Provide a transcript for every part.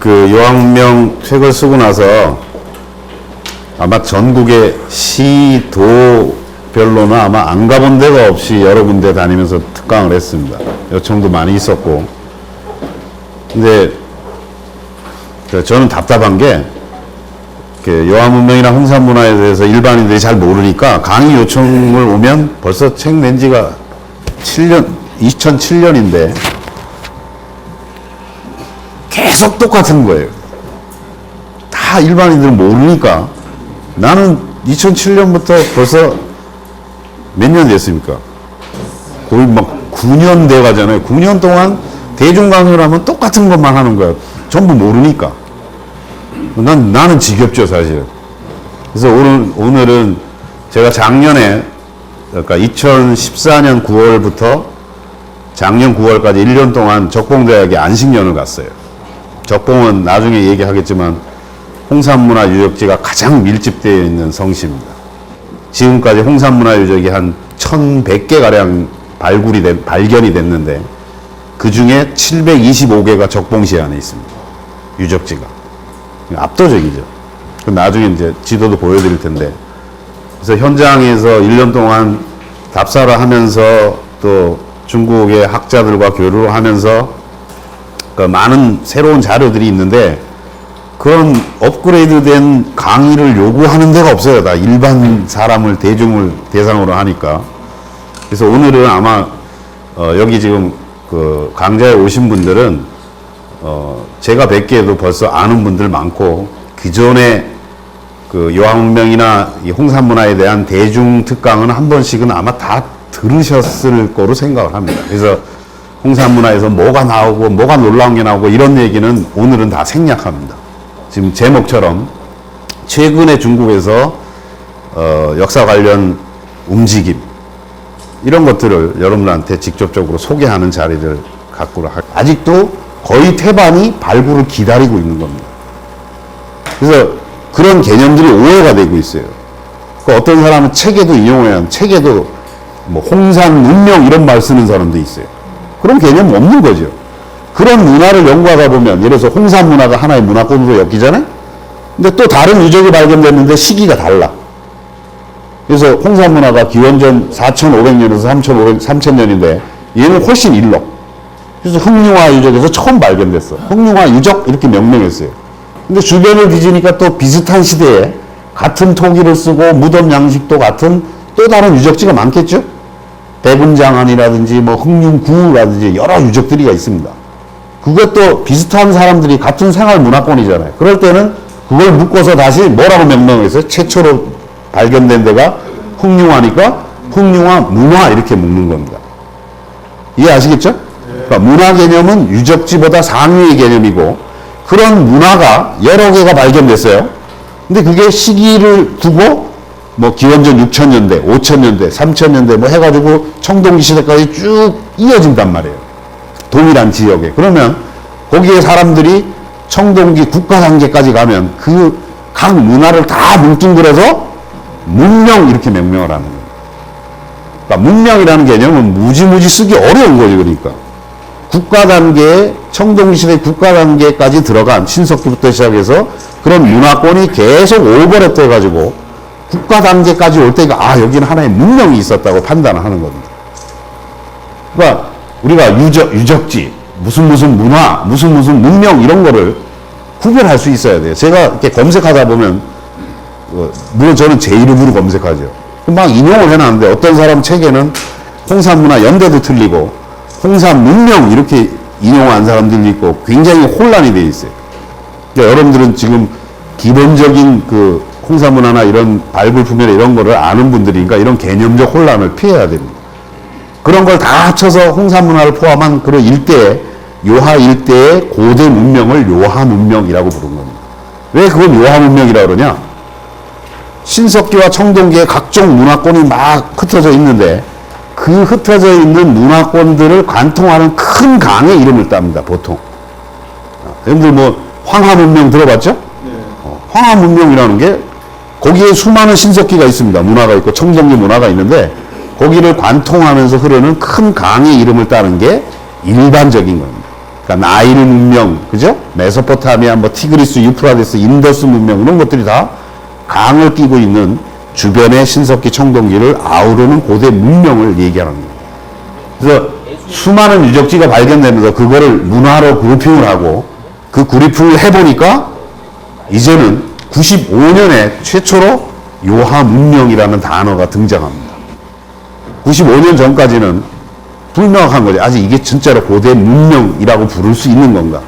그 요한문명 책을 쓰고 나서 아마 전국의 시도별로는 아마 안 가본 데가 없이 여러 군데 다니면서 특강을 했습니다. 요청도 많이 있었고. 근데 저는 답답한 게 요한문명이나 홍산문화에 대해서 일반인들이 잘 모르니까 강의 요청을 오면 벌써 책 낸 지가 2007년인데 계속 똑같은 거예요. 다 일반인들은 모르니까. 나는 2007년부터 벌써 몇 년 됐습니까? 거의 막 9년 돼 가잖아요. 9년 동안 대중 강의를 하면 똑같은 것만 하는 거야. 전부 모르니까. 나는 지겹죠, 사실. 그래서 오늘은 제가 작년에, 그러니까 2014년 9월부터 작년 9월까지 1년 동안 적봉대학에 안식년을 갔어요. 적봉은 나중에 얘기하겠지만 홍산문화 유적지가 가장 밀집되어 있는 성시입니다. 지금까지 홍산문화 유적이 한 1100개가량 발견이 됐는데 그 중에 725개가 적봉시 안에 있습니다. 유적지가. 압도적이죠. 나중에 이제 지도도 보여드릴 텐데. 그래서 현장에서 1년 동안 답사를 하면서 또 중국의 학자들과 교류를 하면서 그 많은 새로운 자료들이 있는데 그런 업그레이드된 강의를 요구하는 데가 없어요. 다 일반 사람을, 대중을 대상으로 하니까. 그래서 오늘은 아마 여기 지금 그 강좌에 오신 분들은 제가 뵙기에도 벌써 아는 분들 많고 기존에 그 요한문명이나 이 홍산문화에 대한 대중 특강은 한 번씩은 아마 다 들으셨을 거로 생각을 합니다. 그래서 홍산문화에서 뭐가 나오고 뭐가 놀라운 게 나오고 이런 얘기는 오늘은 다 생략합니다. 지금 제목처럼 최근에 중국에서 역사 관련 움직임 이런 것들을 여러분들한테 직접적으로 소개하는 자리를 갖고 아직도 거의 태반이 발굴을 기다리고 있는 겁니다. 그래서 그런 개념들이 오해가 되고 있어요. 그 어떤 사람은 책에도 인용해야 책에도 뭐 홍산 문명 이런 말 쓰는 사람도 있어요. 그런 개념 없는 거죠. 그런 문화를 연구하다 보면 예를 들어서 홍산 문화가 하나의 문화권으로 엮이잖아요. 근데 또 다른 유적이 발견됐는데 시기가 달라. 그래서 홍산 문화가 기원전 4,500년에서 3,000년인데 얘는 훨씬 일러. 그래서 흑룡화 유적에서 처음 발견됐어. 흑룡화 유적 이렇게 명명했어요. 근데 주변을 뒤지니까 또 비슷한 시대에 같은 토기를 쓰고 무덤 양식도 같은 또 다른 유적지가 많겠죠? 대군장안이라든지 뭐 흑룡구라든지 여러 유적들이 있습니다. 그것도 비슷한 사람들이 같은 생활 문화권이잖아요. 그럴 때는 그걸 묶어서 다시 뭐라고 명명했어요? 최초로 발견된 데가 흑룡화니까 흑룡화 문화 이렇게 묶는 겁니다. 이해하시겠죠? 그러니까 문화 개념은 유적지보다 상위의 개념이고 그런 문화가 여러 개가 발견됐어요. 근데 그게 시기를 두고 뭐 기원전 6,000년대, 5,000년대, 3,000년대 뭐 해가지고 청동기 시대까지 쭉 이어진단 말이에요. 동일한 지역에. 그러면 거기에 사람들이 청동기 국가 단계까지 가면 그 각 문화를 다 뭉뚱그려서 문명 이렇게 명명을 하는 거예요. 그러니까 문명이라는 개념은 무지무지 쓰기 어려운 거죠. 그러니까. 국가 단계에 청동기 시대 국가 단계까지 들어간 신석기부터 시작해서 그런 문화권이 계속 오버랩 돼가지고 국가 단계까지 올 때가 아 여기는 하나의 문명이 있었다고 판단을 하는 겁니다. 그러니까 우리가 유적지 무슨 문화 무슨 문명 이런 거를 구별할 수 있어야 돼요. 제가 이렇게 검색하다 보면 물론 저는 제 이름으로 검색하죠. 막 인용을 해놨는데 어떤 사람 책에는 홍산문화 연대도 틀리고 홍산문명 이렇게 인용한 사람들도 있고 굉장히 혼란이 돼 있어요. 그러니까 여러분들은 지금 기본적인 그 홍산문화나 이런 발굴품이나 이런 거를 아는 분들이니까 이런 개념적 혼란을 피해야 됩니다. 그런 걸 다 합쳐서 홍산문화를 포함한 그런 일대에 요하 일대의 고대 문명을 요하 문명이라고 부른 겁니다. 왜 그걸 요하 문명이라고 그러냐? 신석기와 청동기에 각종 문화권이 막 흩어져 있는데 그 흩어져 있는 문화권들을 관통하는 큰 강의 이름을 땁니다. 보통. 여러분들 뭐 황하문명 들어봤죠? 네. 황하문명이라는 게 거기에 수많은 신석기가 있습니다. 문화가 있고 청동기 문화가 있는데 거기를 관통하면서 흐르는 큰 강의 이름을 따는 게 일반적인 겁니다. 그러니까 나일 문명, 그죠? 메소포타미아, 뭐 티그리스, 유프라데스, 인더스 문명 이런 것들이 다 강을 끼고 있는 주변의 신석기 청동기를 아우르는 고대 문명을 얘기하는 거예요. 그래서 수많은 유적지가 발견되면서 그거를 문화로 그룹핑을 하고 그 그룹핑을 해보니까 이제는 95년에 최초로 요하 문명이라는 단어가 등장합니다. 95년 전까지는 불명확한 거죠. 아직 이게 진짜로 고대 문명이라고 부를 수 있는 건가.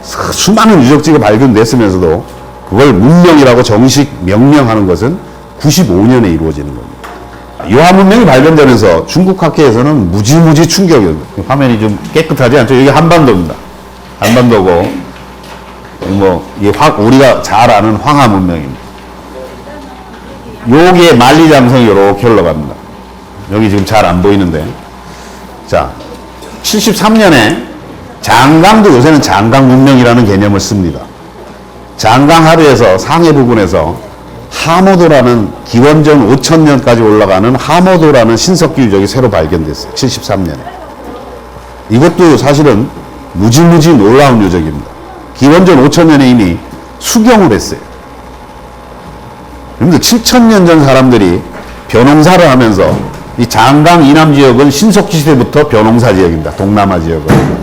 수많은 유적지가 발견됐으면서도 그걸 문명이라고 정식 명명하는 것은 95년에 이루어지는 겁니다. 요하 문명이 발견되면서 중국 학계에서는 무지무지 충격이었습니다. 화면이 좀 깨끗하지 않죠? 여기 한반도입니다. 한반도고, 뭐, 우리가 잘 아는 황하 문명입니다. 요게 만리장성이 이렇게 흘러갑니다. 여기 지금 잘 안 보이는데. 자, 73년에 장강도 요새는 장강 문명이라는 개념을 씁니다. 장강 하루에서 상해 부근에서 하모도라는 기원전 5000년까지 올라가는 하모도라는 신석기 유적이 새로 발견됐어요. 73년에. 이것도 사실은 무지무지 놀라운 유적입니다. 기원전 5000년에 이미 수경을 했어요. 여러분들 7000년 전 사람들이 벼농사를 하면서 이 장강 이남 지역은 신석기 시대부터 벼농사 지역입니다. 동남아 지역은.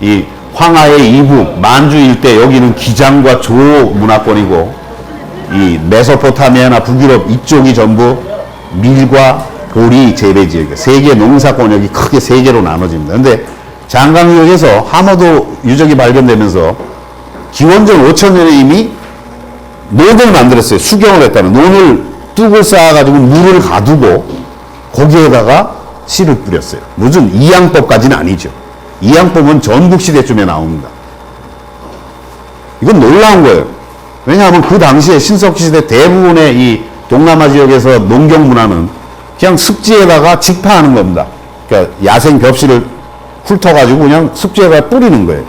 이 황하의 이북, 만주 일대 여기는 기장과 조 문화권이고 이 메소포타미아나 북유럽 이쪽이 전부 밀과 보리 재배 지역이에요. 세계 농사권역이 크게 세 개로 나눠집니다. 근데 장강 유역에서 하모도 유적이 발견되면서 기원전 5000년에 이미 논을 만들었어요. 수경을 했다는 논을 뚝을 쌓아가지고 물을 가두고 거기에다가 씨를 뿌렸어요. 무슨 이양법까지는 아니죠. 이양법은 전국시대쯤에 나옵니다. 이건 놀라운 거예요. 왜냐하면 그 당시에 신석기시대 대부분의 이 동남아 지역에서 농경 문화는 그냥 습지에다가 직파하는 겁니다. 그러니까 야생 벽씨를 훑어가지고 그냥 습지에다가 뿌리는 거예요.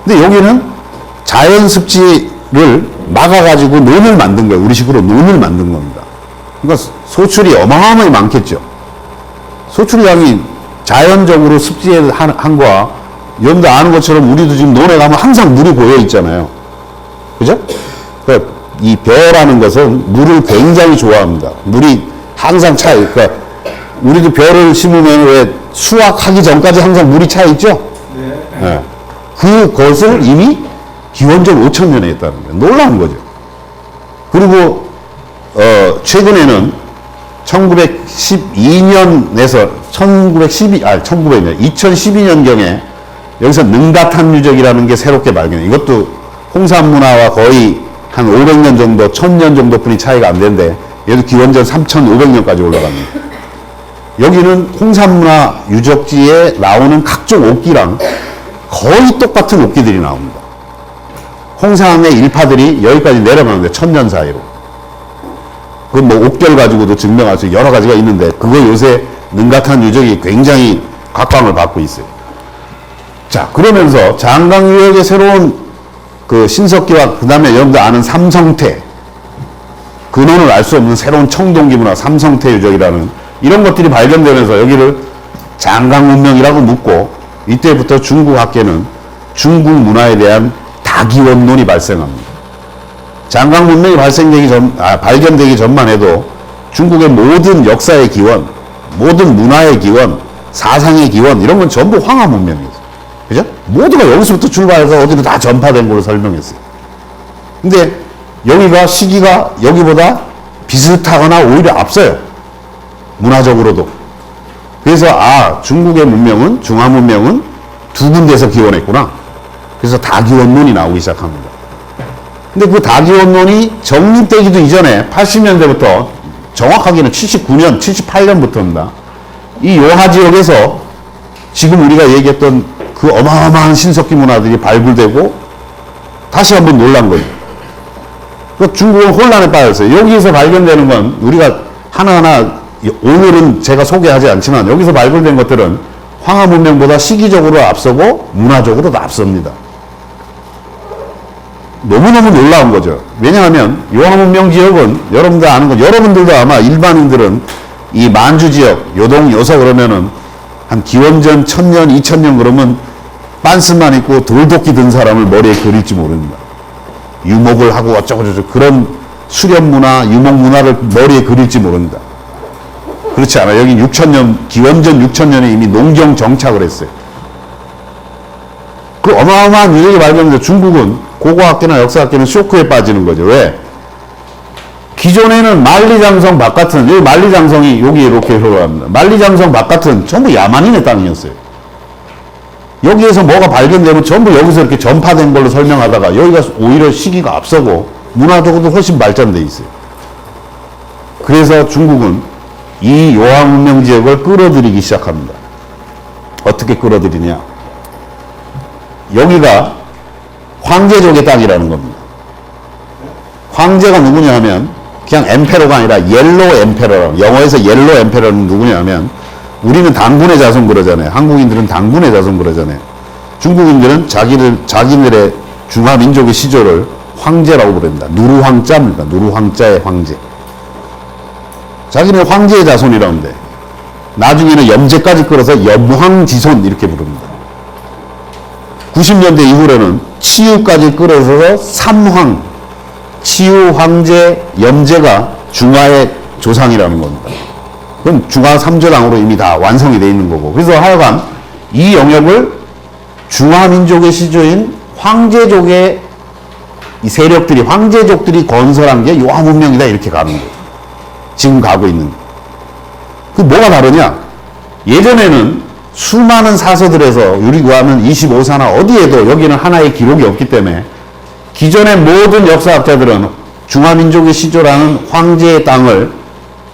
근데 여기는 자연 습지를 막아가지고 논을 만든 거예요. 우리식으로 논을 만든 겁니다. 그러니까 소출이 어마어마하게 많겠죠. 소출량이 자연적으로 습지에 한 거와 여러분들 아는 것처럼 우리도 지금 논에 가면 항상 물이 고여 있잖아요. 그죠? 그러니까 이 벼라는 것은 물을 굉장히 좋아합니다. 물이 항상 차요. 그러니까 우리도 벼를 심으면 왜 수확하기 전까지 항상 물이 차 있죠? 네. 그것을 이미 기원전 5000년에 했다는 거예요. 놀라운 거죠. 그리고 최근에는 1912년에서 2012년경에 여기서 능가탄 유적이라는 게 새롭게 발견해요. 이것도 홍산 문화와 거의 한 500년 정도, 1000년 정도뿐이 차이가 안 되는데 얘도 기원전 3500년까지 올라갑니다. 여기는 홍산 문화 유적지에 나오는 각종 옥기랑 거의 똑같은 옥기들이 나옵니다. 홍산의 일파들이 여기까지 내려가는데 1000년 사이로. 그건 뭐 옥결 가지고도 증명할 수 여러 가지가 있는데 그거 요새 능가탄 유적이 굉장히 각광을 받고 있어요. 자, 그러면서 장강 유역의 새로운 그 신석기와 그 다음에 여러분들 아는 삼성태, 근원을 알 수 없는 새로운 청동기 문화 삼성태 유적이라는 이런 것들이 발견되면서 여기를 장강 문명이라고 묻고 이때부터 중국 학계는 중국 문화에 대한 다기원론이 발생합니다. 장강 문명이 발견되기 전만 해도 중국의 모든 역사의 기원, 모든 문화의 기원, 사상의 기원 이런 건 전부 황하 문명이었어요. 그죠? 모두가 여기서부터 출발해서 어디로 다 전파된 걸로 설명했어요. 근데 여기가 시기가 여기보다 비슷하거나 오히려 앞서요. 문화적으로도. 그래서 중국의 문명은 중화 문명은 두 군데에서 기원했구나. 그래서 다기원론이 나오기 시작합니다. 근데 그 다기원론이 정립되기도 이전에 80년대부터 정확하게는 79년, 78년부터입니다. 이 요하 지역에서 지금 우리가 얘기했던 그 어마어마한 신석기 문화들이 발굴되고 다시 한번 놀란 거예요. 그 중국은 혼란에 빠졌어요. 여기서 발견되는 건 우리가 하나하나 오늘은 제가 소개하지 않지만 여기서 발굴된 것들은 황하 문명보다 시기적으로 앞서고 문화적으로도 앞섭니다. 너무너무 놀라운 거죠. 왜냐하면 요하 문명 지역은 여러분들 아는 거, 여러분들도 아마 일반인들은 이 만주 지역, 요동, 요서 그러면은 한 기원전 1000년, 2000년 그러면 빤스만 입고 돌도끼 든 사람을 머리에 그릴지 모릅니다. 유목을 하고 어쩌고저쩌고 그런 수련 문화, 유목 문화를 머리에 그릴지 모릅니다. 그렇지 않아요. 여기 6,000년, 기원전 6,000년에 이미 농경 정착을 했어요. 그 어마어마한 유적이 발견돼서 중국은 고고학계나 역사학계는 쇼크에 빠지는 거죠. 왜? 기존에는 만리장성 바깥은, 여기 만리장성이 여기 이렇게 흘러갑니다. 만리장성 바깥은 전부 야만인의 땅이었어요. 여기에서 뭐가 발견되면 전부 여기서 이렇게 전파된 걸로 설명하다가 여기가 오히려 시기가 앞서고 문화적으로도 훨씬 발전돼 있어요. 그래서 중국은 이 요한문명 지역을 끌어들이기 시작합니다. 어떻게 끌어들이냐? 여기가 황제족의 땅이라는 겁니다. 황제가 누구냐 하면 그냥 엠페러가 아니라 옐로 엠페러, 영어에서 옐로 엠페러는 누구냐 하면 우리는 당군의 자손 그러잖아요. 한국인들은 당군의 자손 그러잖아요. 중국인들은 자기들의 중화민족의 시조를 황제라고 부릅니다. 누르황자입니다. 누르황자의 황제. 자기는 황제의 자손이라고 하는데 나중에는 염제까지 끌어서 염황지손 이렇게 부릅니다. 90년대 이후로는 치유까지 끌어서 삼황, 치유, 황제, 염제가 중화의 조상이라는 겁니다. 그럼 중화 3조당으로 이미 다 완성이 되어 있는 거고. 그래서 하여간 이 영역을 중화민족의 시조인 황제족의 이 세력들이, 황제족들이 건설한 게 요한문명이다 이렇게 가는 거예요. 지금 가고 있는. 그 뭐가 다르냐? 예전에는 수많은 사서들에서 우리가 아는 25사나 어디에도 여기는 하나의 기록이 없기 때문에 기존의 모든 역사학자들은 중화민족의 시조라는 황제의 땅을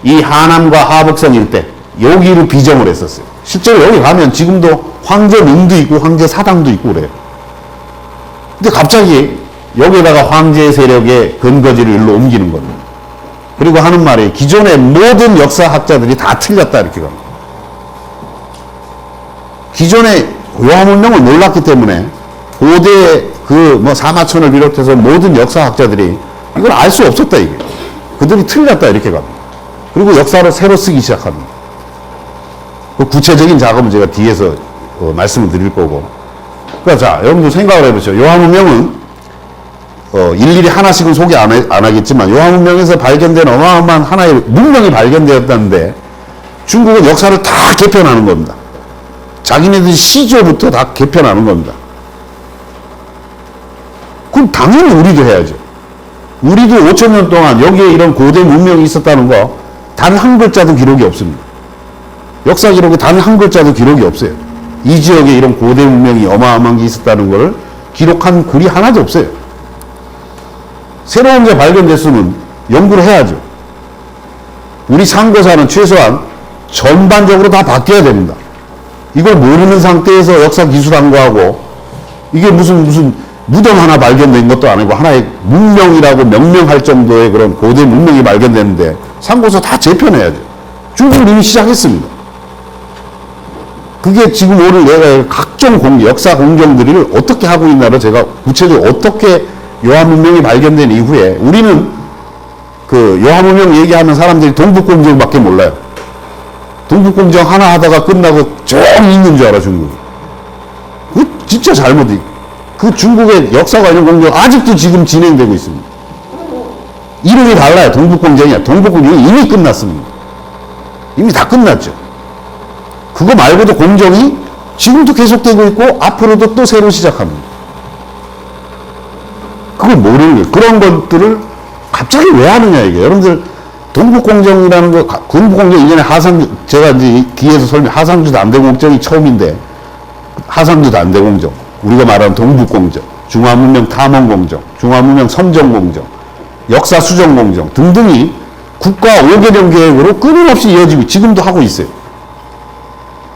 이 하남과 하북성 일대 여기로 비정을 했었어요. 실제로 여기 가면 지금도 황제릉도 있고 황제사당도 있고 그래요. 근데 갑자기 여기다가 황제 세력의 근거지를 일로 옮기는 겁니다. 그리고 하는 말이 기존의 모든 역사학자들이 다 틀렸다 이렇게 갑니다. 기존의 요한문명을 몰랐기 때문에 고대 사마천을 비롯해서 모든 역사학자들이 이걸 알 수 없었다 이게. 그들이 틀렸다 이렇게 갑니다. 그리고 역사를 새로 쓰기 시작합니다. 그 구체적인 작업은 제가 뒤에서 말씀을 드릴 거고. 그러니까 자, 여러분들 생각을 해보죠. 요한문명은 일일이 하나씩은 소개 안 하겠지만 요한문명에서 발견된 어마어마한 하나의 문명이 발견되었다는데 중국은 역사를 다 개편하는 겁니다. 자기네들 시조부터 다 개편하는 겁니다. 그럼 당연히 우리도 해야죠. 우리도 5,000년 동안 여기에 이런 고대 문명이 있었다는 거 단 한 글자도 기록이 없습니다. 역사 기록에 단 한 글자도 기록이 없어요. 이 지역에 이런 고대 문명이 어마어마한 게 있었다는 걸 기록한 글이 하나도 없어요. 새로운 게 발견됐으면 연구를 해야죠. 우리 상고사는 최소한 전반적으로 다 바뀌어야 됩니다. 이걸 모르는 상태에서 역사 기술한거하고 이게 무슨 무덤 하나 발견된 것도 아니고 하나의 문명이라고 명명할 정도의 그런 고대 문명이 발견됐는데 상고서 다 재편해야죠. 중국은 이미 시작했습니다. 그게 지금 오늘 내가 각종 역사 공정들을 어떻게 하고 있나를 제가 구체적으로 어떻게 요한문명이 발견된 이후에 우리는 그 요한문명 얘기하면 사람들이 동북공정밖에 몰라요. 동북공정 하나 하다가 끝나고 쭉 있는 줄 알아 중국이. 그거 진짜 잘못이. 그 중국의 역사 관련 공정 아직도 지금 진행되고 있습니다. 이름이 달라요. 동북공정이야. 동북공정이 이미 끝났습니다. 이미 다 끝났죠. 그거 말고도 공정이 지금도 계속되고 있고 앞으로도 또 새로 시작합니다. 그걸 모르는 거예요. 그런 것들을 갑자기 왜 하느냐 이게. 여러분들 동북공정이라는 거, 동북공정 이전에 제가 이제 뒤에서 하상주 담대공정이 처음인데 하상주 담대공정, 우리가 말하는 동북공정, 중화문명 탐험공정, 중화문명 선정공정, 역사수정공정 등등이 국가 5개년 계획으로 끊임없이 이어지고 지금도 하고 있어요.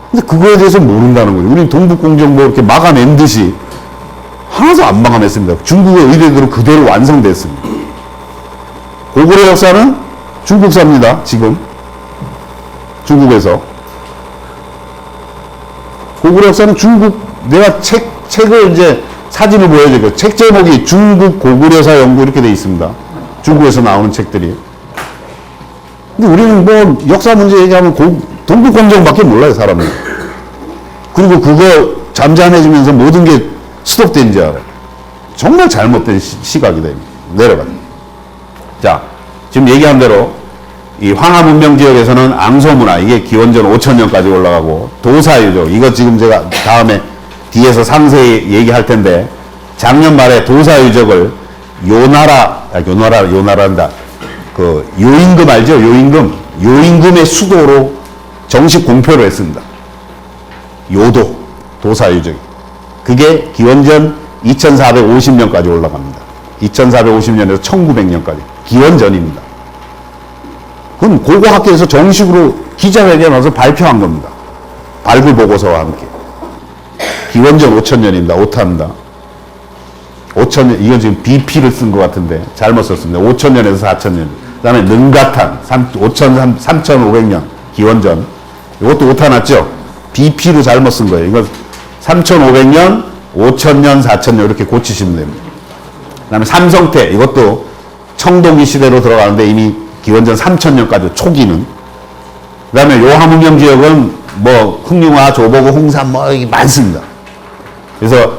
근데 그거에 대해서 모른다는 거예요. 우리 동북공정 뭐 이렇게 막아낸 듯이 하나도 안 막아냈습니다. 중국의 의뢰대로 그대로 완성됐습니다. 고구려 역사는 중국사입니다. 지금 중국에서 고구려 역사는 중국. 내가 책을 이제 사진을 보여드릴게요. 책 제목이 중국 고구려사 연구 이렇게 돼 있습니다. 중국에서 나오는 책들이. 근데 우리는 뭐 역사 문제 얘기하면 동북공정밖에 몰라요, 사람은. 그리고 그거 잠잠해지면서 모든 게 스톱된 줄 알아요. 정말 잘못된 시각이 됩니다. 내려가요. 자, 지금 얘기한 대로 이 황하 문명 지역에서는 앙소 문화, 이게 기원전 5000년까지 올라가고, 도사유적, 이거 지금 제가 다음에 뒤에서 상세히 얘기할 텐데, 작년 말에 도사유적을 요나라한다. 그 요임금 알죠? 요임금의 수도로 정식 공표를 했습니다. 요도, 도사유적. 그게 기원전 2450년까지 올라갑니다. 2450년에서 1900년까지. 기원전입니다. 그건 고고학교에서 정식으로 기자회견에서 발표한 겁니다. 발굴 보고서와 함께. 기원전 5000년입니다. 오타입니다. 5000년, 이건 지금 BP를 쓴 것 같은데 잘못 썼습니다. 5000년에서 4000년. 그 다음에 능가탄, 3500년, 기원전. 이것도 오타 났죠? BP로 잘못 쓴 거예요. 이거 3500년, 5000년, 4000년 이렇게 고치시면 됩니다. 그 다음에 삼성태, 이것도 청동기 시대로 들어가는데 이미 기원전 3000년까지 초기는. 그 다음에 요하문명 지역은 뭐 흑룡화, 조보고, 홍산 뭐 이게 많습니다. 그래서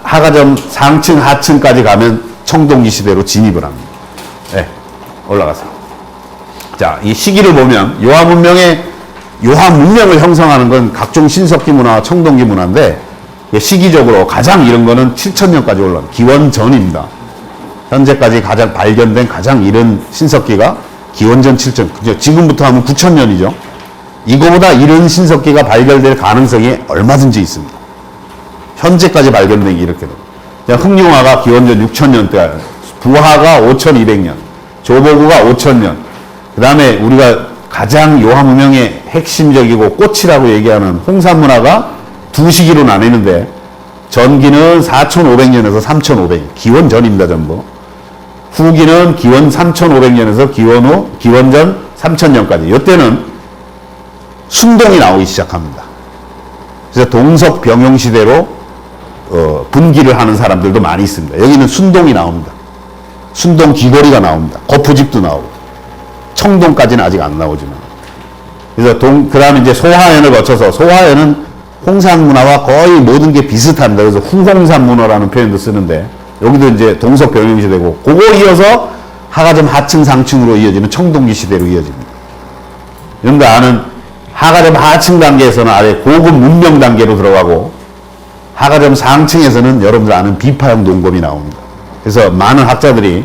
하가점 상층, 하층까지 가면 청동기 시대로 진입을 합니다. 네, 올라가세요. 자, 이 시기를 보면 요하문명을 형성하는 건 각종 신석기 문화, 청동기 문화인데 시기적으로 가장 이른 거는 7000년까지 올라갑니다. 기원전입니다. 현재까지 가장 발견된 가장 이른 신석기가 기원전 7000, 지금부터 하면 9000년이죠. 이거보다 이른 신석기가 발견될 가능성이 얼마든지 있습니다. 현재까지 발견된 게 이렇게 됩니다. 흑룡화가 기원전 6000년대, 부하가 5200년, 조보구가 5000년, 그 다음에 우리가 가장 요하문명의 핵심적이고 꽃이라고 얘기하는 홍산문화가 두 시기로 나뉘는데, 전기는 4500년에서 3500년, 기원 전입니다, 전부. 후기는 기원 3500년에서 기원전 3000년까지. 이때는 순동이 나오기 시작합니다. 그래서 동석 병용 시대로 분기를 하는 사람들도 많이 있습니다. 여기는 순동이 나옵니다. 순동 귀걸이가 나옵니다. 거푸집도 나오고. 청동까지는 아직 안 나오지만. 그래서 그 다음에 이제 소하연을 거쳐서, 소하연은 홍산 문화와 거의 모든 게 비슷합니다. 그래서 후홍산 문화라는 표현도 쓰는데, 여기도 이제 동석 병영 시대고, 그거 이어서 하가점 하층 상층으로 이어지는 청동기 시대로 이어집니다. 여러분들 아는 하가점 하층 단계에서는 아예 고급 문명 단계로 들어가고, 하가점 상층에서는 여러분들 아는 비파형 농검이 나옵니다. 그래서 많은 학자들이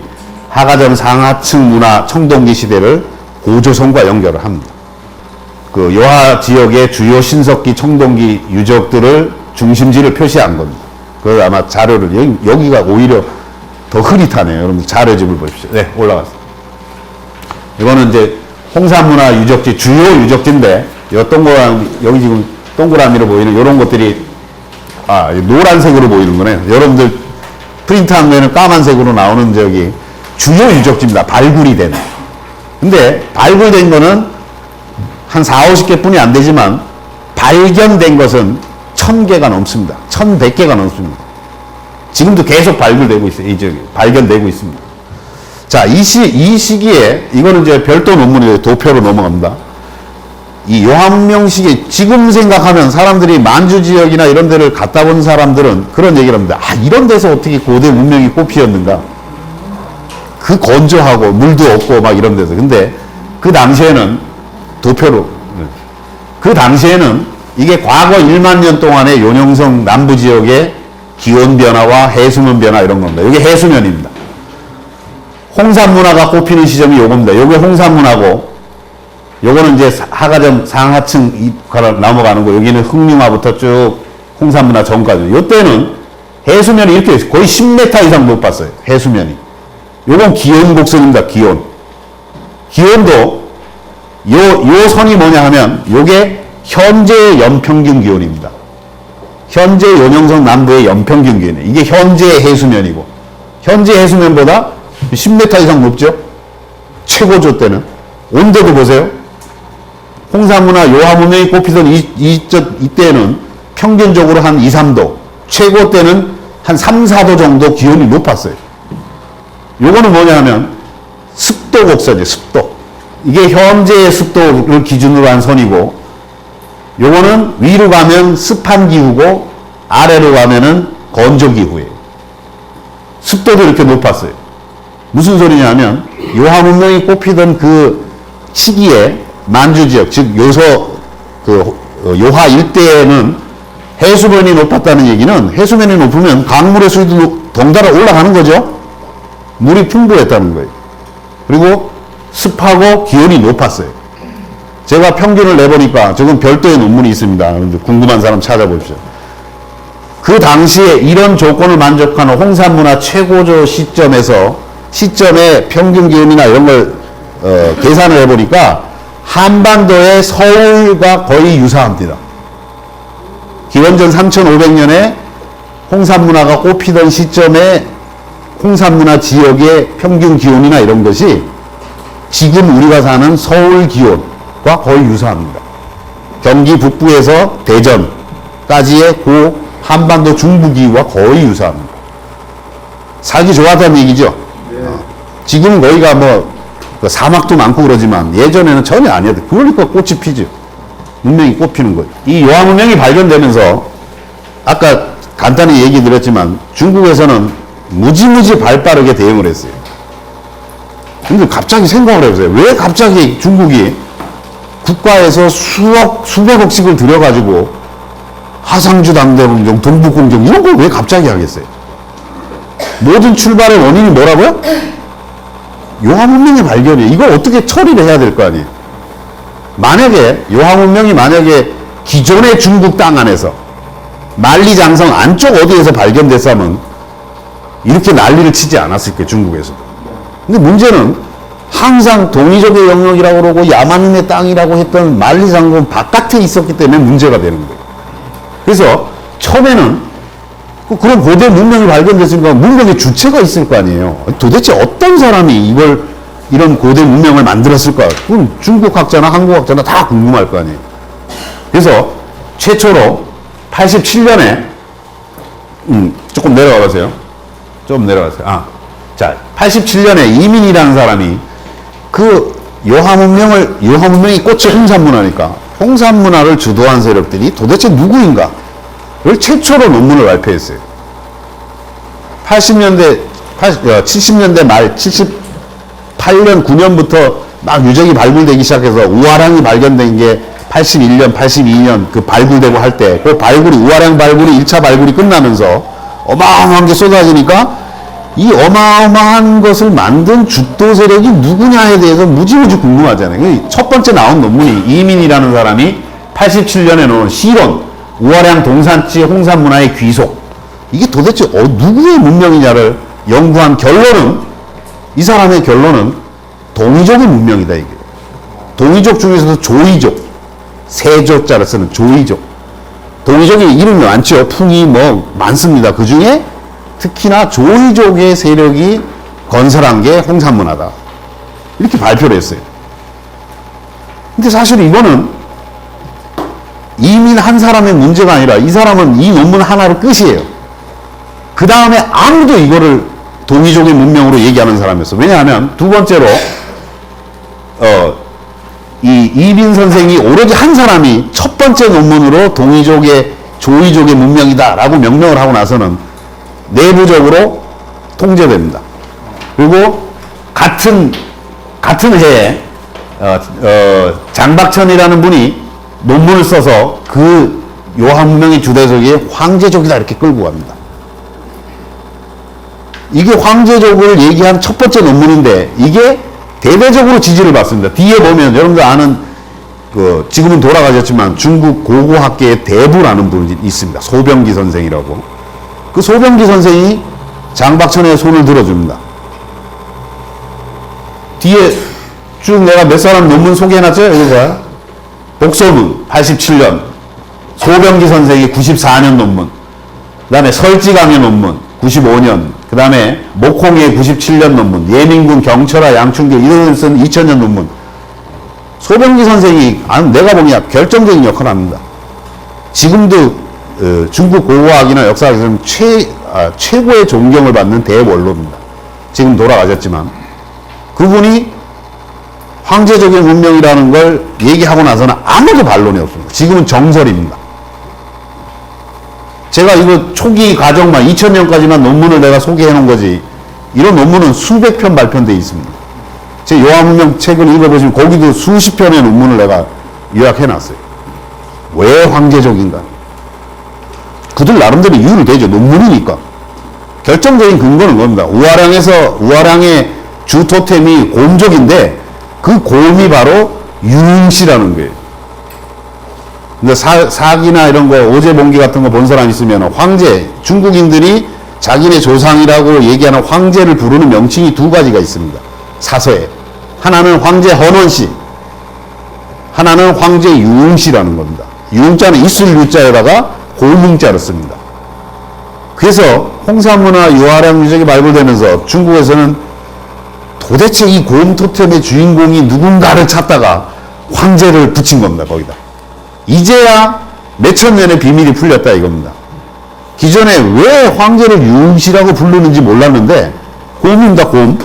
하가점 상하층 문화 청동기 시대를 고조선과 연결을 합니다. 그 요하 지역의 주요 신석기 청동기 유적들을 중심지를 표시한 겁니다. 그래서 아마 자료를 여기가 오히려 더 흐릿하네요. 여러분 자료집을 보십시오. 네, 올라갔어요. 이거는 이제 홍산문화 유적지 주요 유적지인데 여기 지금 동그라미로 보이는 이런 것들이 노란색으로 보이는 거네요. 여러분들 프린트한 거에는 까만색으로 나오는 저기 주요 유적지입니다. 발굴이 된. 근데 발굴된 거는 한 40, 50개뿐이 안 되지만 발견된 것은 1000개가 넘습니다. 1100개가 넘습니다. 지금도 계속 발굴되고 있어요. 발견되고 있습니다. 자, 이 시기에, 이거는 이제 별도 논문이에요. 도표로 넘어갑니다. 이 요한문명 시기, 지금 생각하면 사람들이 만주 지역이나 이런 데를 갔다 본 사람들은 그런 얘기를 합니다. 이런 데서 어떻게 고대 문명이 꽃피었는가? 그 건조하고 물도 없고 막 이런 데서. 근데 그 당시에는 도표로, 그 당시에는 이게 과거 1만 년 동안의 요령성 남부 지역의 기온 변화와 해수면 변화 이런 겁니다. 이게 해수면입니다. 홍산 문화가 꽃피는 시점이 요겁니다. 요게 홍산 문화고, 요거는 이제 하가점 상하층 넘어가는 거, 여기는 흑룡화부터 쭉 홍산 문화 전까지. 요때는 해수면이 이렇게 거의 10m 이상 높았어요. 해수면이. 요건 기온 곡선입니다. 기온도 요 선이 뭐냐 하면 요게 현재의 연평균 기온입니다. 현재 요령성 남부의 연평균 기온이에요. 이게 현재의 해수면이고, 현재 해수면보다 10m 이상 높죠? 최고조 때는. 온도도 보세요. 홍산문화 요하문명이 꽃피던 이때는 평균적으로 한 2, 3도, 최고 때는 한 3, 4도 정도 기온이 높았어요. 요거는 뭐냐 하면 습도 곡선이에요. 습도. 이게 현재의 습도를 기준으로 한 선이고, 요거는 위로 가면 습한 기후고 아래로 가면은 건조기후예요. 습도도 이렇게 높았어요. 무슨 소리냐면 요하 문명이 꼽히던 그 시기에 만주 지역, 즉 요서 그 요하 일대에는 해수면이 높았다는 얘기는 해수면이 높으면 강물의 수위도 덩달아 올라가는 거죠. 물이 풍부했다는 거예요. 그리고 습하고 기온이 높았어요. 제가 평균을 내보니까 저건 별도의 논문이 있습니다. 궁금한 사람 찾아보십시오. 그 당시에 이런 조건을 만족하는 홍산문화 최고조 시점의 평균 기온이나 이런 걸 계산을 해보니까 한반도의 서울과 거의 유사합니다. 기원전 3500년에 홍산문화가 꼽히던 시점에 홍산문화 지역의 평균 기온이나 이런 것이 지금 우리가 사는 서울 기온과 거의 유사합니다. 경기 북부에서 대전까지의 그 한반도 중부 기후와 거의 유사합니다. 살기 좋았다는 얘기죠. 지금은 거기가 뭐 사막도 많고 그러지만 예전에는 전혀 아니었대. 그러니까 꽃이 피죠. 문명이 꽃피는 거예요. 이 요하 문명이 발견되면서 아까 간단히 얘기 드렸지만 중국에서는 무지무지 발빠르게 대응을 했어요. 근데 갑자기 생각을 해보세요. 왜 갑자기 중국이 국가에서 수백억씩을 들여가지고 하상주 당대공정, 동북공정 이런 걸 왜 갑자기 하겠어요? 모든 출발의 원인이 뭐라고요? 요하 문명의 발견이에요. 이걸 어떻게 처리를 해야 될 거 아니에요? 만약에 요하 문명이 만약에 기존의 중국 땅 안에서 만리장성 안쪽 어디에서 발견됐으면 이렇게 난리를 치지 않았을 거예요. 중국에서. 근데 문제는 항상 동이족의 영역이라고 그러고 야만인의 땅이라고 했던 만리장성 바깥에 있었기 때문에 문제가 되는 거예요. 그래서 처음에는 그런 고대 문명이 발견됐으니까 문명의 주체가 있을 거 아니에요. 도대체 어떤 사람이 이런 고대 문명을 만들었을까? 그건 중국 학자나 한국 학자나 다 궁금할 거 아니에요. 그래서 최초로 87년에 조금 내려가 보세요. 좀 내려가세요. 자, 87년에 이민이라는 사람이 그 요하 문명이 꽃이 홍산문화니까 홍산문화를 주도한 세력들이 도대체 누구인가를 최초로 논문을 발표했어요. 70년대 말 78년 9년부터 막 유적이 발굴되기 시작해서 우화랑이 발견된 게 81년 82년 그 발굴되고 할 때 그 우화랑 발굴이 1차 발굴이 끝나면서 어마어마한 게 쏟아지니까 이 어마어마한 것을 만든 주도 세력이 누구냐에 대해서 무지무지 궁금하잖아요. 첫 번째 나온 논문이 이민이라는 사람이 87년에 놓은 시론, 우화량 동산지 홍산문화의 귀속. 이게 도대체 누구의 문명이냐를 연구한 이 사람의 결론은 동이족의 문명이다, 이게. 동이족 중에서도 조이족, 세조자를 쓰는 조이족. 동이족이 이름이 많죠. 풍이 뭐 많습니다. 그 중에 특히나 조이족의 세력이 건설한 게 홍산문화다. 이렇게 발표를 했어요. 근데 사실 이거는 이민 한 사람의 문제가 아니라 이 사람은 이 논문 하나로 끝이에요. 그 다음에 아무도 이거를 동이족의 문명으로 얘기하는 사람이었어. 왜냐하면 두 번째로 이 이빈 선생이 오로지 한 사람이 첫 번째 논문으로 조이족의 문명이다라고 명명을 하고 나서는 내부적으로 통제됩니다. 그리고 같은 해에 장박천이라는 분이 논문을 써서 그 요하 문명의 주대족이 황제족이다 이렇게 끌고 갑니다. 이게 황제족을 얘기한 첫 번째 논문인데 이게 대대적으로 지지를 받습니다. 뒤에 보면 여러분들 아는 지금은 돌아가셨지만 중국 고고학계의 대부라는 분이 있습니다. 소병기 선생이라고. 그 소병기 선생이 장박천의 손을 들어줍니다. 뒤에 쭉 내가 몇 사람 논문 소개해놨죠? 여기가 복서문 87년, 소병기 선생이 94년 논문, 그 다음에 설지강의 논문 95년, 그 다음에 목홍의 97년 논문, 예민군, 경철아, 양춘교 이런 쓴 2000년 논문. 소병기 선생이 내가 보기에 결정적인 역할을 합니다. 지금도 중국 고고학이나 역사학에서는 최고의 존경을 받는 대원로입니다. 지금 돌아가셨지만 그분이 황제적인 문명이라는 걸 얘기하고 나서는 아무도 반론이 없습니다. 지금은 정설입니다. 제가 이거 초기 과정만 2000년까지만 논문을 내가 소개해 놓은 거지. 이런 논문은 수백 편 발표돼 있습니다. 제 요한문명 책을 읽어보시면 거기도 수십 편의 논문을 내가 요약해 놨어요. 왜 황제족인가? 그들 나름대로 이유를 대죠. 논문이니까. 결정적인 근거는 겁니다. 우아량의 주 토템이 곰족인데 그 곰이 바로 유흥시라는 거예요. 근데 사기나 이런 거, 오제봉기 같은 거 본 사람 있으면 황제, 중국인들이 자기네 조상이라고 얘기하는 황제를 부르는 명칭이 두 가지가 있습니다. 사서에. 하나는 황제 헌원씨, 하나는 황제 유흥씨라는 겁니다. 유흥자는 있을 유자에다가 고문자를 씁니다. 그래서 홍사문화 유화량 유적이 발굴되면서 중국에서는 도대체 이 곰 토템의 주인공이 누군가를 찾다가 황제를 붙인 겁니다. 거기다. 이제야 몇천 년의 비밀이 풀렸다 이겁니다. 기존에 왜 황제를 유흥시라고 부르는지 몰랐는데 곰입니다. 곰.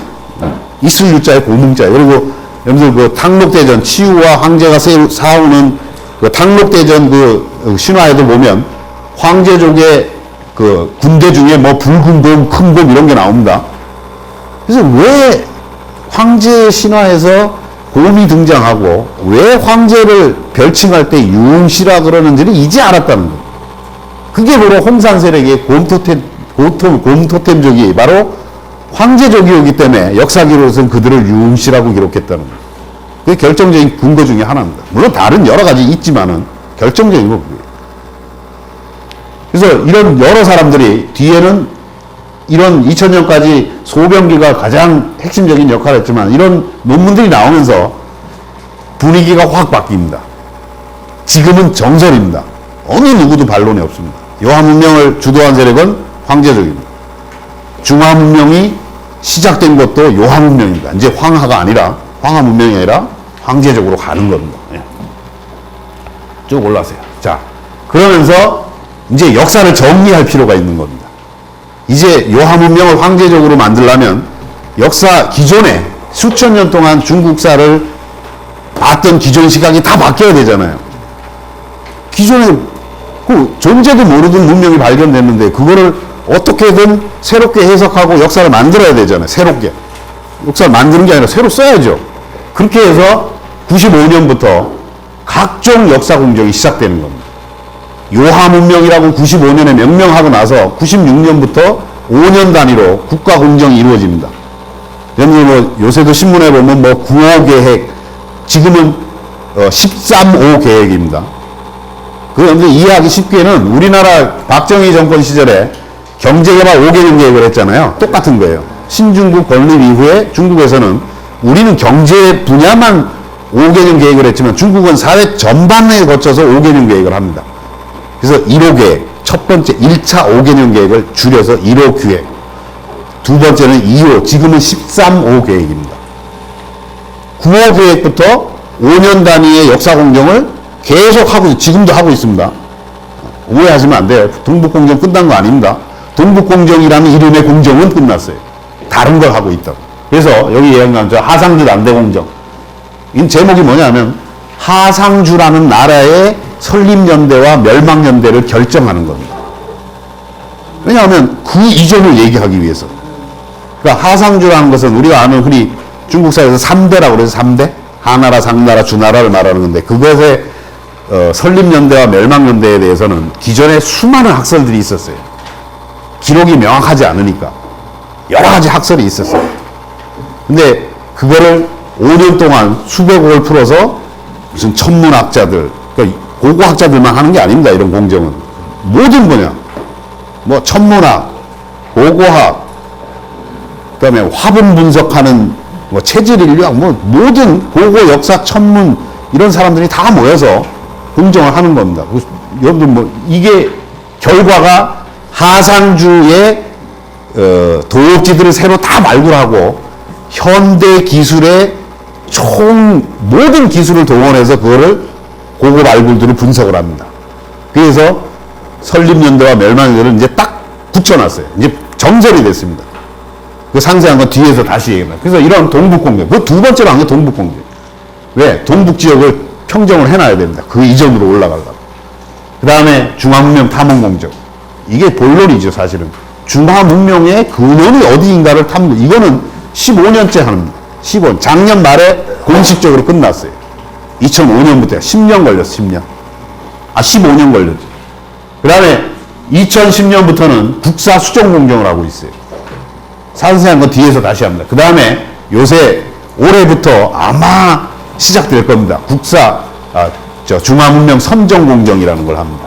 있을 유자에 고문자. 그리고 여러분들 그 탕록대전 치유와 황제가 싸우는 그 탕록대전 그 신화에도 보면 황제족의 그 군대 중에 뭐 붉은 곰, 큰 곰 이런 게 나옵니다. 그래서 왜 황제 신화에서 곰이 등장하고 왜 황제를 별칭할 때 유흥시라 그러는지를 이제 알았다는 거예요. 그게 바로 홍산 세력의 곰토템족이 바로 황제족이었기 때문에 역사기록에서는 그들을 유흥시라고 기록했다는 거예요. 그게 결정적인 근거 중에 하나입니다. 물론 다른 여러 가지 있지만은 결정적인 거고요. 그래서 이런 여러 사람들이 뒤에는 이런 2000년까지 소병기가 가장 핵심적인 역할을 했지만 이런 논문들이 나오면서 분위기가 확 바뀝니다. 지금은 정설입니다. 어느 누구도 반론이 없습니다. 요한문명을 주도한 세력은 황제족입니다. 중화문명이 시작된 것도 요한문명입니다. 이제 황하가 아니라 황하문명이 아니라 황제족으로 가는 겁니다. 예. 쭉 올라오세요. 자, 그러면서 이제 역사를 정리할 필요가 있는 겁니다. 이제 요한문명을 황제족으로 만들려면 역사 기존에 수천 년 동안 중국사를 봤던 기존 시각이 다 바뀌어야 되잖아요. 기존에 그 존재도 모르던 문명이 발견됐는데 그거를 어떻게든 새롭게 해석하고 역사를 만들어야 되잖아요. 새롭게. 역사를 만드는 게 아니라 새로 써야죠. 그렇게 해서 95년부터 각종 역사 공정이 시작되는 겁니다. 요하문명이라고 95년에 명명하고 나서 96년부터 5년 단위로 국가 공정이 이루어집니다. 여러분 뭐 요새도 신문에 보면 뭐 9호 계획, 지금은 13호 계획입니다. 그런데 이해하기 쉽게는 우리나라 박정희 정권 시절에 경제개발 5개년 계획을 했잖아요. 똑같은 거예요. 신중국 건립 이후에 중국에서는 우리는 경제 분야만 5개년 계획을 했지만 중국은 사회 전반에 거쳐서 5개년 계획을 합니다. 그래서 1호 계획, 첫 번째 1차 5개년 계획을 줄여서 1호 계획, 두 번째는 2호, 지금은 13호 계획입니다. 9호 계획부터 5년 단위의 역사 공정을 계속 하고, 지금도 하고 있습니다. 오해하시면 안 돼요. 동북공정 끝난 거 아닙니다. 동북공정이라는 이름의 공정은 끝났어요. 다른 걸 하고 있다. 그래서 여기 얘기한 하상주 남대공정. 이 제목이 뭐냐면 하상주라는 나라의 설립연대와 멸망연대를 결정하는 겁니다. 왜냐하면 그 이전을 얘기하기 위해서. 그러니까 하상주라는 것은 우리가 아는 흔히 중국사에서 3대라고 그래서 3대? 하나라, 상나라, 주나라를 말하는 건데 그것의 설립연대와 멸망연대에 대해서는 기존에 수많은 학설들이 있었어요. 기록이 명확하지 않으니까 여러 가지 학설이 있었어요. 근데 그거를 5년 동안 수백억을 풀어서 무슨 천문학자들, 그러니까 고고학자들만 하는 게 아닙니다. 이런 공정은 모든 분야, 뭐 천문학, 고고학, 그다음에 화분 분석하는 뭐 체질 인류학, 뭐 모든 고고 역사 천문 이런 사람들이 다 모여서 공정을 하는 겁니다. 여러분들 뭐 이게 결과가 하상주의 도읍지들을 새로 다 발굴하고 현대 기술의 총 모든 기술을 동원해서 그거를 고고 발굴들을 분석을 합니다. 그래서 설립연대와 멸망연대를 이제 딱 붙여놨어요. 이제 정설이 됐습니다. 그 상세한 건 뒤에서 다시 얘기합니다. 그래서 이런 동북공정, 그 두 번째로 한 게 동북공정. 왜? 동북지역을 평정을 해놔야 됩니다. 그 이전으로 올라가려고. 그 다음에 중앙문명 탐험공정. 이게 본론이죠, 사실은. 중화 문명의 근원이 어디인가를 탐구. 이거는 15년째 하는, 15년. 작년 말에 공식적으로 끝났어요. 2005년부터 10년 걸렸어, 10년. 15년 걸렸죠. 그 다음에 2010년부터는 국사 수정 공정을 하고 있어요. 상세한 건 뒤에서 다시 합니다. 그 다음에 요새 올해부터 아마 시작될 겁니다. 중화문명 선정공정이라는 걸 합니다.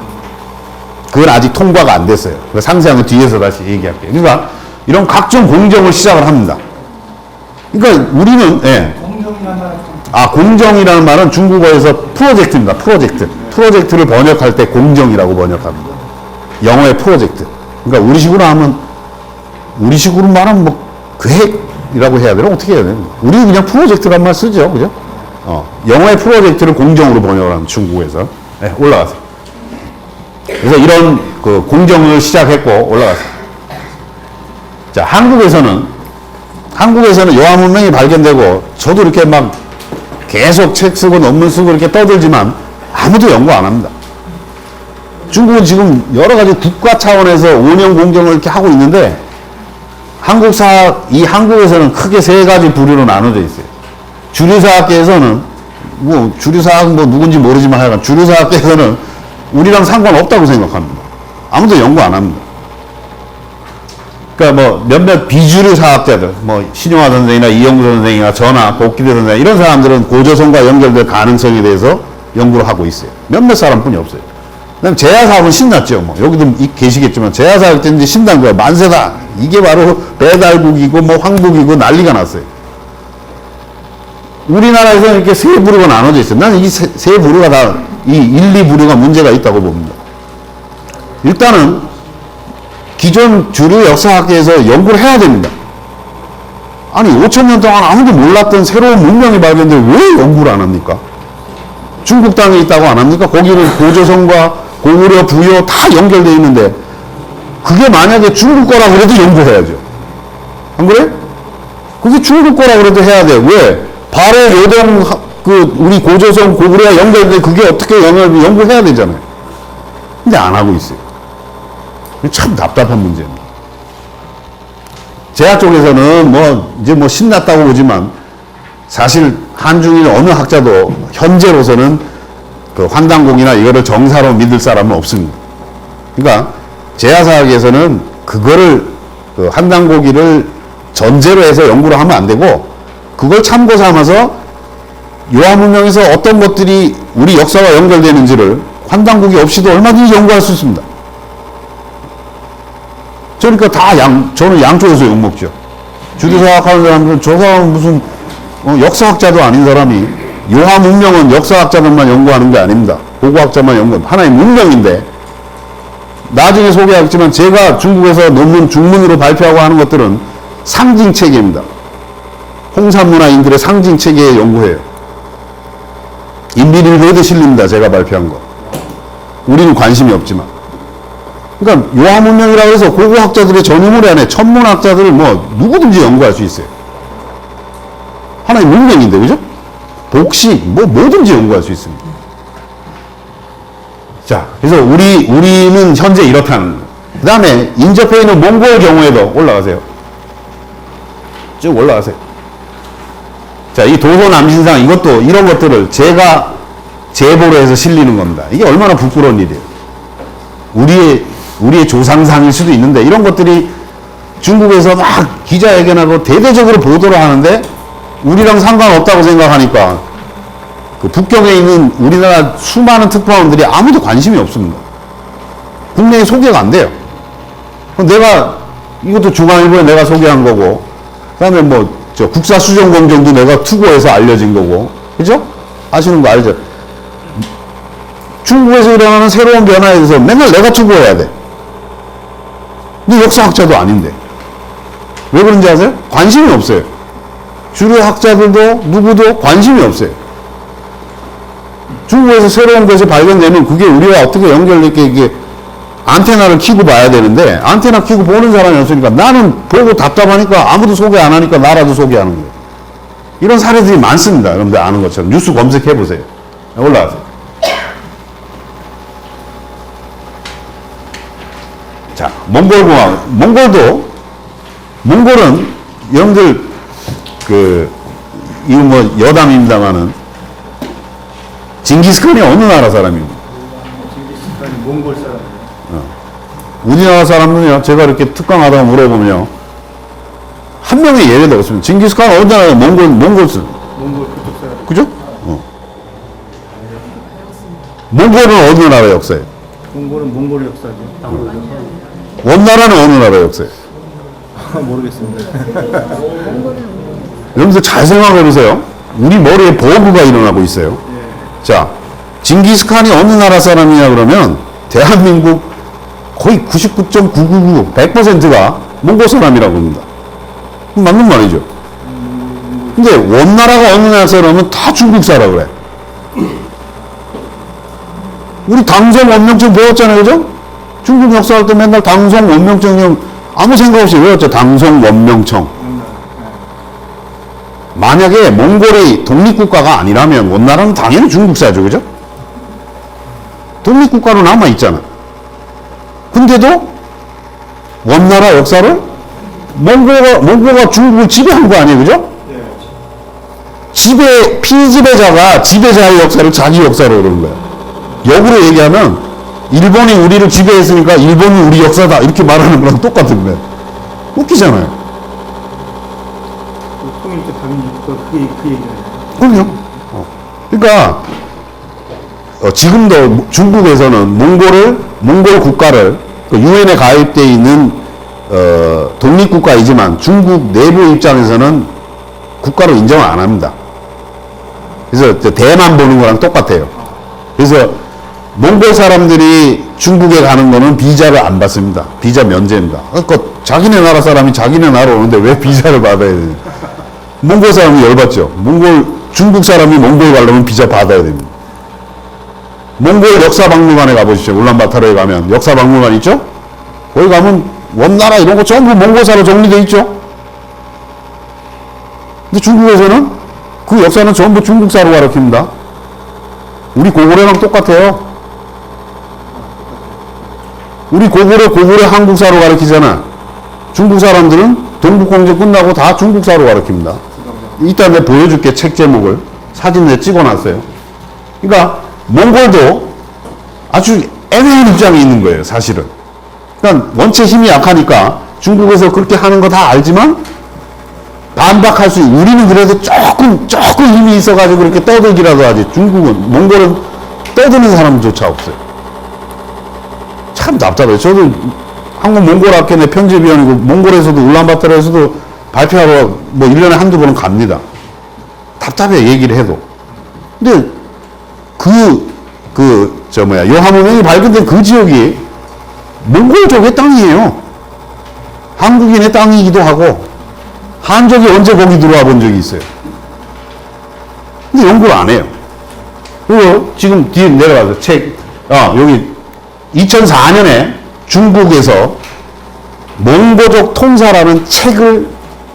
그건 아직 통과가 안 됐어요. 상세한 건 뒤에서 다시 얘기할게요. 그러니까 이런 각종 공정을 시작을 합니다. 그러니까 우리는, 예. 공정이라는 말은 중국어에서 프로젝트입니다. 프로젝트를 번역할 때 공정이라고 번역합니다. 영어의 프로젝트. 그러니까 우리 식으로 말하면 뭐 계획이라고 해야 되나? 어떻게 해야 되나? 우리는 그냥 프로젝트란 말 쓰죠. 그죠? 영어의 프로젝트를 공정으로 번역을 하면 중국에서. 네, 올라가세요. 그래서 이런 그 공정을 시작했고 올라가세요. 자, 한국에서는 요한문명이 발견되고 저도 이렇게 막 계속 책 쓰고 논문 쓰고 이렇게 떠들지만 아무도 연구 안 합니다. 중국은 지금 여러 가지 국가 차원에서 5년 공정을 이렇게 하고 있는데 한국에서는 크게 세 가지 부류로 나눠져 있어요. 주류사학계에서는 주류사학 누군지 모르지만 하여간 주류사학계에서는 우리랑 상관없다고 생각합니다. 아무도 연구 안 합니다. 그러니까 몇몇 비주류 사학자들, 신용화 선생이나 이영구 선생이나 저나 복기대 선생 이런 사람들은 고조선과 연결될 가능성에 대해서 연구를 하고 있어요. 몇몇 사람뿐이 없어요. 그다음 제야사학은 신났죠. 여기도 계시겠지만 제야사학 때는 신난 거야. 만세다. 이게 바로 배달국이고 황국이고 난리가 났어요. 우리나라에서는 이렇게 세 부류가 나눠져 있어요. 나는 이 세 부류가 다 이 1, 2부류가 문제가 있다고 봅니다. 일단은 기존 주류 역사학계에서 연구를 해야 됩니다. 아니 5,000년 동안 아무도 몰랐던 새로운 문명이 발견되는데 왜 연구를 안 합니까? 중국 땅에 있다고 안 합니까? 거기는 고조선과 고구려, 부여 다 연결되어 있는데 그게 만약에 중국 거라 그래도 연구해야죠. 안 그래? 그게 중국 거라 그래도 해야 돼. 왜? 바로 요동 우리 고조선 고구려와 연결돼 그게 어떻게 연구해야 되잖아요. 근데 안 하고 있어요. 참 답답한 문제입니다. 제야 쪽에서는 이제 신났다고 보지만 사실 한중일 어느 학자도 현재로서는 그 환단곡이나 이거를 정사로 믿을 사람은 없습니다. 그러니까 제야사학에서는 그거를 한단고기를 전제로 해서 연구를 하면 안 되고 그걸 참고 삼아서 요한문명에서 어떤 것들이 우리 역사와 연결되는지를 환단고기 없이도 얼마든지 연구할 수 있습니다. 그러니까 저는 양쪽에서 욕먹죠. 주류사학하는 사람들은 저 사람은 무슨 역사학자도 아닌 사람이 요한문명은 역사학자들만 연구하는 게 아닙니다. 고고학자만 연구하는 하나의 문명인데 나중에 소개하겠지만 제가 중국에서 중문으로 발표하고 하는 것들은 상징체계입니다. 홍산문화인들의 상징체계에 연구해요. 인민일보에도 실립니다. 제가 발표한 거. 우리는 관심이 없지만. 그러니까 요한문명이라고 해서 고고학자들의 전유물이 아니라 천문학자들 누구든지 연구할 수 있어요. 하나의 문명인데, 그죠? 복식, 뭐든지 연구할 수 있습니다. 자, 그래서 우리는 현재 이렇다는 거예요. 그 다음에 인접해 있는 몽골 경우에도 올라가세요. 쭉 올라가세요. 자, 이 도서남신상 이것도 이런 것들을 제가 제보로 해서 실리는 겁니다. 이게 얼마나 부끄러운 일이에요. 우리의 조상상일 수도 있는데 이런 것들이 중국에서 막 기자회견하고 대대적으로 보도를 하는데 우리랑 상관없다고 생각하니까 그 북경에 있는 우리나라 수많은 특파원들이 아무도 관심이 없습니다. 국내에 소개가 안 돼요. 이것도 중앙일보에 내가 소개한 거고, 그 다음에 국사수정공정도 내가 투고해서 알려진 거고, 그죠? 아시는 거 알죠? 중국에서 일어나는 새로운 변화에 대해서 맨날 내가 투고해야 돼. 근데 역사학자도 아닌데. 왜 그런지 아세요? 관심이 없어요. 주류 학자들도 누구도 관심이 없어요. 중국에서 새로운 것이 발견되면 그게 우리와 어떻게 연결될게 이게 안테나를 켜고 봐야 되는데 안테나 켜고 보는 사람이 없으니까 나는 보고 답답하니까 아무도 소개 안 하니까 나라도 소개하는 거예요. 이런 사례들이 많습니다. 여러분들 아는 것처럼 뉴스 검색해 보세요. 올라가세요. 몽골공화국, 몽골은 여러분들 이거 뭐 여담입니다만은 징기스칸이 어느 나라 사람입니까? 징기스칸이 몽골 사람이에요. 우리나라 사람은요, 제가 이렇게 특강하다가 물어보면요, 한 명의 예외도 없습니다. 징기스칸 어느 나라예요? 몽골 몽골 그쪽 사람. 그죠? 몽골은 어느 나라 역사예요? 몽골은 몽골 역사죠. 원나라는 어느 나라 역사예요? 모르겠습니다. 여러분들 잘 생각해 보세요. 우리 머리에 버그가 일어나고 있어요. 자, 징기스칸이 어느 나라 사람이냐 그러면 대한민국 거의 99.999, 100%가 몽골 사람이라고 합니다. 맞는 말이죠. 근데 원나라가 어느 나라 사람은 다 중국 사라고 그래. 우리 당성 원명증 배웠잖아요, 그죠? 중국 역사할 때 맨날 당성 원명증 아무 생각 없이 외웠죠. 당성 원명청. 만약에 몽골이 독립국가가 아니라면 원나라는 당연히 중국사죠, 그죠? 독립국가로 남아있잖아. 근데도 원나라 역사를 몽골가 중국을 지배한 거 아니에요, 그죠? 피지배자가 지배자의 역사를 자기 역사로 그러는 거야. 역으로 얘기하면 일본이 우리를 지배했으니까 일본이 우리 역사다 이렇게 말하는 거랑 똑같은 거야. 웃기잖아요. 통일 때 당연히 그 얘기예요. 그럼요. 그러니까 지금도 중국에서는 몽골 국가를 유엔에 가입되어 있는 독립국가이지만 중국 내부 입장에서는 국가로 인정을 안 합니다. 그래서 대만 보는 거랑 똑같아요. 그래서 몽골 사람들이 중국에 가는 거는 비자를 안 받습니다. 비자 면제입니다. 그러니까 자기네 나라 사람이 자기네 나라 오는데 왜 비자를 받아야 되냐. 몽골 사람이 열받죠. 중국 사람이 몽골 가려면 비자 받아야 됩니다. 몽골 역사박물관에 가보시죠. 울란바토르에 가면 역사박물관 있죠? 거기 가면 원나라 이런 거 전부 몽골사로 정리되어 있죠? 근데 중국에서는 그 역사는 전부 중국사로 가르칩니다. 우리 고구려랑 똑같아요. 우리 고구려 한국사로 가르치잖아. 중국 사람들은 동북공제 끝나고 다 중국사로 가르칩니다. 이따 내가 보여줄게, 책 제목을. 사진 내가 찍어놨어요. 그러니까 몽골도 아주 애매한 입장에 있는 거예요, 사실은. 그러니까 원체 힘이 약하니까 중국에서 그렇게 하는 거 다 알지만 반박할 수 있는, 우리는 그래도 조금 힘이 있어가지고 그렇게 떠들기라도 하지. 몽골은 떠드는 사람조차 없어요. 참 답답해요. 저도 한국 몽골학회 내 편집위원이고 몽골에서도 울란바토르에서도 발표하러 뭐 1년에 한두 번은 갑니다. 답답해, 얘기를 해도. 근데 요하무명이 발견된 그 지역이 몽골족의 땅이에요. 한국인의 땅이기도 하고, 한족이 언제 거기 들어와 본 적이 있어요. 근데 연구를 안 해요. 그리고 지금 뒤에 내려가서 여기 2004년에 중국에서 몽고족 통사라는 책을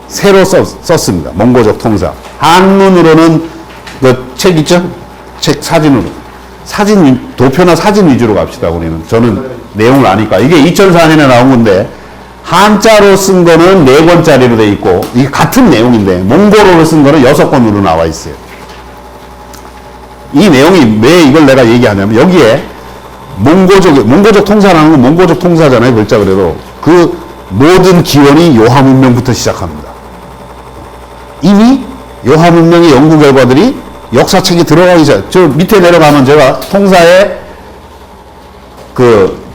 새로 썼습니다. 몽고족 통사. 한문으로는 그 책 있죠? 책 사진으로. 도표나 사진 위주로 갑시다, 우리는. 저는 내용을 아니까. 이게 2004년에 나온 건데, 한자로 쓴 거는 4권짜리로 돼 있고, 이게 같은 내용인데, 몽골어로 쓴 거는 6권으로 나와 있어요. 이 내용이 왜 이걸 내가 얘기하냐면, 여기에 몽고족 통사라는 건 몽고족 통사잖아요, 글자 그래도. 그 모든 기원이 요하 문명부터 시작합니다. 이미 요하 문명의 연구 결과들이 역사책에 들어가기 전, 저 밑에 내려가면 제가 통사에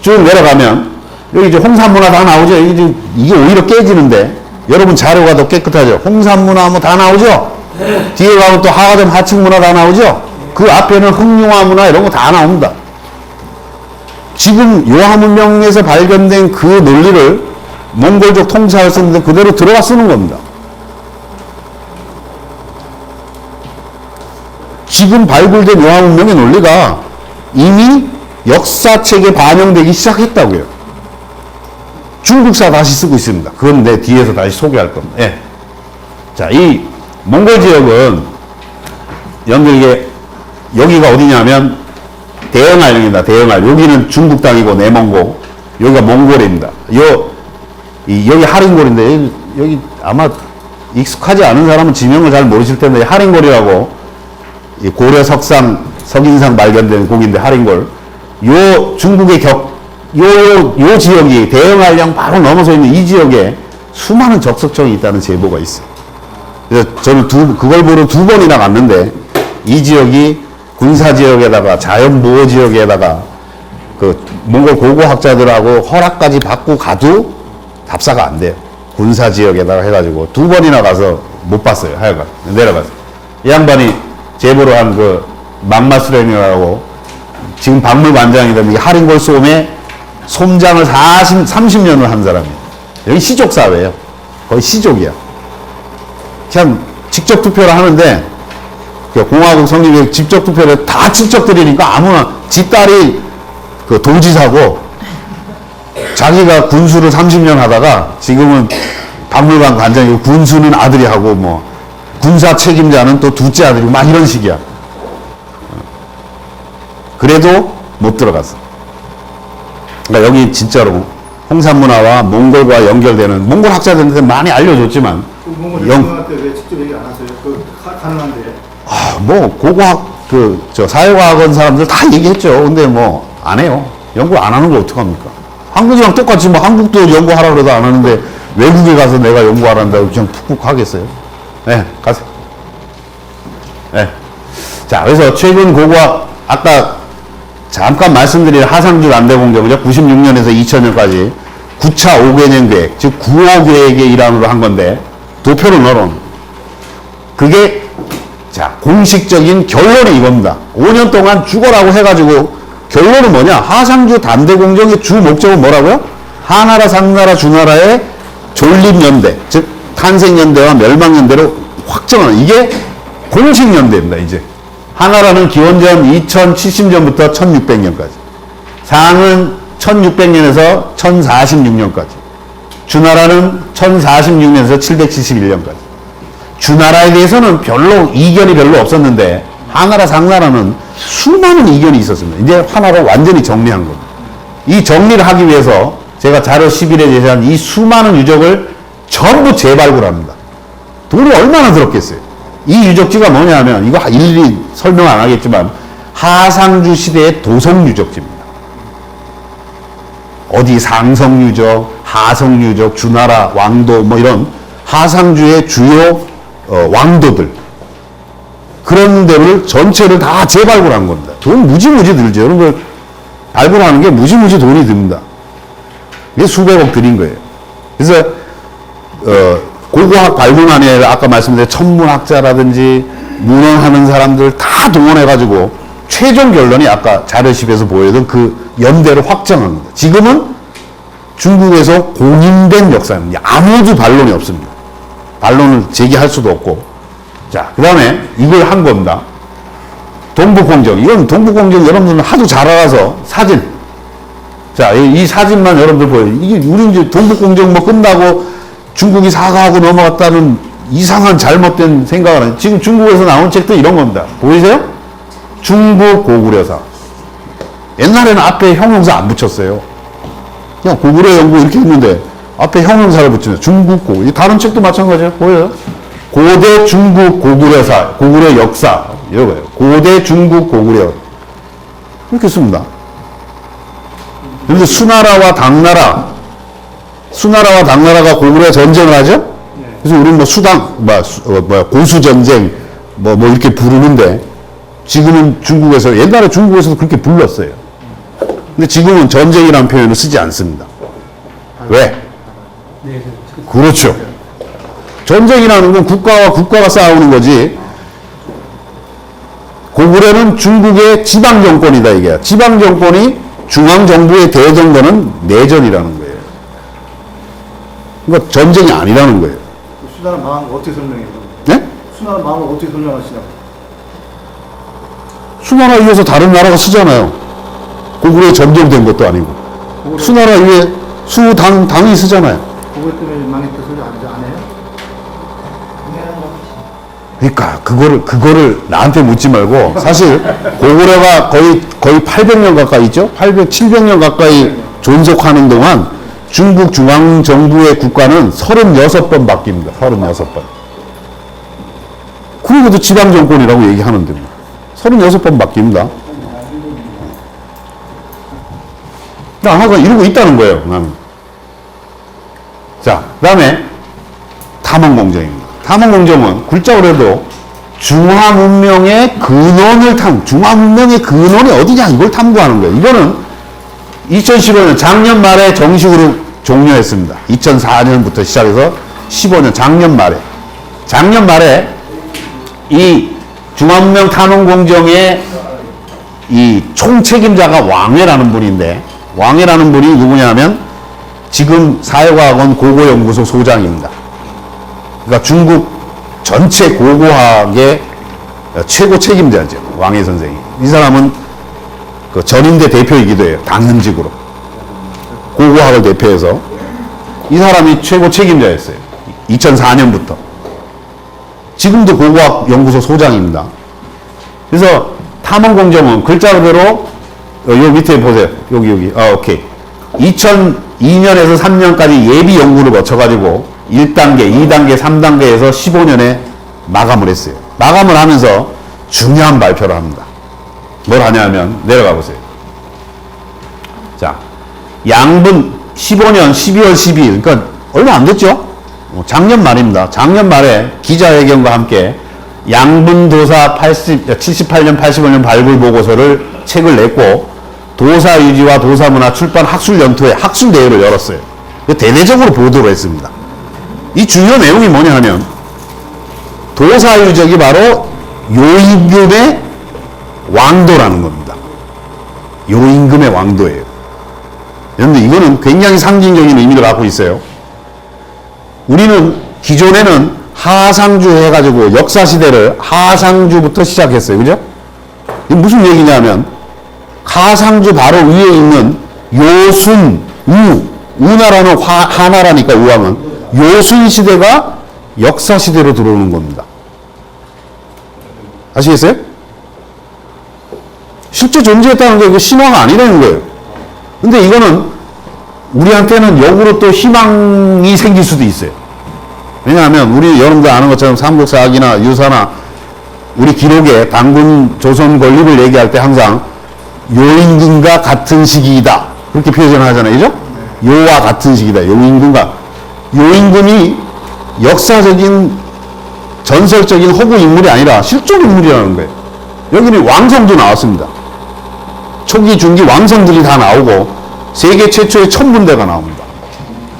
쭉 내려가면 여기 이제 홍산문화 다 나오죠. 이게 오히려 깨지는데 여러분 자료가 더 깨끗하죠. 홍산문화 뭐 다 나오죠. 뒤에 가면 또 하가점 하층문화 다 나오죠. 그 앞에는 흑룡화 문화 이런 거 다 나옵니다. 지금 요하 문명에서 발견된 그 논리를 몽골족 통사를 쓰는데 그대로 들어가 쓰는 겁니다. 지금 발굴된 요하 문명의 논리가 이미 역사책에 반영되기 시작했다고요. 중국사 다시 쓰고 있습니다. 그건 내 뒤에서 다시 소개할 겁니다. 예. 자, 이 몽골 지역은 여기가 어디냐면 대영알입니다. 대영알. 여기는 중국 땅이고 내몽고. 여기가 몽골입니다. 여기 하린골인데, 여기 아마 익숙하지 않은 사람은 지명을 잘 모르실 텐데, 하린골이라고, 이 고려 석인상 발견된 곡인데, 하린골. 요 중국의 요 지역이 대영알량 바로 넘어서 있는 이 지역에 수많은 적석청이 있다는 제보가 있어요. 그래서 저는 그걸 보러 2번이나 갔는데, 이 지역이 군사 지역에다가 자연보호 지역에다가 그 몽골 고고학자들하고 허락까지 받고 가도 답사가 안 돼요. 군사 지역에다가 해가지고 2번이나 가서 못 봤어요. 하여간 내려가서 이 양반이 제보로 한 그 막마스렌이라고 지금 박물관장이던 이 하린골 솜의 솜장을 30년을 한 사람이에요. 여기 시족 사회예요. 거의 시족이야. 그냥 직접 투표를 하는데 공화국 성립에 직접 투표를 다 직접 드리니까 아무나 집 딸이 그 도지사고 자기가 군수를 30년 하다가 지금은 박물관 관장이고 군수는 아들이 하고 뭐 군사 책임자는 또 둘째 아들이고 막 이런 식이야. 그래도 못 들어갔어. 그러니까 여기 진짜로 홍산 문화와 몽골과 연결되는 몽골 학자들한테 많이 알려줬지만 몽골 대통령한테 왜 직접 얘기 안 하세요? 그 가능한데. 뭐 고고학 저 사회과학원 사람들 다 얘기했죠. 근데 뭐 안 해요. 연구 안 하는 거 어떡합니까? 한국이랑 똑같이 뭐 한국도 연구하라 그래도 안 하는데 외국에 가서 내가 연구하란다고 그냥 푹푹 하겠어요? 네, 가세요. 네. 자, 그래서 최근 고고학 아까 잠깐 말씀드린 하상주 남대공정이죠. 96년에서 2000년까지 9차 5개년 계획, 즉 9호 계획의 일환으로 한 건데 도표를 넣어놓은 그게 자 공식적인 결론이 이겁니다. 5년 동안 죽어라고 해가지고 결론은 뭐냐? 하상주 단대공정의 주 목적은 뭐라고요? 하나라, 상나라, 주나라의 존립연대, 즉 탄생연대와 멸망연대로 확정하는 이게 공식연대입니다. 이제 하나라는 기원전 2070년부터 1600년까지, 상은 1600년에서 1046년까지, 주나라는 1046년에서 771년까지. 주나라에 대해서는 별로 이견이 별로 없었는데 하나라, 상나라는 수많은 이견이 있었습니다. 이제 하나로 완전히 정리한 겁니다. 이 정리를 하기 위해서 제가 자료 11에 제시한 이 수많은 유적을 전부 재발굴합니다. 돈이 얼마나 들었겠어요. 이 유적지가 뭐냐면 이거 일일이 설명 안 하겠지만 하상주 시대의 도성 유적지입니다. 어디 상성 유적, 하성 유적, 주나라 왕도 뭐 이런 하상주의 주요 왕도들 그런 데를 전체를 다 재발굴한 겁니다. 돈 무지무지 들죠. 이런 걸 발굴하는 게 무지무지 돈이 듭니다. 이게 수백억 들인 거예요. 그래서 고고학 발굴만이 아니라 아까 말씀드린 천문학자라든지 문헌하는 사람들 다 동원해가지고 최종 결론이 아까 자료 10에서 보여준 그 연대를 확정한 겁니다. 지금은 중국에서 공인된 역사입니다. 아무도 반론이 없습니다. 반론을 제기할 수도 없고. 자, 그 다음에 이걸 한 겁니다. 동북공정. 이건 동북공정 여러분들은 하도 잘 알아서 사진. 자, 이 사진만 여러분들 보여요. 이게 우리 이제 동북공정 뭐 끝나고 중국이 사과하고 넘어갔다는 이상한 잘못된 생각을 하는. 지금 중국에서 나온 책도 이런 겁니다. 보이세요? 중국 고구려사. 옛날에는 앞에 형용사 안 붙였어요. 그냥 고구려 연구 이렇게 했는데 앞에 형용사를 붙이면 중국 고구려. 다른 책도 마찬가지예요. 보여요? 고대 중국 고구려사, 고구려 역사, 이거예요. 고대 중국 고구려. 이렇게 씁니다. 그런데 수나라와 당나라가 고구려 전쟁을 하죠? 그래서 우리는 뭐 고수전쟁, 뭐 이렇게 부르는데, 지금은 중국에서, 옛날에 중국에서도 그렇게 불렀어요. 근데 지금은 전쟁이라는 표현을 쓰지 않습니다. 왜? 그렇죠. 전쟁이라는 건 국가와 국가가 싸우는 거지. 고구려는 중국의 지방정권이다 이게. 지방정권이 중앙정부에 대던 거는 내전이라는 거예요. 그러니까 전쟁이 아니라는 거예요. 수나라 망한 거 어떻게 설명해요? 네? 수나라 망한 거 어떻게 설명하시냐고? 수나라 위에서 다른 나라가 쓰잖아요. 고구려에 점령된 것도 아니고. 수나라 위에 당이 쓰잖아요. 고구려 때문에 망했다 소리 안 해요? 그러니까 그거를 나한테 묻지 말고 사실 고구려가 거의 800년 가까이 있죠. 700년 가까이 존속하는 동안 중국 중앙정부의 국가는 36번 바뀝니다. 36번. 그리고도 지방정권이라고 얘기하는데 36번 바뀝니다. 하나가 이러고 있다는 거예요, 나는. 자, 그 다음에 탐험공정입니다. 탐험공정은 굵자고 해도 중화문명의 근원을 중화문명의 근원이 어디냐 이걸 탐구하는 거예요. 이거는 2015년 작년 말에 정식으로 종료했습니다. 2004년부터 시작해서 15년 작년 말에 이 중화문명 탐험공정의 이 총책임자가 왕회라는 분인데, 왕회라는 분이 누구냐면 지금 사회과학원 고고연구소 소장입니다. 그러니까 중국 전체 고고학의 최고 책임자죠. 왕회 선생이. 이 사람은 그 전인대 대표이기도 해요. 당연직으로. 고고학을 대표해서. 이 사람이 최고 책임자였어요. 2004년부터. 지금도 고고학 연구소 소장입니다. 그래서 탐험공정은 글자 그대로 요 밑에 보세요. 여기. 오케이. 2002년에서 3년까지 예비 연구를 거쳐가지고 1단계, 2단계, 3단계에서 15년에 마감을 했어요. 마감을 하면서 중요한 발표를 합니다. 뭘 하냐면, 내려가 보세요. 자, 양분 15년 12월 12일, 그러니까 얼마 안 됐죠? 작년 말입니다. 작년 말에 기자회견과 함께 양분도사 78년, 85년 발굴 보고서를 책을 냈고, 도사유지와 도사문화 출판 학술연토회 학술대회를 열었어요. 대대적으로 보도를 했습니다. 이 주요 내용이 뭐냐 하면, 도사유적이 바로 요임금의 왕도라는 겁니다. 요임금의 왕도예요. 그런데 이거는 굉장히 상징적인 의미를 갖고 있어요. 우리는 기존에는 하상주 해가지고 역사시대를 하상주부터 시작했어요. 그죠? 이게 무슨 얘기냐면, 하상주 바로 위에 있는 요순, 우나라는 하나라니까 우왕은 요순 시대가 역사 시대로 들어오는 겁니다. 아시겠어요? 실제 존재했다는 게 이거 신화가 아니라는 거예요. 근데 이거는 우리한테는 역으로 또 희망이 생길 수도 있어요. 왜냐하면 우리 여러분들 아는 것처럼 삼국사학이나 유사나 우리 기록에 당군 조선 건립을 얘기할 때 항상 요임금과 같은 시기이다. 그렇게 표현을 하잖아요. 그죠? 요와 같은 시기다. 요임금과. 요임금이 역사적인 전설적인 허구 인물이 아니라 실존 인물이라는 거예요. 여기는 왕성도 나왔습니다. 초기, 중기 왕성들이 다 나오고 세계 최초의 천문대가 나옵니다.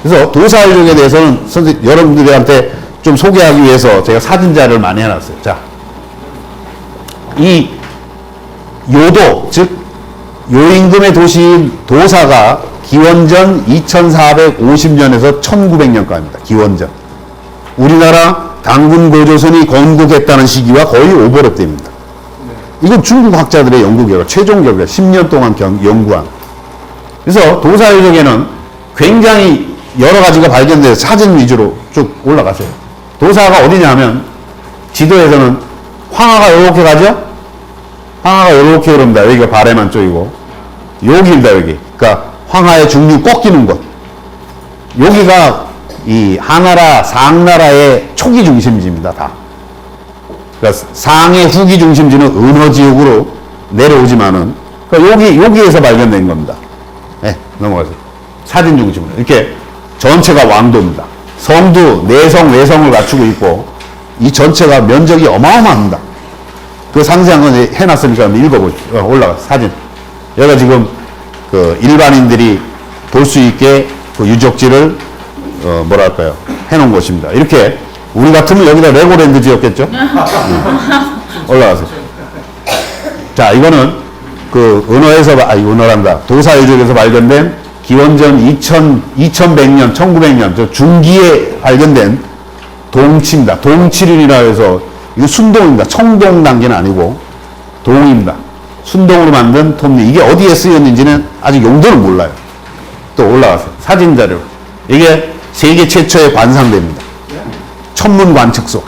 그래서 도사유적에 대해서는 여러분들한테 좀 소개하기 위해서 제가 사진 자료를 많이 해놨어요. 자, 이 요도, 즉 요임금의 도시인 도사가 기원전 2450년에서 1900년까지입니다. 기원전. 우리나라 당군 고조선이 건국했다는 시기와 거의 오버랩됩니다. 이건 중국 학자들의 연구 결과, 최종 결과, 10년 동안 연구한. 그래서 도사유적에는 굉장히 여러 가지가 발견돼서 사진 위주로 쭉 올라가세요. 도사가 어디냐 하면 지도에서는 황하가 이렇게 가죠? 황하가 이렇게 흐릅니다. 여기가 바레만 쪽이고. 여기입니다, 여기. 그러니까 황하의 중류 꺾이는 곳. 여기가 이 하나라, 상나라의 초기 중심지입니다, 다. 그러니까 상의 후기 중심지는 은허 지역으로 내려오지만은, 그러니까 여기에서 발견된 겁니다. 네, 넘어가세요. 사진 중심으로. 이렇게 전체가 왕도입니다. 성도, 내성, 외성을 갖추고 있고, 이 전체가 면적이 어마어마합니다. 그 상세한 건 해놨으니까 한번 읽어보십시오. 올라가, 사진. 여기가 지금 그 일반인들이 볼 수 있게 그 유적지를 뭐랄까요 해놓은 곳입니다. 이렇게 우리 같으면 여기다 레고랜드 지었겠죠? 올라가세요. 자, 이거는 그 은어에서 은어란다. 도사유적에서 발견된 기원전 2100년, 1900년 저 중기에 발견된 동치입니다. 동치륜이라 해서 이거 순동입니다. 청동 단계는 아니고 동입니다. 순동으로 만든 톱니. 이게 어디에 쓰였는지는 아직 용도는 몰라요. 또 올라가세요. 사진 자료. 이게 세계 최초의 관상대입니다. 천문 관측소.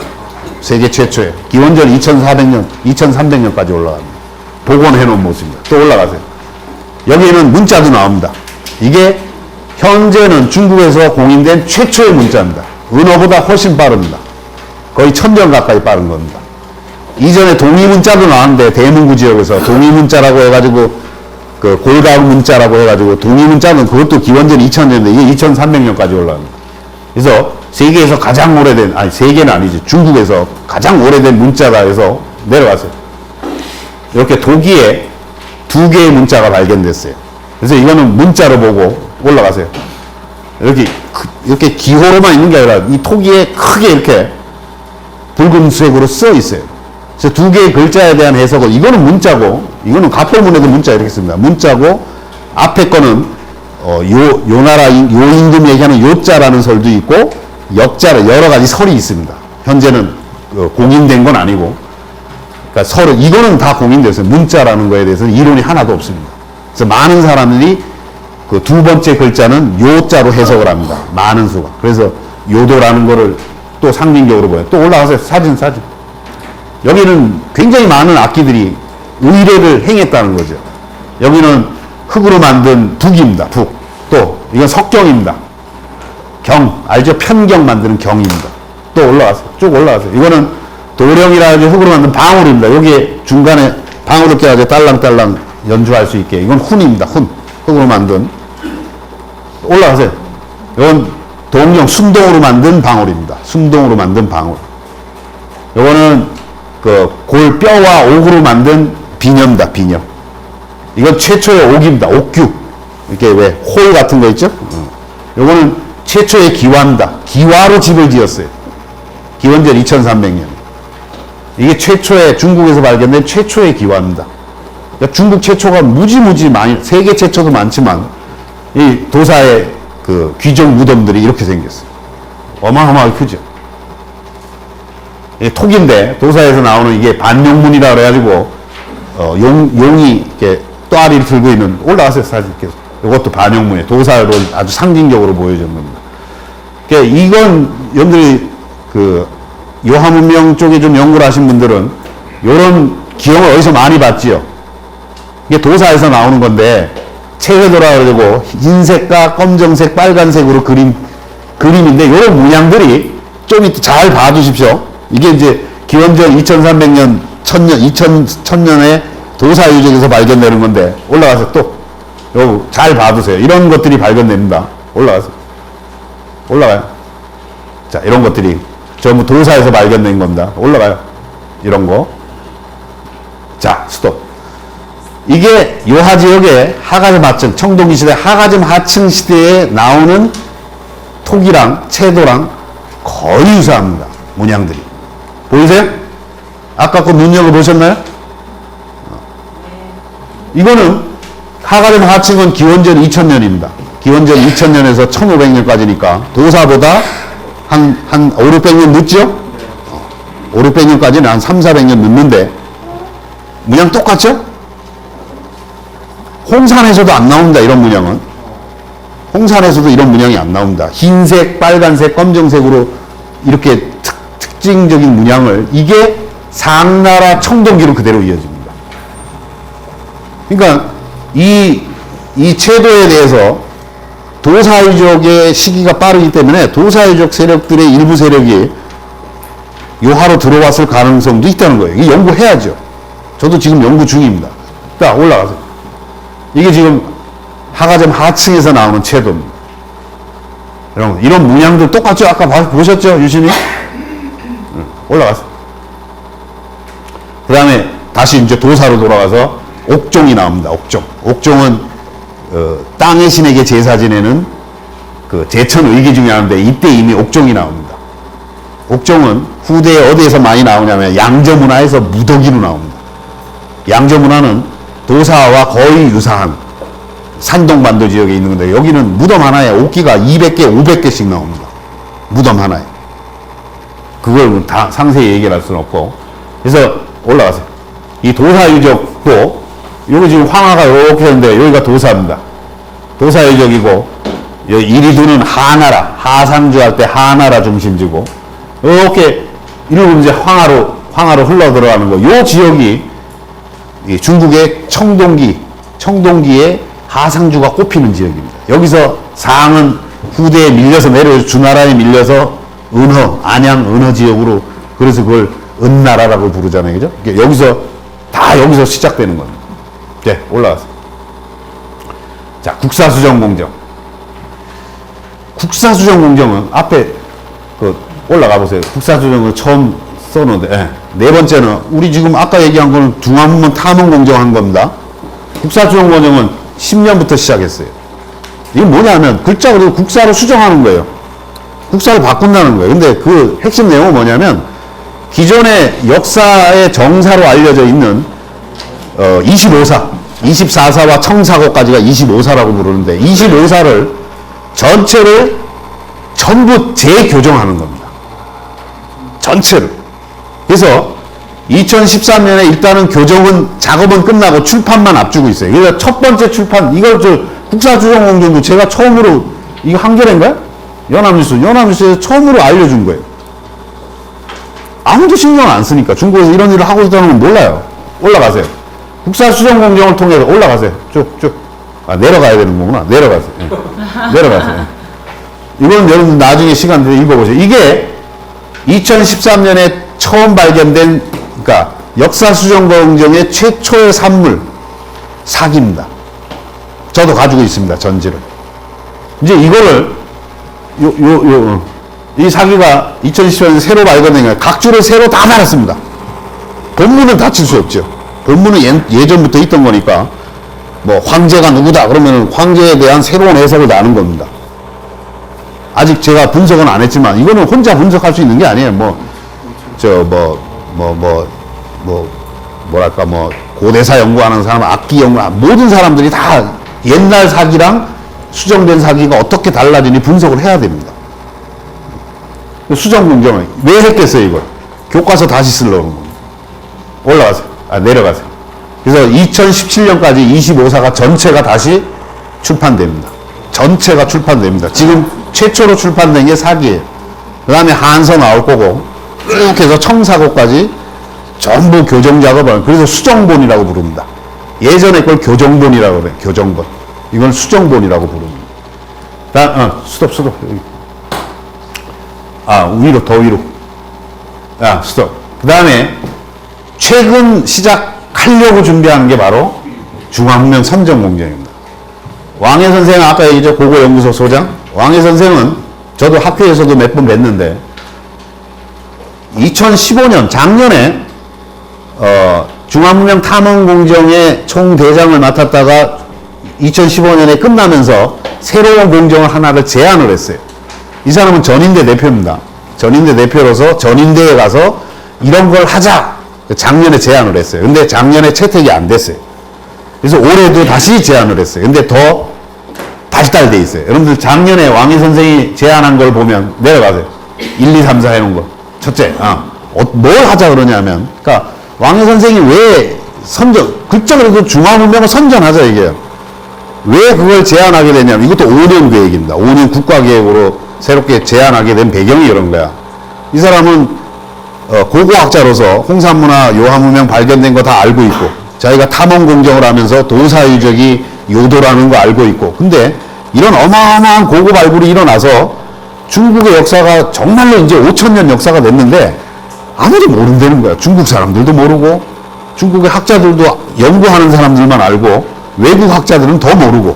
세계 최초의. 기원전 2400년, 2300년까지 올라갑니다. 복원해 놓은 모습입니다. 또 올라가세요. 여기에는 문자도 나옵니다. 이게 현재는 중국에서 공인된 최초의 문자입니다. 은어보다 훨씬 빠릅니다. 거의 1000년 가까이 빠른 겁니다. 이전에 동이문자도 나왔는데 대문구 지역에서 동이문자라고 해가지고 그 골가음 문자라고 해가지고 동이문자는 그것도 기원전 2000년인데 이게 2300년까지 올라갑니다. 그래서 세계에서 가장 오래된, 아니 세계는 아니지, 중국에서 가장 오래된 문자다 해서 내려갔어요. 이렇게 도기에 2개의 문자가 발견됐어요. 그래서 이거는 문자로 보고 올라가세요. 이렇게 기호로만 있는 게 아니라 이 토기에 크게 이렇게 붉은색으로 써 있어요. 그래서 2개의 글자에 대한 해석은 이거는 문자고, 이거는 갑별문에도 문자 이렇게 씁니다. 문자고, 앞에 거는 요 나라 요 임금 얘기하는 요자라는 설도 있고 역자로 여러 가지 설이 있습니다. 현재는 공인된 건 아니고, 그러니까 설은 이거는 다 공인됐어요. 문자라는 거에 대해서는 이론이 하나도 없습니다. 그래서 많은 사람들이 그 2번째 글자는 요자로 해석을 합니다. 많은 수가. 그래서 요도라는 거를 또 상징적으로 보여요. 또 올라가세요. 사진. 여기는 굉장히 많은 악기들이 의례를 행했다는 거죠. 여기는 흙으로 만든 북입니다. 북. 또 이건 석경입니다. 경. 알죠? 편경 만드는 경입니다. 또 올라가세요. 쭉 올라가세요. 이거는 도령이라 해서 흙으로 만든 방울입니다. 여기에 중간에 방울을 껴가지고 딸랑딸랑 연주할 수 있게. 이건 훈입니다. 훈. 흙으로 만든. 올라가세요. 이건 동경, 순동으로 만든 방울입니다. 순동으로 만든 방울. 이거는 그 골뼈와 옥으로 만든 비녀입니다. 비녀. 이건 최초의 옥입니다. 옥규. 이렇게 왜 홀 같은 거 있죠? 이거는 최초의 기와입니다. 기와로 집을 지었어요. 기원전 2300년. 이게 최초의 중국에서 발견된 최초의 기와입니다. 그러니까 중국 최초가 무지무지 많이, 세계 최초도 많지만 이 도사의 그 귀족 무덤들이 이렇게 생겼어요. 어마어마하게 크죠. 이게 톡인데 도사에서 나오는 이게 반용문이라 그래가지고 용이 이렇게 또아리를 들고 있는, 올라가세요 사진 계속. 이것도 반용문이에요. 도사를 아주 상징적으로 보여주는 겁니다. 그러니까 이건 여러분들이 그 요하문명 쪽에 좀 연구를 하신 분들은 이런 기형을 어디서 많이 봤지요. 이게 도사에서 나오는 건데 체회도라 그러고 흰색과 검정색, 빨간색으로 그림인데 이런 문양들이 좀 이따 잘 봐두십시오. 이게 이제 기원전 2300년, 2000년에 도사 유적에서 발견되는 건데 올라가서 또 요거 잘 봐두세요. 이런 것들이 발견됩니다. 올라가서 올라가요. 자, 이런 것들이 전부 도사에서 발견된 겁니다. 올라가요. 이런 거. 자, 스톱. 이게 요하 지역의 하가점 하층, 청동기 시대 하가점 하층 시대에 나오는 톡이랑 채도랑 거의 유사합니다. 문양들이. 보이세요? 아까 그 눈여겨보셨나요? 이거는 하가점 하층은 기원전 2000년입니다. 기원전 2000년에서 1500년까지니까 도사보다 한 5, 600년 늦죠? 5, 600년까지는 한 3, 400년 늦는데 문양 똑같죠? 홍산에서도 안 나옵니다. 이런 문양은. 홍산에서도 이런 문양이 안 나옵니다. 흰색, 빨간색, 검정색으로 이렇게 특징적인 문양을, 이게 상나라 청동기로 그대로 이어집니다. 그러니까 이 채도에 대해서 도사유적의 시기가 빠르기 때문에 도사유적 세력들의 일부 세력이 요하로 들어왔을 가능성도 있다는 거예요. 이게 연구해야죠. 저도 지금 연구 중입니다. 자, 올라가세요. 이게 지금 하가점 하층에서 나오는 채도입니다. 여러분, 이런 문양들 똑같죠? 아까 보셨죠? 유심히? 올라가세요. 그 다음에 다시 이제 도사로 돌아가서 옥종이 나옵니다. 옥종. 옥종은 땅의 신에게 제사 지내는 그 제천 의기 중에 하나인데 이때 이미 옥종이 나옵니다. 옥종은 후대에 어디에서 많이 나오냐면 양저문화에서 무더기로 나옵니다. 양저문화는 도사와 거의 유사한 산동반도 지역에 있는 건데 여기는 무덤 하나에 옥기가 200개, 500개씩 나옵니다. 무덤 하나에. 그걸 다 상세히 얘기할 수는 없고. 그래서 올라가세요. 이 도사유적도 여기 지금 황하가 이렇게 했는데 여기가 도사입니다. 도사유적이고 이리두는 하나라, 하상주 할 때 하나라 중심지고 이렇게 이리로 이제 황하로 흘러 들어가는 거. 요 지역이 중국의 청동기의 하상주가 꼽히는 지역입니다. 여기서 상은 후대에 밀려서 내려오죠. 주나라에 밀려서 은허, 안양 은허 지역으로, 그래서 그걸 은나라라고 부르잖아요. 그죠? 여기서, 다 여기서 시작되는 겁니다. 네, 올라가세요. 자, 국사수정공정. 국사수정공정은 앞에 올라가 보세요. 국사수정을 처음 써놓은데, 네 번째는 우리 지금 아까 얘기한 거는 중앙문명 탐험공정 한 겁니다. 국사수정공정은 10년부터 시작했어요. 이게 뭐냐면 글자로 국사를 수정하는 거예요. 국사를 바꾼다는 거예요. 근데 그 핵심 내용은 뭐냐면 기존의 역사의 정사로 알려져 있는 25사, 24사와 청사고까지가 25사라고 부르는데 25사를 전체를 전부 재교정하는 겁니다. 전체를. 그래서 2013년에 일단은 교정은 작업은 끝나고 출판만 앞두고 있어요. 그래서 첫 번째 출판, 이걸 국사수정공정도 제가 처음으로, 이거 한겨레인가요? 연합뉴스에서 처음으로 알려준 거예요. 아무도 신경 안 쓰니까. 중국에서 이런 일을 하고 있다는 건 몰라요. 올라가세요. 국사수정공정을 통해서 올라가세요. 쭉. 아, 내려가야 되는 거구나. 내려가세요. 네. 내려가세요. 이건 여러분 나중에 시간 되면 읽어보세요. 이게 2013년에 처음 발견된, 그러니까 역사수정공정의 최초의 산물, 사기입니다. 저도 가지고 있습니다. 전지를. 이제 이거를, 이 사기가 2014년에 새로 발견된 거예요. 각주를 새로 다 달았습니다. 본문은 다칠 수 없죠. 본문은 예전부터 있던 거니까, 뭐, 황제가 누구다 그러면 황제에 대한 새로운 해석을 나눈 겁니다. 아직 제가 분석은 안 했지만, 이거는 혼자 분석할 수 있는 게 아니에요. 뭐랄까, 고대사 연구하는 사람, 악기 연구하는 모든 사람들이 다 옛날 사기랑 수정된 사기가 어떻게 달라지니 분석을 해야 됩니다. 수정공정을 왜 했겠어요, 이걸? 교과서 다시 쓰려고 합니다. 올라가세요. 아, 내려가세요. 그래서 2017년까지 25사가 전체가 다시 출판됩니다. 전체가 출판됩니다. 지금 최초로 출판된 게 사기예요. 그 다음에 한서 나올 거고, 쭉 해서 청사고까지 전부 교정 작업을, 그래서 수정본이라고 부릅니다. 예전에 걸 교정본이라고 그래요. 교정본. 이건 수정본이라고 부릅니다. 스톱. 아, 위로, 더 위로. 아, 스톱. 그 다음에 최근 시작하려고 준비하는 게 바로 중앙문명 선정공정입니다. 왕해 선생은 아까 얘기했죠. 고고연구소 소장. 왕해 선생은 저도 학회에서도 몇 번 뵀는데 2015년 작년에 중앙문명 탐험공정의 총대장을 맡았다가 2015년에 끝나면서 새로운 공정을 하나를 제안을 했어요. 이 사람은 전인대 대표입니다. 전인대 대표로서 전인대에 가서 이런 걸 하자. 작년에 제안을 했어요. 근데 작년에 채택이 안 됐어요. 그래서 올해도 다시 제안을 했어요. 근데 더 발달돼 있어요. 여러분들 작년에 왕희 선생이 제안한 걸 보면 내려가세요. 1, 2, 3, 4 해놓은 거. 첫째, 뭘 하자 그러냐면, 그러니까 왕희 선생이 왜 극적으로 중앙문명을 선전하자 이게요. 왜 그걸 제안하게 되냐면, 이것도 5년 계획입니다. 5년 국가계획으로 새롭게 제안하게 된 배경이 이런 거야. 이 사람은 고고학자로서 홍산문화, 요한문명 발견된 거 다 알고 있고, 자기가 탐험공정을 하면서 도사유적이 요도라는 거 알고 있고, 근데 이런 어마어마한 고고 발굴이 일어나서 중국의 역사가 정말로 이제 5,000년 역사가 됐는데 아무도 모른다는 거야. 중국 사람들도 모르고, 중국의 학자들도 연구하는 사람들만 알고, 외국 학자들은 더 모르고.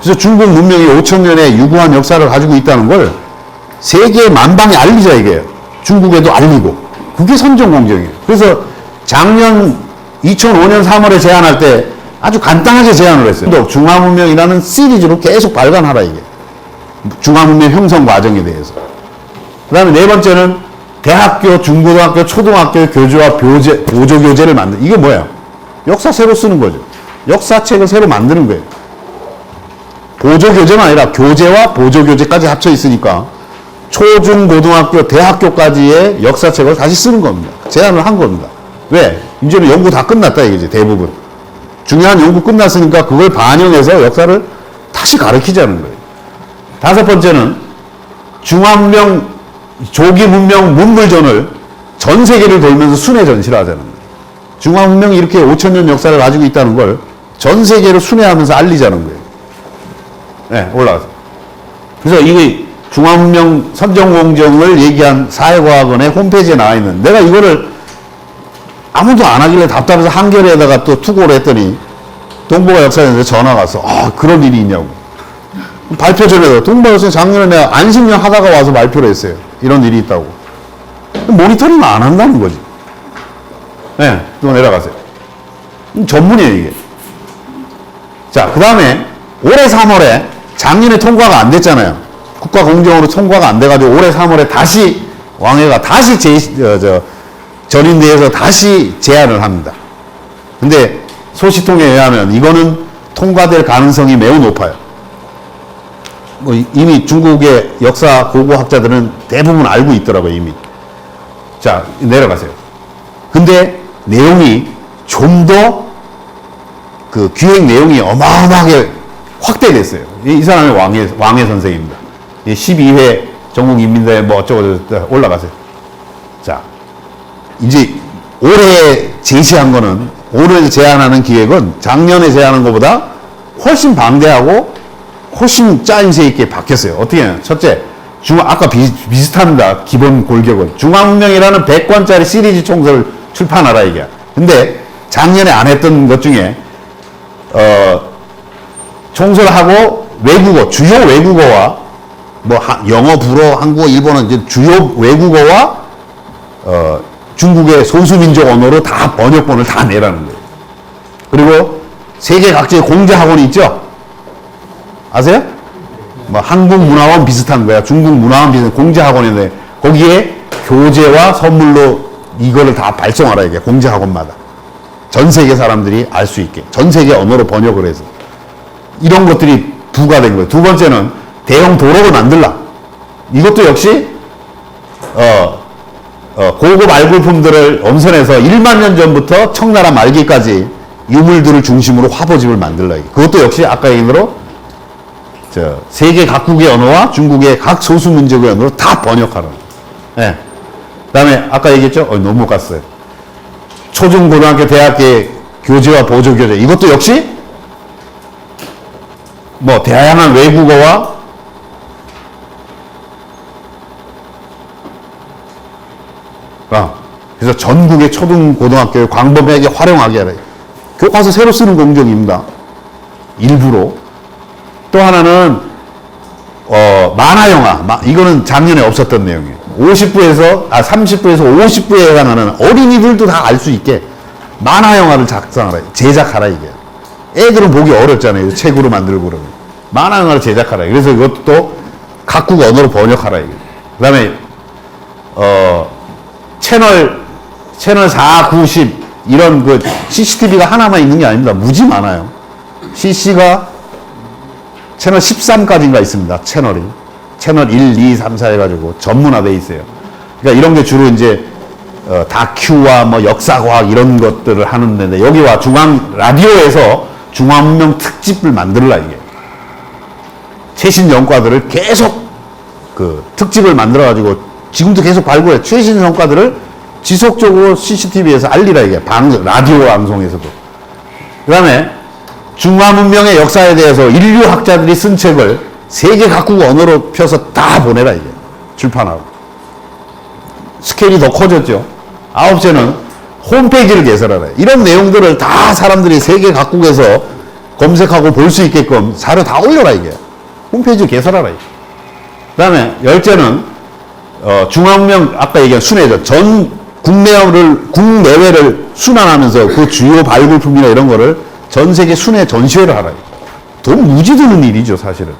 그래서 중국 문명이 5,000년의 유구한 역사를 가지고 있다는 걸 세계 만방에 알리자 이게. 중국에도 알리고. 그게 선정공정이에요. 그래서 작년 2005년 3월에 제안할 때 아주 간단하게 제안을 했어요. 중화문명이라는 시리즈로 계속 발간하라 이게. 중화문명 형성 과정에 대해서. 그 다음에 네 번째는 대학교, 중고등학교, 초등학교 교재와 보조교재를 만든, 이게 뭐예요? 역사 새로 쓰는 거죠. 역사책을 새로 만드는 거예요. 보조교재만 아니라 교재와 보조교재까지 합쳐 있으니까 초, 중, 고등학교, 대학교까지의 역사책을 다시 쓰는 겁니다. 제안을 한 겁니다. 왜? 이제는 연구 다 끝났다 이거지, 대부분. 중요한 연구 끝났으니까 그걸 반영해서 역사를 다시 가르치자는 거예요. 다섯 번째는 중화문명, 조기문명 문물전을 전 세계를 돌면서 순회 전시를 하자는 거예요. 중화문명이 이렇게 5,000년 역사를 가지고 있다는 걸 전 세계로 순회하면서 알리자는 거예요. 네, 올라가세요. 그래서 이게 중화문명 선정공정을 얘기한 사회과학원의 홈페이지에 나와 있는, 내가 이거를 아무도 안 하길래 답답해서 한겨레에다가 또 투고를 했더니 동북아 역사연구소에 전화가 왔어. 아, 그런 일이 있냐고. 발표 전에 동북아 역사연 작년에 내가 안식년 하다가 와서 발표를 했어요. 이런 일이 있다고. 모니터링을 안 한다는 거지. 네, 또 내려가세요. 전문이에요, 이게. 자, 그 다음에 올해 3월에 작년에 통과가 안 됐잖아요. 국가공정으로 통과가 안 돼가지고 올해 3월에 다시 왕회가 다시 전인대에서 다시 제안을 합니다. 근데 소식통에 의하면 이거는 통과될 가능성이 매우 높아요. 뭐 이미 중국의 역사 고고학자들은 대부분 알고 있더라고요, 이미. 자, 내려가세요. 근데 내용이 좀 더 그 기획 내용이 어마어마하게 확대됐어요. 이 사람이 왕회 선생입니다. 12회 전국인민대회 뭐 어쩌고 올라가세요. 자, 이제 올해 제시한 거는, 올해 제안하는 기획은 작년에 제안한 것보다 훨씬 방대하고 훨씬 짜임새 있게 바뀌었어요. 어떻게 해요? 첫째, 아까 비슷합니다. 기본 골격은. 중화문명이라는 100권짜리 시리즈 총서를 출판하라, 이게. 근데 작년에 안 했던 것 중에, 총서를 하고 외국어, 주요 외국어와, 뭐, 영어, 불어, 한국어, 일본어, 이제 주요 외국어와, 중국의 소수민족 언어로 다 번역본을 다 내라는 거예요. 그리고 세계 각지의 공제학원이 있죠? 아세요? 뭐 한국문화원 비슷한 거야. 중국문화원 비슷한 공제학원인데 거기에 교재와 선물로 이거를 다 발송하라, 이게. 공제학원마다. 전 세계 사람들이 알 수 있게. 전 세계 언어로 번역을 해서. 이런 것들이 부과된 거예요. 두 번째는 대형 도로를 만들라. 이것도 역시, 고급 알굴품들을 엄선해서 1만 년 전부터 청나라 말기까지 유물들을 중심으로 화보집을 만들라. 그것도 역시 아까 얘기한 대로 세계 각국의 언어와 중국의 각 소수민족의 언어로 다 번역하라. 네. 그 다음에 아까 얘기했죠? 너무 갔어요. 초중고등학교 대학의 교재와 보조교재. 이것도 역시 뭐 다양한 외국어와 그래서 전국의 초등고등학교에 광범위하게 활용하게 하라. 교과서 새로 쓰는 공정입니다. 일부러. 또 하나는 만화영화. 이거는 작년에 없었던 내용이에요. 30부에서 50부에 해당하는 어린이들도 다 알 수 있게 만화영화를 작성하라. 제작하라, 이게. 애들은 보기 어렵잖아요. 책으로 만들고 그러면. 만화영화를 제작하라. 그래서 이것도 또 각국 언어로 번역하라, 이게. 그 다음에, 채널 4, 9, 10, 이런 그 CCTV가 하나만 있는 게 아닙니다. 무지 많아요. CC가 채널 13까지인가 있습니다. 채널이. 채널 1, 2, 3, 4 해가지고 전문화되어 있어요. 그러니까 이런 게 주로 이제, 다큐와 뭐 역사과학 이런 것들을 하는 데인데, 여기와 라디오에서 중화문명 특집을 만들라, 이게. 최신 연과들을 계속 특집을 만들어가지고 지금도 계속 발굴해. 최신 성과들을 지속적으로 CCTV에서 알리라, 이게. 라디오 방송에서도. 그 다음에 중화문명의 역사에 대해서 인류학자들이 쓴 책을 세계 각국 언어로 펴서 다 보내라, 이게. 출판하고. 스케일이 더 커졌죠. 아홉째는 홈페이지를 개설하라. 이런 내용들을 다 사람들이 세계 각국에서 검색하고 볼 수 있게끔 자료 다 올려라, 이게. 홈페이지 개설하라, 이게. 그 다음에 열째는 중화문명 아까 얘기한 순회죠. 전 국내외를 순환하면서 그 주요 발굴품이나 이런 거를 전 세계 순회 전시회를 하라. 돈 무지 드는 일이죠, 사실은.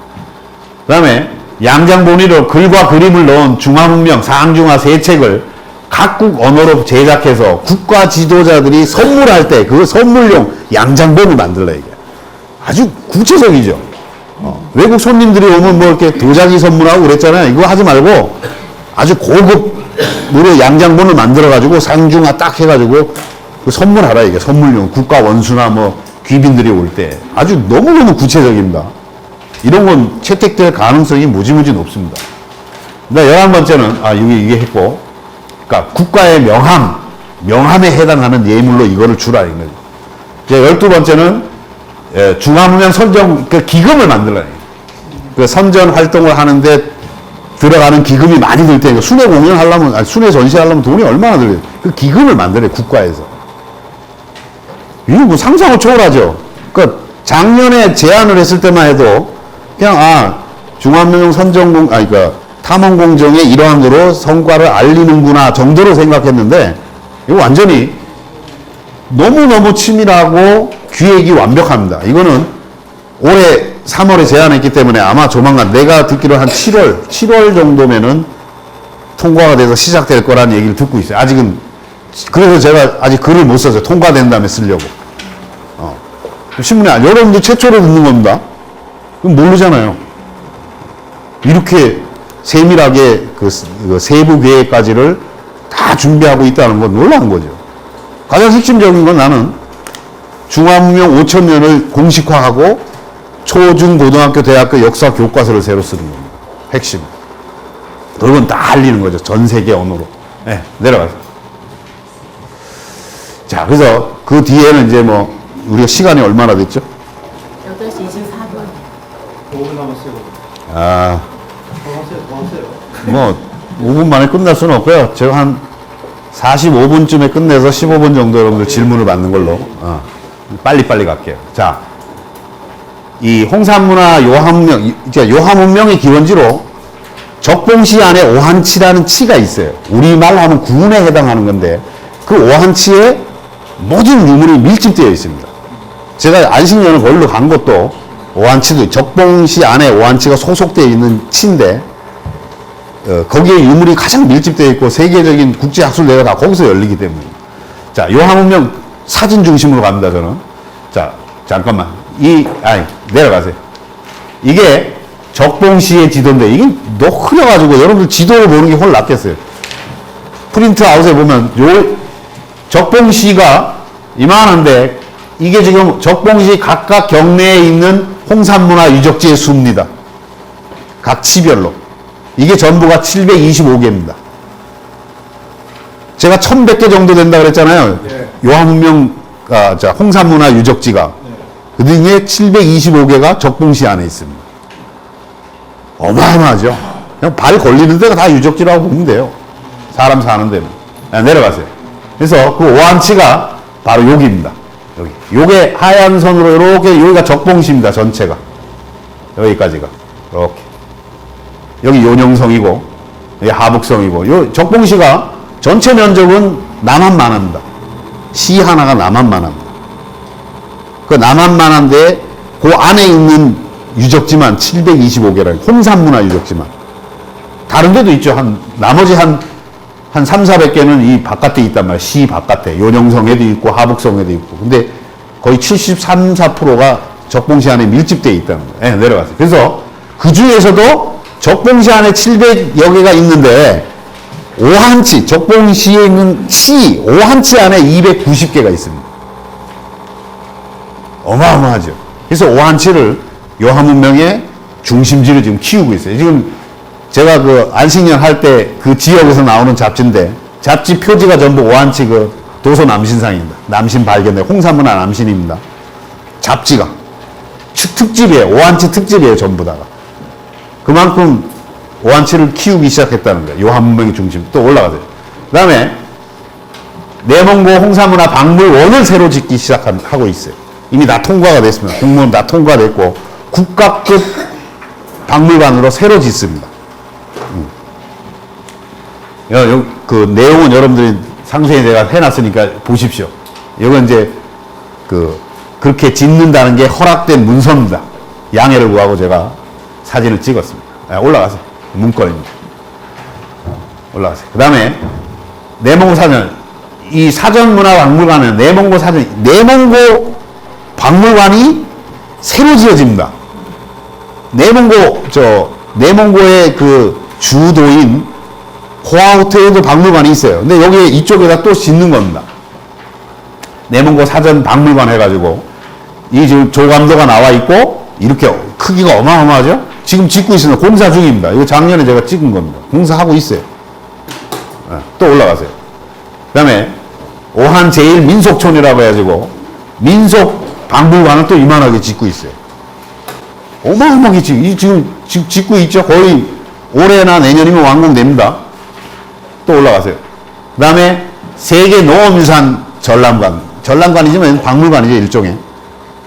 그 다음에 양장본위로 글과 그림을 넣은 중화문명, 상중하 세 책을 각국 언어로 제작해서 국가 지도자들이 선물할 때 그 선물용 양장본을 만들라, 이게. 아주 구체적이죠. 외국 손님들이 오면 뭐 이렇게 도자기 선물하고 그랬잖아요. 이거 하지 말고 아주 고급으로 양장본을 만들어가지고 상중하 딱 해가지고 그 선물하라, 이게. 선물용. 국가 원수나 뭐 귀빈들이 올 때. 아주 너무너무 구체적입니다. 이런 건 채택될 가능성이 무지무지 높습니다. 그 11번째는, 이게 했고, 그러니까 국가의 명함에 해당하는 예물로 이거를 주라, 이거죠. 이제 12번째는 중화문명 선정 그 기금을 만들어요. 그 선전 활동을 하는데 들어가는 기금이 많이 들 테니까 순회 공연하려면, 아니, 순회 전시하려면 돈이 얼마나 들어요. 그 기금을 만들어요, 국가에서. 이거 뭐 상상을 초월하죠. 그 작년에 제안을 했을 때만 해도 그냥 중화문명 선정공, 그러니까 탐험공정의 일환으로 성과를 알리는구나 정도로 생각했는데 이거 완전히 너무너무 치밀하고 기획이 완벽합니다. 이거는 올해 3월에 제안했기 때문에 아마 조만간 내가 듣기로 한 7월 정도면은 통과가 돼서 시작될 거라는 얘기를 듣고 있어요. 아직은, 그래서 제가 아직 글을 못 썼어요. 통과된 다음에 쓰려고. 신문에, 여러분들 최초로 듣는 겁니다. 그럼 모르잖아요. 이렇게 세밀하게 그 세부 계획까지를 다 준비하고 있다는 건 놀라운 거죠. 가장 핵심적인 건 나는 중화문명 5,000년을 공식화하고 초중 고등학교 대학교 역사 교과서를 새로 쓰는 겁니다. 핵심. 그건 다 알리는 거죠. 전 세계 언어로. 네, 내려가서. 자, 그래서 그 뒤에는 이제 뭐 우리가 시간이 얼마나 됐죠? 8시 24분. 5분 남았어요. 아, 더 하세요. 뭐 5분 만에 끝날 수는 없고요. 제가 한 45분쯤에 끝내서 15분 정도 여러분들 질문을 받는 걸로 빨리빨리 갈게요. 자, 이 홍산문화 요한문명, 요한문명의 기원지로 적봉시 안에 오한치라는 치가 있어요. 우리말 하면 구운에 해당하는 건데 그 오한치에 모든 유물이 밀집되어 있습니다. 제가 안식년을 거기로 간 것도 오한치도 적봉시 안에 오한치가 소속되어 있는 치인데 거기에 유물이 가장 밀집되어 있고 세계적인 국제학술대회가 다 거기서 열리기 때문입니다. 자, 요한문명 사진 중심으로 갑니다, 저는. 자, 잠깐만. 내려가세요. 이게 적봉시의 지도인데, 이게 너무 흐려가지고 여러분들 지도를 보는 게 훨씬 낫겠어요. 프린트 아웃에 보면, 적봉시가 이만한데, 이게 지금 적봉시 각각 경내에 있는 홍산문화 유적지의 수입니다. 각 치별로. 이게 전부가 725개입니다. 제가 1100개 정도 된다 그랬잖아요. 네. 요한문명, 홍산문화 유적지가. 그 중에 725개가 적봉시 안에 있습니다. 어마어마하죠. 그냥 발 걸리는 데가 다 유적지라고 보면 돼요. 사람 사는 데는. 내려가세요. 그래서 그 오한치가 바로 여기입니다. 여기. 요게 하얀 선으로 이렇게, 여기가 적봉시입니다. 전체가. 여기까지가. 이렇게. 여기 요령성이고, 여기 하북성이고, 요 적봉시가 전체 면적은 남한만 합니다. 시 하나가 남한만 합니다. 그 남한만 한데, 그 안에 있는 유적지만 725개라는, 홍산문화 유적지만. 다른 데도 있죠. 나머지 한 3, 400개는 이 바깥에 있단 말이에요. 시 바깥에. 요령성에도 있고, 하북성에도 있고. 근데 거의 73, 4%가 적봉시 안에 밀집되어 있다는 거예요. 네, 내려가세요. 그래서 그 중에서도 적봉시 안에 700여 개가 있는데, 오한치, 적봉시에 있는 치, 오한치 안에 290개가 있습니다. 어마어마하죠. 그래서 오한치를 요한문명의 중심지를 지금 키우고 있어요. 지금 제가 그 안식년 할 때 그 지역에서 나오는 잡지인데, 잡지 표지가 전부 오한치 그 도서 남신상입니다. 남신 발견된 홍산문화 남신입니다. 잡지가. 특집이에요. 오한치 특집이에요. 전부 다가. 그만큼 오한치를 키우기 시작했다는 거예요. 요한문명의 중심. 또 올라가세요. 그 다음에 내몽고 홍산문화 박물원을 새로 짓기 시작하고 있어요. 이미 다 통과가 됐습니다. 공무원 다 통과됐고 국가급 박물관으로 새로 짓습니다. 그 내용은 여러분들이 상세히 제가 해놨으니까 보십시오. 이건 이제 그렇게 짓는다는 게 허락된 문서입니다. 양해를 구하고 제가 사진을 찍었습니다. 올라가세요. 문건입니다. 올라가세요. 그 다음에 내몽고 사전, 이 사전문화박물관은 내몽고 사전, 내몽고 박물관이 새로 지어집니다. 내몽고의 그 주도인 호아호텔에도 박물관이 있어요. 근데 여기 이쪽에다 또 짓는 겁니다. 내몽고 사전 박물관 해가지고 이 지금 조감도가 나와 있고 이렇게 크기가 어마어마하죠? 지금 짓고 있습니다. 공사 중입니다. 이거 작년에 제가 찍은 겁니다. 공사하고 있어요. 또 올라가세요. 그 다음에 오한 제1민속촌이라고 해가지고 민속 박물관을 또 이만하게 짓고 있어요. 어마어마하게 지금 짓고 있죠. 거의 올해나 내년이면 완공됩니다. 또 올라가세요. 그 다음에 세계 농업유산 전람관. 전람관이지만 박물관이죠, 일종의.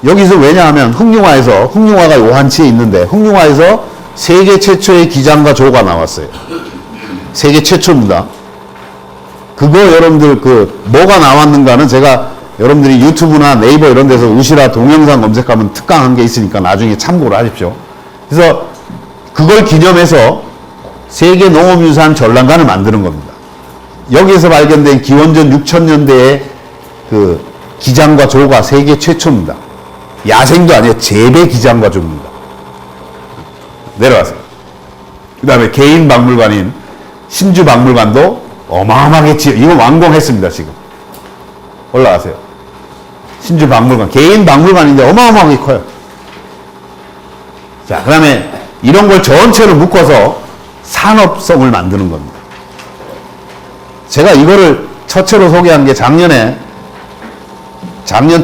여기서 왜냐하면 흑룡화가 오한치에 있는데 흑룡화에서 세계 최초의 기장과 조가 나왔어요. 세계 최초입니다. 그거 여러분들 뭐가 나왔는가는 제가 여러분들이 유튜브나 네이버 이런 데서 우시라 동영상 검색하면 특강한 게 있으니까 나중에 참고를 하십시오. 그래서 그걸 기념해서 세계 농업유산 전람관을 만드는 겁니다. 여기에서 발견된 기원전 6000년대의 그 기장과 조가 세계 최초입니다. 야생도 아니에요. 재배 기장과 조입니다. 내려가세요. 그 다음에 개인 박물관인 신주 박물관도 어마어마하게 이건 완공했습니다, 지금. 올라가세요. 신주 박물관. 개인 박물관인데 어마어마하게 커요. 자, 그 다음에 이런 걸 전체로 묶어서 산업성을 만드는 겁니다. 제가 이거를 첫째로 소개한 게 작년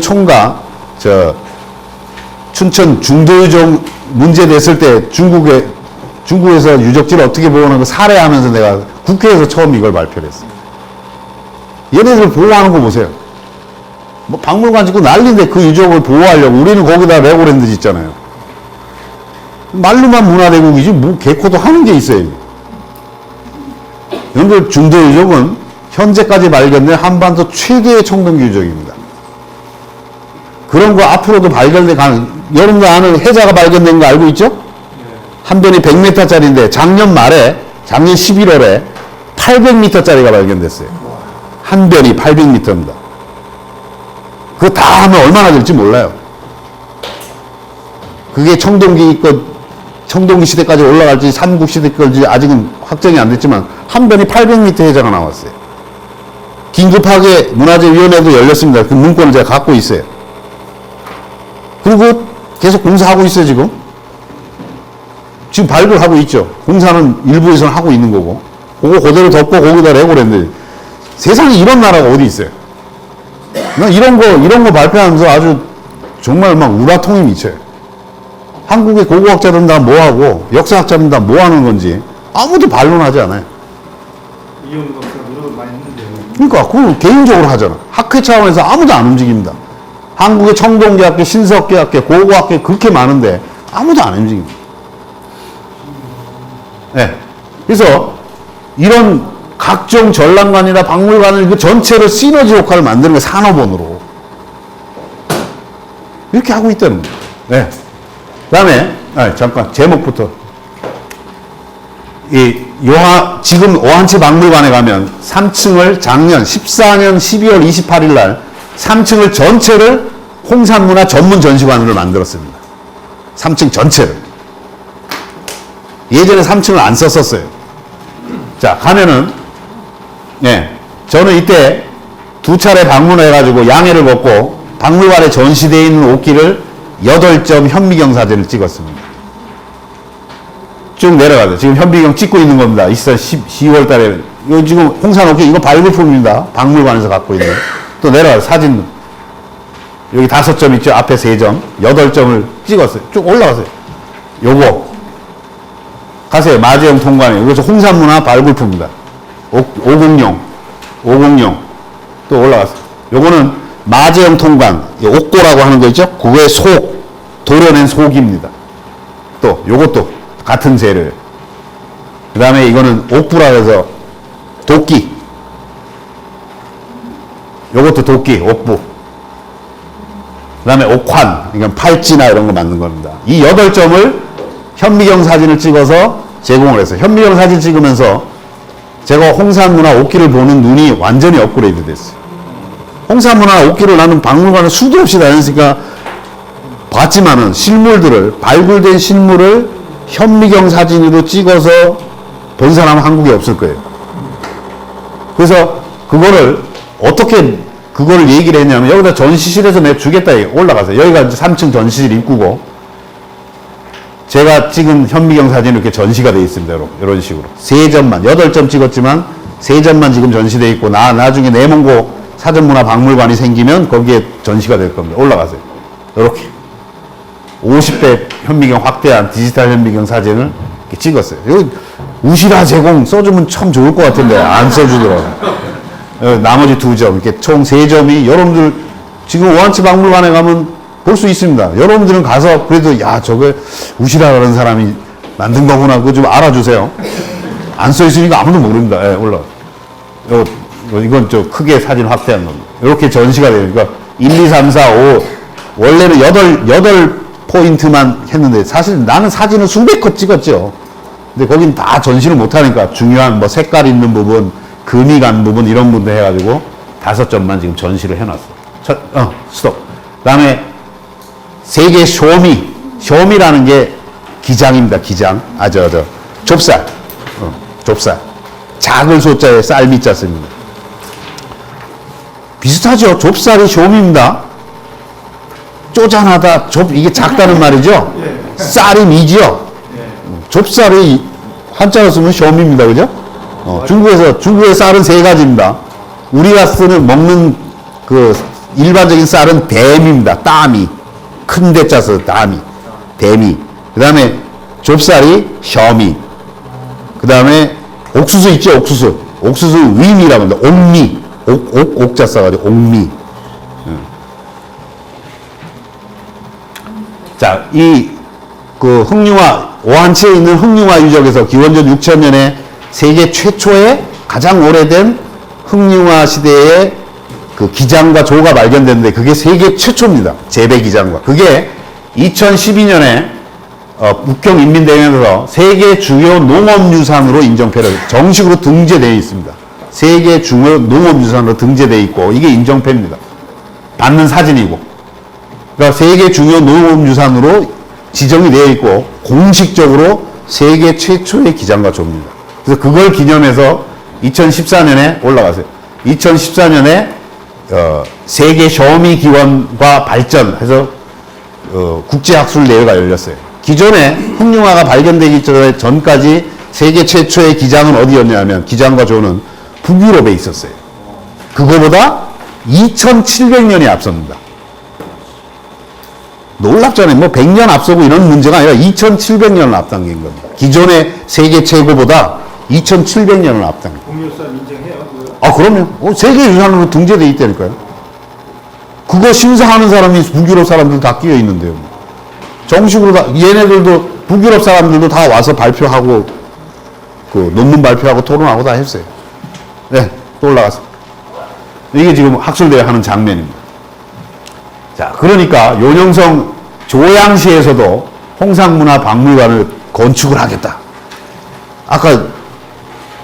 총각, 춘천 중도유적 문제 됐을 때 중국에서 유적지를 어떻게 보호하는 거 사례하면서 내가 국회에서 처음 이걸 발표를 했어요. 얘네들 보호하는 거 보세요. 뭐 박물관 짓고 난리인데 그 유적을 보호하려고 우리는 거기다 레고랜드 짓잖아요. 말로만 문화대국이지 뭐 개코도 하는 게 있어요. 여러분들 중도유적은 현재까지 발견된 한반도 최대의 청동기 유적입니다. 그런 거 앞으로도 발견돼 가는, 여러분들 아는 해자가 발견된 거 알고 있죠? 한 변이 100m짜리인데 작년 11월에 800m짜리가 발견됐어요. 한 변이 800m입니다. 그거 다 하면 얼마나 될지 몰라요. 그게 청동기 시대까지 올라갈지 삼국 시대까지 아직은 확정이 안 됐지만 한 변이 800m 해자가 나왔어요. 긴급하게 문화재위원회도 열렸습니다. 그 문건을 제가 갖고 있어요. 그리고 계속 공사하고 있어요, 지금. 지금 발굴하고 있죠. 공사는 일부에서는 하고 있는 거고. 그거 그대로 덮고 거기다 레고랜드. 세상에 이런 나라가 어디 있어요? 난 이런 거 발표하면서 아주 정말 막 우라통이 미쳐요. 한국의 고고학자들은 다 뭐하고, 역사학자들은 다 뭐하는 건지 아무도 반론하지 않아요. 이용 박사가 노력을 많이 했는데요. 그러니까 그걸 개인적으로 하잖아. 학회 차원에서 아무도 안 움직입니다. 한국의 청동기학회, 신석기학회, 고고학회 그렇게 많은데 아무도 안 움직입니다. 네. 그래서 이런 각종 전람관이나 박물관을 그 전체를 시너지 효과를 만드는 게 산업원으로 이렇게 하고 있다는 거예요. 네. 그 다음에 잠깐 제목부터 지금 오한치 박물관에 가면 3층을 작년 14년 12월 28일 날 3층을 전체를 홍산문화 전문 전시관으로 만들었습니다. 3층 전체를. 예전에 3층을 안 썼었어요. 자, 가면은, 저는 이때 2차례 방문해가지고 양해를 받고 박물관에 전시되어 있는 옷기를 8점 현미경 사진을 찍었습니다. 쭉 내려가죠. 지금 현미경 찍고 있는 겁니다. 10월 달에. 이거 지금 홍산 옷기, 이거 발굴품입니다. 박물관에서 갖고 있는. 또 내려가요. 사진. 여기 5점 있죠? 앞에 3점. 8점을 찍었어요. 쭉 올라가세요. 요거. 가세요. 마재영 통관에. 이거 홍산문화 발굴품입니다. 506. 또 올라갔어요. 요거는 마재영 통관. 옥고라고 하는 거 있죠? 그거의 속. 도려낸 속입니다. 또, 요것도 같은 재료예요. 그 다음에 이거는 옥부라 해서 도끼. 요것도 도끼, 옥부. 그 다음에 옥환, 그러니까 팔찌나 이런 거 만든 겁니다. 이 8점을 현미경 사진을 찍어서 제공을 했어요. 현미경 사진 찍으면서 제가 홍산문화 옷기를 보는 눈이 완전히 업그레이드 됐어요. 홍산문화 옷기를 나는 박물관에 수도 없이 다녔으니까 봤지만은 발굴된 실물을 현미경 사진으로 찍어서 본 사람은 한국에 없을 거예요. 그래서 그거를 어떻게 그거를 얘기를 했냐면 여기다 전시실에서 내가 주겠다. 올라가세요. 여기가 이제 3층 전시실 입구고 제가 찍은 현미경 사진이 이렇게 전시가 되어 있습니다. 이런 식으로. 3점만, 8점 찍었지만 3점만 지금 전시되어 있고 나중에 내몽고 사전문화박물관이 생기면 거기에 전시가 될 겁니다. 올라가세요. 이렇게 50배 현미경 확대한 디지털 현미경 사진을 이렇게 찍었어요. 여기 우시라 제공 써주면 참 좋을 것 같은데 안 써주더라고요. 나머지 2점, 이렇게 총 3점이 여러분들 지금 오한치 박물관에 가면 볼 수 있습니다. 여러분들은 가서 그래도 야 저게 우시라라는 사람이 만든 거구나 그거 좀 알아주세요. 안 써 있으니까 아무도 모릅니다. 예, 올라. 이건 저 크게 사진 확대한 겁니다. 이렇게 전시가 되니까 1, 2, 3, 4, 5 원래는 8포인트만 했는데 사실 나는 사진을 수백 컷 찍었죠. 근데 거긴 다 전시를 못하니까 중요한 뭐 색깔 있는 부분, 금이 간 부분 이런 부분 해가지고 5점만 지금 전시를 해놨어. 스톱. 그 다음에 세계 쇼미라는 게 기장입니다. 기장. 좁쌀. 좁쌀. 작을 소자에 쌀미자 씁니다. 비슷하죠. 좁쌀이 쇼미입니다. 쪼잔하다. 이게 작다는 말이죠. 쌀이 미죠. 좁쌀이 한자로 쓰면 쇼미입니다. 그죠? 중국의 쌀은 3가지입니다. 우리가 먹는 그 일반적인 쌀은 대미입니다. 따미. 큰 대자 써 따미. 대미. 그 다음에 좁쌀이 셔미. 그 다음에 옥수수 있죠? 옥수수 위미라고 합니다. 옥미. 옥자 써가지고 옥미. 자, 오한치에 있는 흥룡화 유적에서 기원전 6000년에 세계 최초의 가장 오래된 흥룡화 시대의 그 기장과 조가 발견됐는데 그게 세계 최초입니다. 재배 기장과. 그게 2012년에 북경인민대회에서 세계 주요 농업유산으로 인정패를 정식으로 등재되어 있습니다. 세계 주요 농업유산으로 등재되어 있고 이게 인정패입니다. 받는 사진이고. 그러니까 세계 주요 농업유산으로 지정이 되어 있고 공식적으로 세계 최초의 기장과 조입니다. 그래서 그걸 기념해서 2014년에 올라갔어요. 2014년에 세계 쇼미 기원과 발전해서 국제학술 대회가 열렸어요. 기존에 흥룡화가 발견되기 전까지 세계 최초의 기장은 어디였냐면 기장과 조는 북유럽에 있었어요. 그거보다 2700년이 앞섭니다. 놀랍잖아요. 뭐 100년 앞서고 이런 문제가 아니라 2700년을 앞당긴 겁니다. 기존의 세계 최고보다 2700년을 앞당긴 겁니다. 공유산 인정해요? 그럼요. 세계유산으로 등재되어 있다니까요. 그거 심사하는 사람이 북유럽 사람들 다 끼어 있는데요. 정식으로 얘네들도 북유럽 사람들도 다 와서 발표하고 그 논문 발표하고 토론하고 다 했어요. 네, 또 올라갔어. 이게 지금 학술대회 하는 장면입니다. 자, 그러니까 요령성 조양시에서도 홍상문화박물관을 건축을 하겠다. 아까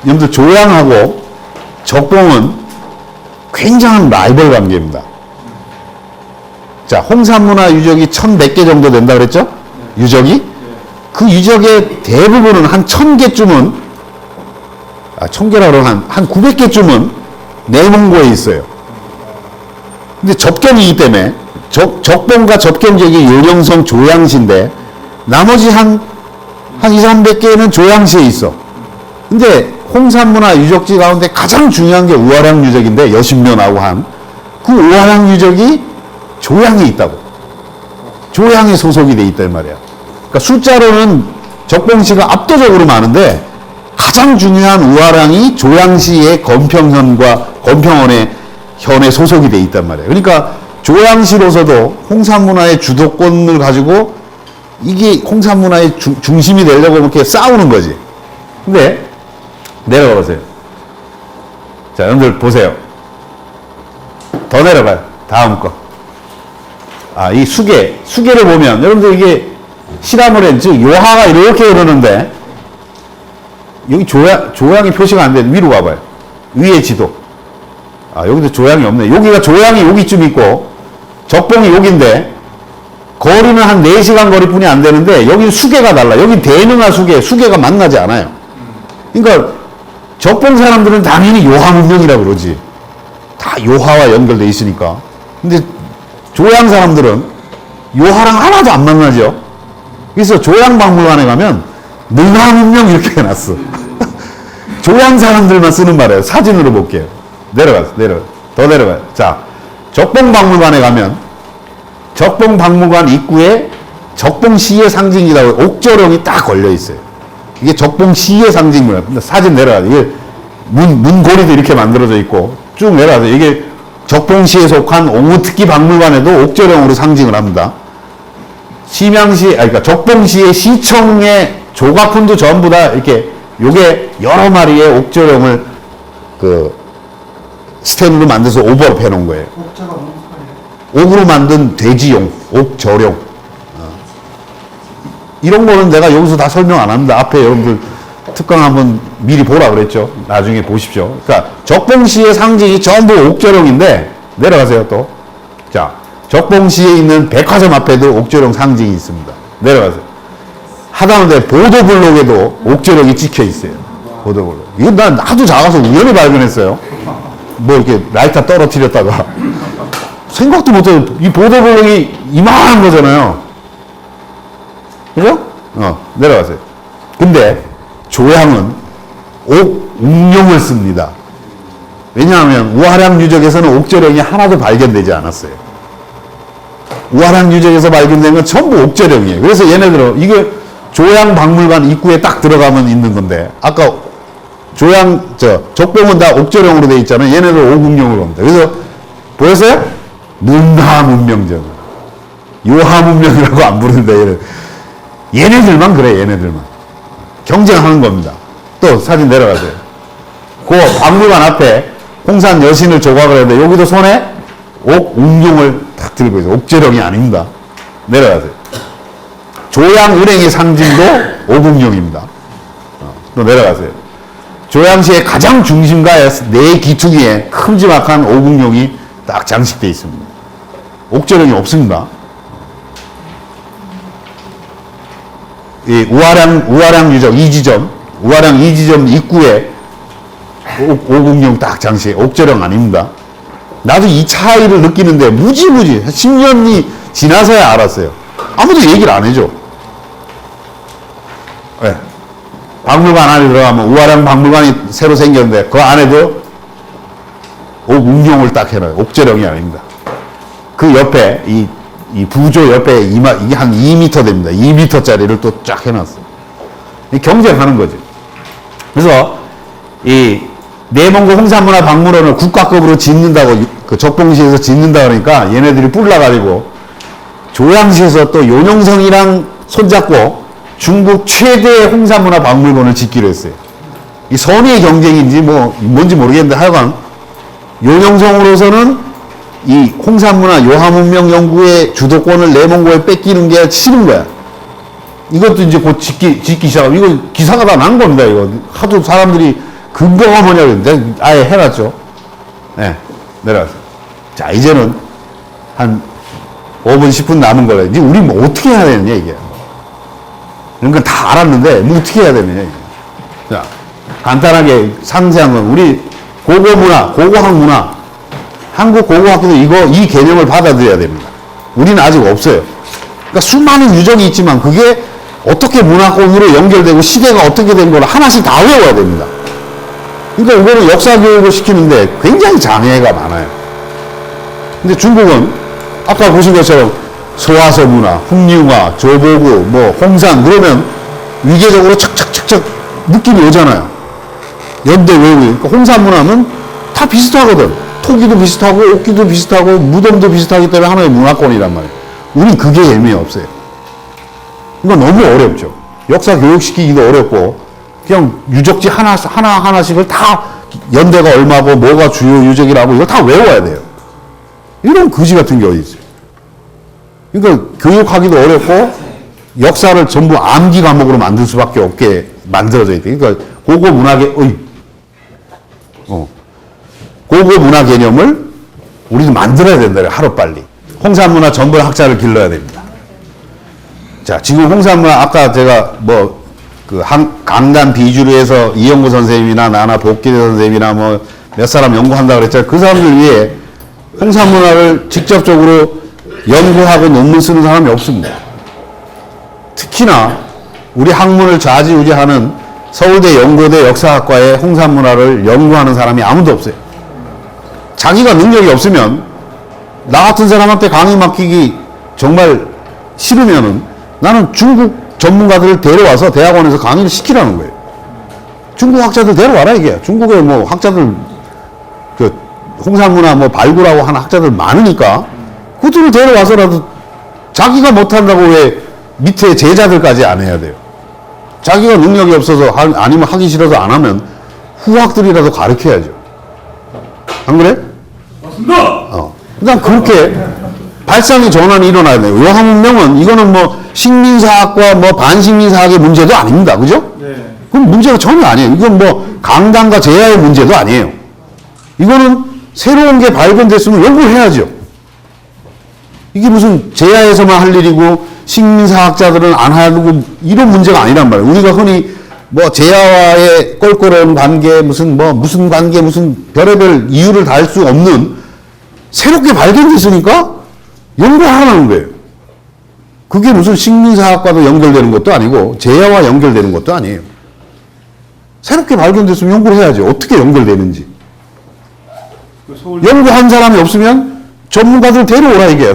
여러분들 조양하고 적봉은 굉장한 라이벌 관계입니다. 자, 홍산문화 유적이 1100개 정도 된다 그랬죠? 유적이? 그 유적의 대부분은 한 1000개쯤은 1000개라고 그러면 한 900개쯤은 내몽고에 있어요. 근데 접경이기 때문에 적봉과 접경 지역이 요령성 조양시인데 나머지 한 200~300개는 조양시에 있어. 근데 홍산문화 유적지 가운데 가장 중요한 게 우화량 유적인데 여신면하고 한 그 우화량 유적이 조양에 있다고. 조양에 소속이 돼 있단 말이야. 그러니까 숫자로는 적봉시가 압도적으로 많은데 가장 중요한 우화량이 조양시의 건평원의 현에 소속이 돼 있단 말이에요. 그러니까 조양시로서도 홍산문화의 주도권을 가지고 이게 홍산문화의 중심이 되려고 이렇게 싸우는 거지. 근데 내려가 보세요. 자, 여러분들 보세요. 더 내려가요. 다음 거. 이 수계를 보면 여러분들 이게 시라모렌 즉 요하가 이렇게 흐르는데 여기 조양이 표시가 안 되는 위로 가봐요. 위에 지도. 여기도 조양이 없네. 여기가 조양이 여기쯤 있고 적봉이 여기인데 거리는 한 4시간 거리뿐이 안 되는데 여기는 수계가 달라. 여기 대능화 수계가 만나지 않아요. 그러니까 적봉 사람들은 당연히 요하 문명이라고 그러지. 다 요하와 연결돼 있으니까. 근데 조양 사람들은 요하랑 하나도 안 만나죠. 그래서 조양 박물관에 가면 능하 문명 이렇게 해놨어. 조양 사람들만 쓰는 말이에요. 사진으로 볼게요. 더 내려가요. 자, 적봉 박물관에 가면 적봉박물관 입구에 적봉시의 상징이라고 옥조령이 딱 걸려 있어요. 이게 적봉시의 상징이에요. 사진 내려가요. 이게 문고리도 이렇게 만들어져 있고 쭉 내려가서 이게 적봉시에 속한 옥무특기 박물관에도 옥조령으로 상징을 합니다. 그러니까 적봉시의 시청의 조각품도 전부 다 이렇게 요게 여러 마리의 옥조령을 그 스텐으로 만들어서 오버업 해놓은 거예요. 옥자가 뭔 소리예요? 옥으로 만든 돼지용, 옥조령. 이런 거는 내가 여기서 다 설명 안 합니다. 앞에 여러분들 특강 한번 미리 보라 그랬죠. 나중에 보십시오. 그러니까 적봉시의 상징이 전부 옥조령인데 내려가세요 또. 자, 적봉시에 있는 백화점 앞에도 옥조령 상징이 있습니다. 내려가세요. 하다못해 보도블록에도 옥조령이 찍혀 있어요. 보도블록. 이건 난 하도 작아서 우연히 발견했어요. 뭐 이렇게 라이터 떨어뜨렸다가 생각도 못해요. 이 보도블록이 이만한 거잖아요. 그죠? 내려가세요. 근데 조양은 옥웅룡을 씁니다. 왜냐하면 우화량 유적에서는 옥조령이 하나도 발견되지 않았어요. 우화량 유적에서 발견된 건 전부 옥조령이에요. 그래서 얘네들은 이게 조양 박물관 입구에 딱 들어가면 있는 건데 아까 적봉은 다 옥조령으로 돼 있잖아요. 얘네들 옥웅룡으로 합니다. 그래서 보였어요? 문화문명전. 요하문명이라고 안 부르는데 얘네들만 그래. 얘네들만 경쟁하는 겁니다. 또 사진 내려가세요. 그 박물관 앞에 홍산 여신을 조각을 했는데 여기도 손에 옥웅룡을 딱 들고 있어요. 옥조령이 아닙니다. 내려가세요. 조양은행의 상징도 옥웅룡입니다. 또 내려가세요. 조양시의 가장 중심가에 네 기퉁이에 큼지막한 옥웅룡이 딱 장식되어 있습니다. 옥조령이 없습니다. 이 우화량 유적 2지점, 우화량 2지점 입구에 옥웅룡 딱 장식, 옥조령 아닙니다. 나도 이 차이를 느끼는데 무지무지 10년이 지나서야 알았어요. 아무도 얘기를 안 해줘. 네. 박물관 안에 들어가면 우화량 박물관이 새로 생겼는데 그 안에도 옥웅룡을 딱 해놔요. 옥조령이 아닙니다. 그 옆에 이 부조 옆에 이게 한 2m 됩니다. 2m짜리를 또 쫙 해놨어요. 경쟁하는 거지. 그래서 이 내몽고 홍산문화박물원을 국가급으로 짓는다고 그 적봉시에서 짓는다 그러니까 얘네들이 뿔나가지고 조양시에서 또 요녕성이랑 손잡고 중국 최대의 홍산문화박물관을 짓기로 했어요. 이 선의의 경쟁인지 뭔지 모르겠는데 하여간 요녕성으로서는 이 홍산문화 요하문명 연구의 주도권을 내몽고에 뺏기는 게 싫은 거야. 이것도 이제 곧 짓기 시작하고, 이거 기사가 다 난 겁니다, 이거. 하도 사람들이 근거가 뭐냐고 내가 아예 해놨죠. 네, 내려가세요. 자, 이제는 한 5분, 10분 남은 거예요. 이제 우리 뭐 어떻게 해야 되느냐, 이게. 이런 건 다 알았는데, 뭐 어떻게 해야 되느냐, 이게. 자, 간단하게 상세한 건 우리 고고문화, 고고학 문화, 한국 고고학교도 이 개념을 받아들여야 됩니다. 우리는 아직 없어요. 그러니까 수많은 유적이 있지만 그게 어떻게 문화권으로 연결되고 시대가 어떻게 된 걸 하나씩 다 외워야 됩니다. 그러니까 이거는 역사 교육을 시키는데 굉장히 장애가 많아요. 근데 중국은 아까 보신 것처럼 소화서 문화, 흑리화, 조보구, 홍산 그러면 위계적으로 척척척척 느낌이 오잖아요. 연대 외우고. 그러니까 홍산 문화는 다 비슷하거든. 토기도 비슷하고 옥기도 비슷하고 무덤도 비슷하기 때문에 하나의 문화권이란 말이에요. 우린 그게 재미없어요. 이거 너무 어렵죠. 역사 교육시키기도 어렵고 그냥 유적지 하나씩을 다 연대가 얼마고 뭐가 주요 유적이라고 이거 다 외워야 돼요. 이런 거지 같은 게 어디 있어요. 그러니까 교육하기도 어렵고 역사를 전부 암기 과목으로 만들 수밖에 없게 만들어져 있대. 그러니까 고고 문화 개념을 우리도 만들어야 된다. 하루빨리. 홍산문화 전문 학자를 길러야 됩니다. 자, 지금 홍산문화 아까 제가 강단 비주류에서 이영구 선생님이나 나나 복기대 선생님이나 몇 사람 연구한다고 그랬잖아요. 그 사람들 위해 홍산문화를 직접적으로 연구하고 논문 쓰는 사람이 없습니다. 특히나 우리 학문을 좌지우지하는 서울대 연고대 역사학과에 홍산문화를 연구하는 사람이 아무도 없어요. 자기가 능력이 없으면 나 같은 사람한테 강의 맡기기 정말 싫으면은 나는 중국 전문가들을 데려와서 대학원에서 강의를 시키라는 거예요. 중국 학자들 데려와라 이게. 중국에 뭐 학자들 그 홍산문화 뭐 발굴하고 하는 학자들 많으니까 그들을 데려와서라도 자기가 못한다고 왜 밑에 제자들까지 안 해야 돼요. 자기가 능력이 없어서 아니면 하기 싫어서 안 하면 후학들이라도 가르쳐야죠. 안 그래? 맞습니다. 그냥 그렇게 발상의 전환이 일어나야 돼요. 요한문명은 이거는 뭐 식민사학과 뭐 반식민사학의 문제도 아닙니다. 그죠? 네. 그럼 문제가 전혀 아니에요. 이건 뭐 강단과 제야의 문제도 아니에요. 이거는 새로운 게 발견됐으면 연구를 해야죠. 이게 무슨 제야에서만 할 일이고 식민사학자들은 안 하고 이런 문제가 아니란 말이에요. 우리가 흔히 뭐 제야와의 껄끄러운 관계 무슨 관계 무슨 별의별 이유를 다 알 수 없는 새롭게 발견됐으니까 연구하라는 거예요. 그게 무슨 식민사학과도 연결되는 것도 아니고 제야와 연결되는 것도 아니에요. 새롭게 발견됐으면 연구를 해야죠. 어떻게 연결되는지. 그 서울 연구한 사람이 없으면 전문가들 데려오라 이게.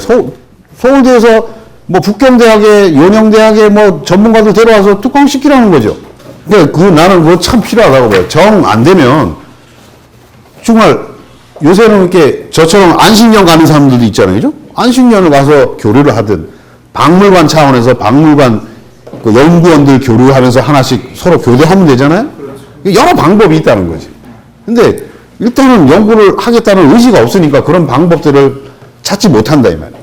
서울대에서 뭐 북경대학에 연영대학에 뭐 전문가들 데려와서 특강시키라는 거죠. 근데 나는 그거 참 필요하다고 봐요. 정 안 되면 정말 요새는 이렇게 저처럼 안식년 가는 사람들도 있잖아요. 그죠? 안식년을 가서 교류를 하든 박물관 차원에서 박물관 그 연구원들 교류하면서 하나씩 서로 교대하면 되잖아요. 여러 방법이 있다는 거지. 근데 일단은 연구를 하겠다는 의지가 없으니까 그런 방법들을 찾지 못한다 이 말이에요.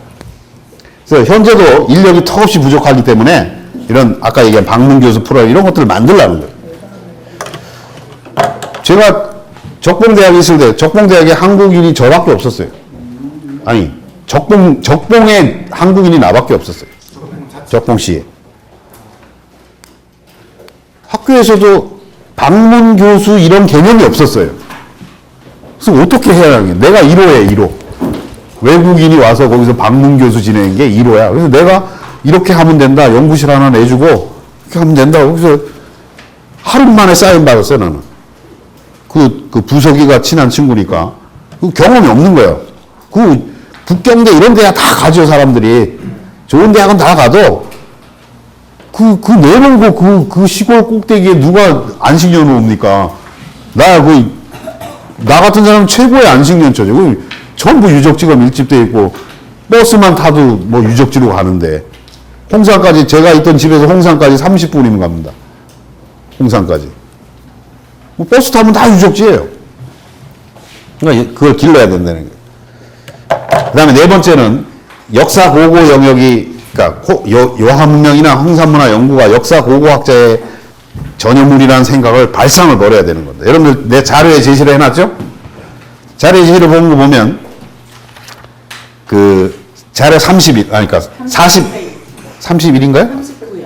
그래서 현재도 인력이 턱없이 부족하기 때문에 이런 아까 얘기한 방문교수 프로그램 이런 것들을 만들라는 거예요. 제가 적봉대학에 있을 때 적봉대학에 한국인이 저밖에 없었어요. 아니 적봉에 한국인이 나밖에 없었어요. 적봉시에. 학교에서도 방문교수 이런 개념이 없었어요. 그래서 어떻게 해야 하냐. 내가 1호에 1호. 외국인이 와서 거기서 방문교수 지내는 게 1호야. 그래서 내가 이렇게 하면 된다. 연구실 하나 내주고 이렇게 하면 된다. 그래서 하루 만에 사인 받았어요 나는. 그 부서기가 친한 친구니까. 그 경험이 없는 거예요. 그 북경대 이런 데야 다 가죠 사람들이. 좋은 대학은 다 가도 내놓고 그 시골 꼭대기에 누가 안식년을 옵니까? 나 같은 사람은 최고의 안식년처죠. 전부 유적지가 밀집되어 있고, 버스만 타도 뭐 유적지로 가는데, 홍산까지, 제가 있던 집에서 홍산까지 30분이면 갑니다. 홍산까지. 뭐 버스 타면 다 유적지예요. 그러니까 그걸 길러야 된다는 거예요. 그 다음에 네 번째는 역사 고고 영역이, 그러니까 요한문명이나 홍산문화 연구가 역사 고고학자의 전유물이라는 생각을 발상을 버려야 되는 겁니다. 여러분들 내 자료에 제시를 해놨죠? 자료에 제시를 본 거 보면 그 자료 30일, 그러니까 31인가요? 39요.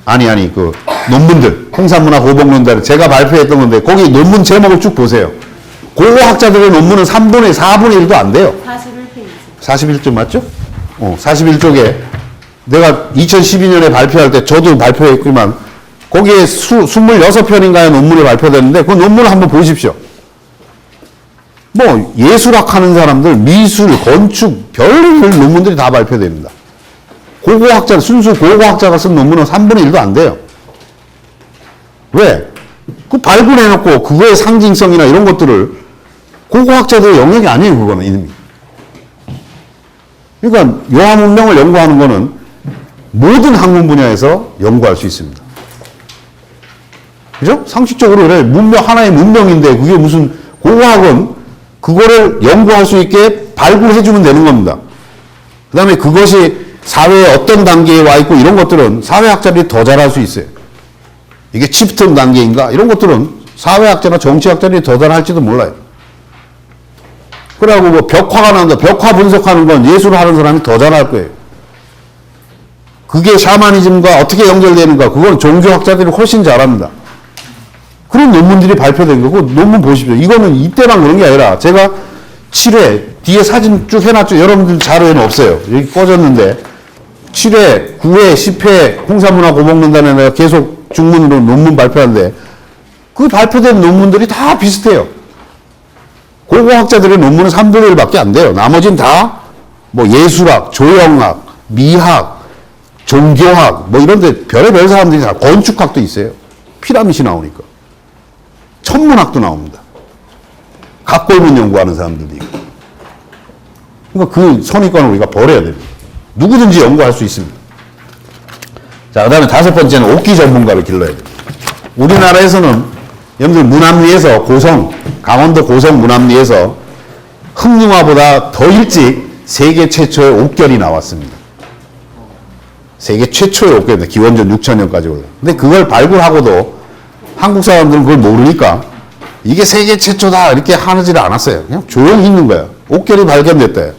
아니 그 논문들 홍산문화 고복론자를 제가 발표했던 건데 거기 논문 제목을 쭉 보세요. 고고학자들의 논문은 4분의 1도 안 돼요. 41페이지. 41쪽 맞죠? 41쪽에 내가 2012년에 발표할 때 저도 발표했지만 거기에 26편인가의 논문이 발표됐는데 그 논문을 한번 보십시오. 뭐 예술학 하는 사람들, 미술, 건축, 별별 논문들이 다 발표됩니다. 고고학자, 순수 고고학자가 쓴 논문은 3분의 1도 안 돼요. 왜? 그 발굴해놓고 그거의 상징성이나 이런 것들을 고고학자들의 영역이 아니에요, 그거는 이미. 그러니까 요한문명을 연구하는 거는 모든 학문 분야에서 연구할 수 있습니다. 그죠? 상식적으로 그래. 문명, 하나의 문명인데 그게 무슨 고고학은 그거를 연구할 수 있게 발굴해주면 되는 겁니다. 그 다음에 그것이 사회의 어떤 단계에 와 있고 이런 것들은 사회학자들이 더 잘할 수 있어요. 이게 칩튼 단계인가? 이런 것들은 사회학자나 정치학자들이 더 잘할지도 몰라요. 그러고 뭐 벽화가 나온다. 벽화 분석하는 건 예술을 하는 사람이 더 잘할 거예요. 그게 샤머니즘과 어떻게 연결되는가? 그건 종교학자들이 훨씬 잘합니다. 그런 논문들이 발표된 거고 논문 보십시오. 이거는 이때만 그런 게 아니라 제가 7회 뒤에 사진 쭉 해놨죠. 여러분들 자료에는 없어요. 여기 꺼졌는데 7회, 9회, 10회 홍산문화 고복론단에 내가 계속 중문으로 논문 발표하는데 그 발표된 논문들이 다 비슷해요. 고고학자들의 논문은 3분의 1밖에 안 돼요. 나머지는 다 뭐 예술학, 조형학, 미학, 종교학, 뭐 이런데 별의별 사람들이 다 건축학도 있어요. 피라밋이 나오니까. 천문학도 나옵니다. 각골문 연구하는 사람들도 있고. 그러니까 그 선입관을 우리가 버려야 됩니다. 누구든지 연구할 수 있습니다. 자, 그 다음에 다섯 번째는 옥기 전문가를 길러야 돼요. 우리나라에서는 여러분들 문암리에서 강원도 고성 문암리에서 흑룡화보다 더 일찍 세계 최초의 옥결이 나왔습니다. 세계 최초의 옥결입니다. 기원전 6천년까지 올라. 근데 그걸 발굴하고도 한국 사람들은 그걸 모르니까 이게 세계 최초다 이렇게 하지를 않았어요. 그냥 조용히 있는 거예요. 옥결이 발견됐대요.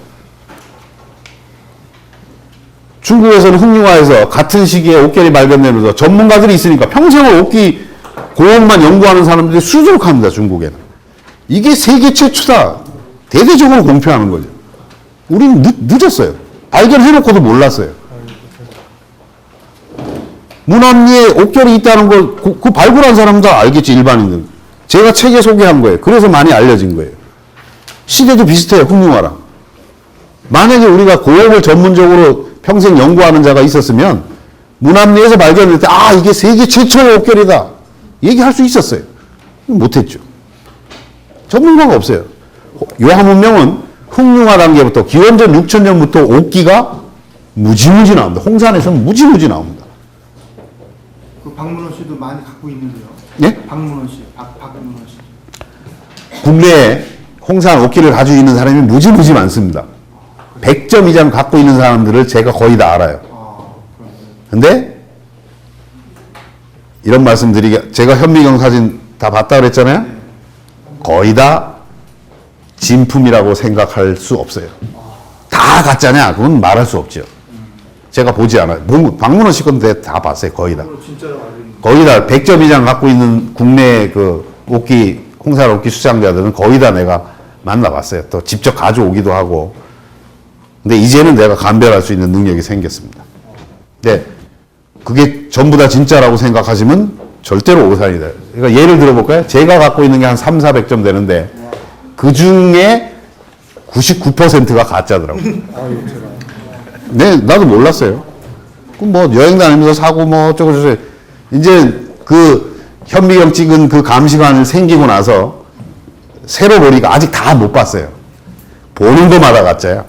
중국에서는 흑룡화에서 같은 시기에 옥결이 발견되면서 전문가들이 있으니까 평생을 옥기 고원만 연구하는 사람들이 수두룩합니다. 중국에는. 이게 세계 최초다. 대대적으로 공표하는 거죠. 우리는 늦었어요. 발견해놓고도 몰랐어요. 문암리에 옥결이 있다는 걸 그 발굴한 사람 다 알겠지, 일반인들. 제가 책에 소개한 거예요. 그래서 많이 알려진 거예요. 시대도 비슷해요, 흑룡화랑. 만약에 우리가 고옥을 전문적으로 평생 연구하는 자가 있었으면 문암리에서 발견할 때 이게 세계 최초의 옥결이다 얘기할 수 있었어요. 못했죠. 전문가가 없어요. 요한문명은 흑룡화 단계부터 기원전 6천년부터 옥기가 무지무지 나옵니다. 홍산에서는 무지무지 나옵니다. 그 박문호 씨도 많이 갖고 있는데요. 예? 박문호 씨, 박문호 씨. 국내에 홍산 옥기를 가지고 있는 사람이 무지무지 많습니다. 100점 이상 갖고 있는 사람들을 제가 거의 다 알아요. 근데 이런 말씀 드리게, 제가 현미경 사진 다 봤다 그랬잖아요. 거의 다 진품이라고 생각할 수 없어요. 다 가짜냐? 그건 말할 수 없죠. 제가 보지 않아요. 박문호 씨 건데 다 봤어요. 거의 다. 거의 다 100점 이상 갖고 있는 국내 그 옥기, 홍산 옥기 수장자들은 거의 다 내가 만나봤어요. 또 직접 가져오기도 하고. 근데 이제는 내가 감별할 수 있는 능력이 생겼습니다. 근데 그게 전부 다 진짜라고 생각하시면 절대로 오산이다. 그러니까 예를 들어볼까요? 제가 갖고 있는 게 한 300~400점 되는데 그 중에 99%가 가짜더라고요. 네, 나도 몰랐어요. 그럼 뭐 여행 다니면서 사고 뭐 어쩌고저쩌고. 이제 그 현미경 찍은 그 감시관을 생기고 나서 새로 보니까 아직 다 못 봤어요. 보는 것마다 가짜야.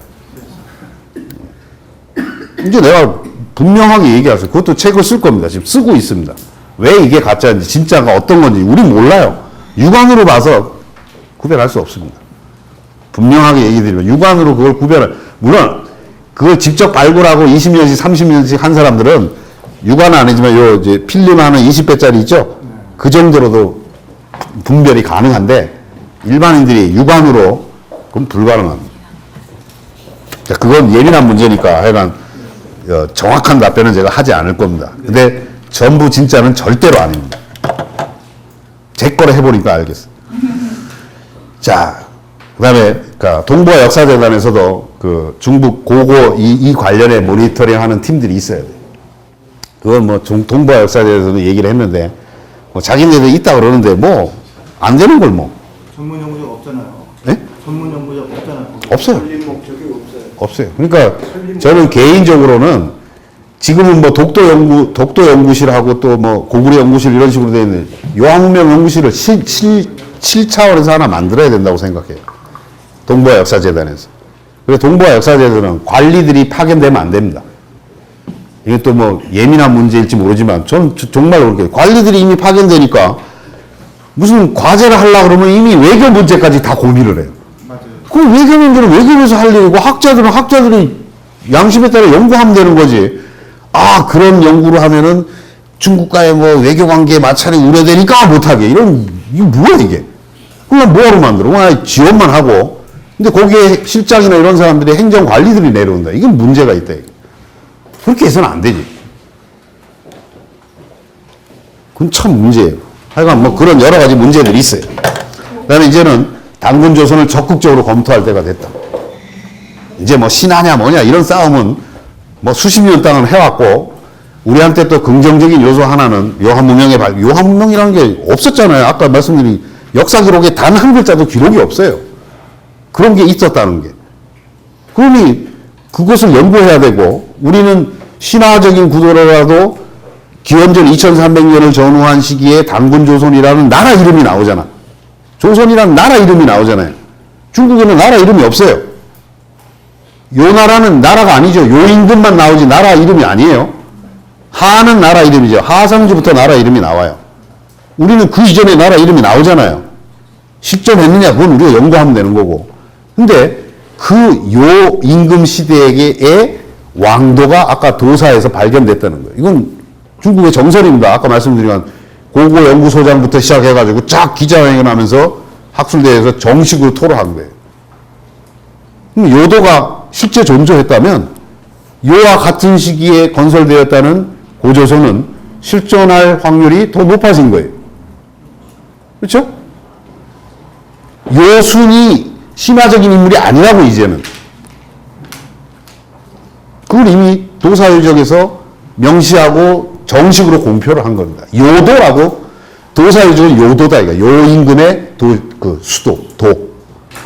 이제 내가 분명하게 얘기했어요. 그것도 책을 쓸 겁니다. 지금 쓰고 있습니다. 왜 이게 가짜인지, 진짜가 어떤 건지 우리 몰라요. 육안으로 봐서 구별할 수 없습니다. 분명하게 얘기 드리면 육안으로 그걸 물론 그걸 직접 발굴하고 20년씩 30년씩 한 사람들은 육안은 아니지만 요 이제 필름 하는 20배짜리 있죠? 그 정도로도 분별이 가능한데 일반인들이 육안으로 그건 불가능합니다. 자, 그건 예민한 문제니까 하여간 정확한 답변은 제가 하지 않을 겁니다. 근데 전부 진짜는 절대로 아닙니다. 제 거로 해보니까 알겠어요. 자, 그 다음에 동부화 역사재단에서도 그 중북 고고 이 관련해 모니터링 하는 팀들이 있어야 돼요. 그건 뭐 동부화 역사재단에서도 얘기를 했는데 뭐 자기네들 있다 그러는데 뭐 안 되는 걸 뭐. 전문 연구자가 없잖아요. 네? 전문 연구자가 없잖아요. 없어요. 설립 목적이 없어요. 없어요. 그러니까 저는 개인적으로는 지금은 뭐 독도 연구실하고 또 뭐 고구려 연구실 이런 식으로 되어 있는 요한문명 연구실을 7차원에서 하나 만들어야 된다고 생각해요. 동부화 역사재단에서. 그래서 동부화 역사재단은 관리들이 파견되면 안 됩니다. 이게 또 뭐 예민한 문제일지 모르지만 저는 정말 그렇게 관리들이 이미 파견되니까 무슨 과제를 하려고 그러면 이미 외교 문제까지 다 고민을 해요. 맞아요. 그럼 외교민들은 외교에서 할 일이고 학자들은 학자들이 양심에 따라 연구하면 되는 거지. 그런 연구를 하면은 중국과의 뭐 외교 관계에 마찰이 우려되니까 못하게. 이게 뭐야, 이게? 그냥 뭐하러 만들어? 그냥 지원만 하고. 근데 거기에 실장이나 이런 사람들이 행정 관리들이 내려온다. 이건 문제가 있다, 이게. 그렇게 해서는 안 되지. 그건 참 문제예요. 하여간 뭐 그런 여러 가지 문제들이 있어요. 그 다음에 이제는 단군 조선을 적극적으로 검토할 때가 됐다. 이제 뭐 신하냐 뭐냐 이런 싸움은 뭐 수십 년 동안 해왔고 우리한테 또 긍정적인 요소 하나는 요한문명이라는 게 없었잖아요. 아까 말씀드린 역사 기록에 단 한 글자도 기록이 없어요. 그런 게 있었다는 게. 그러니 그것을 연구해야 되고 우리는 신화적인 구도로라도 기원전 2300년을 전후한 시기에 당군조선이라는 나라 이름이 나오잖아. 조선이라는 나라 이름이 나오잖아요. 중국에는 나라 이름이 없어요. 요 나라는 나라가 아니죠. 요 임금만 나오지 나라 이름이 아니에요. 하는 나라 이름이죠. 하상주부터 나라 이름이 나와요. 우리는 그 이전에 나라 이름이 나오잖아요. 실존했느냐 그건 우리가 연구하면 되는 거고. 근데 그 요 임금 시대의 왕도가 아까 도사에서 발견됐다는 거예요. 이건 중국의 정설입니다. 아까 말씀드린 고고연구소장부터 시작해가지고 쫙 기자회견 하면서 학술대에서 정식으로 토로한 거예요. 그럼 요도가 실제 존재했다면 요와 같은 시기에 건설되었다는 고조선은 실존할 확률이 더 높아진 거예요. 그렇죠? 요순이 신화적인 인물이 아니라고 이제는. 그걸 이미 도사유적에서 명시하고 정식으로 공표를 한 겁니다. 요도라고 도사유적은 요도다 이거. 요 임금의 그 수도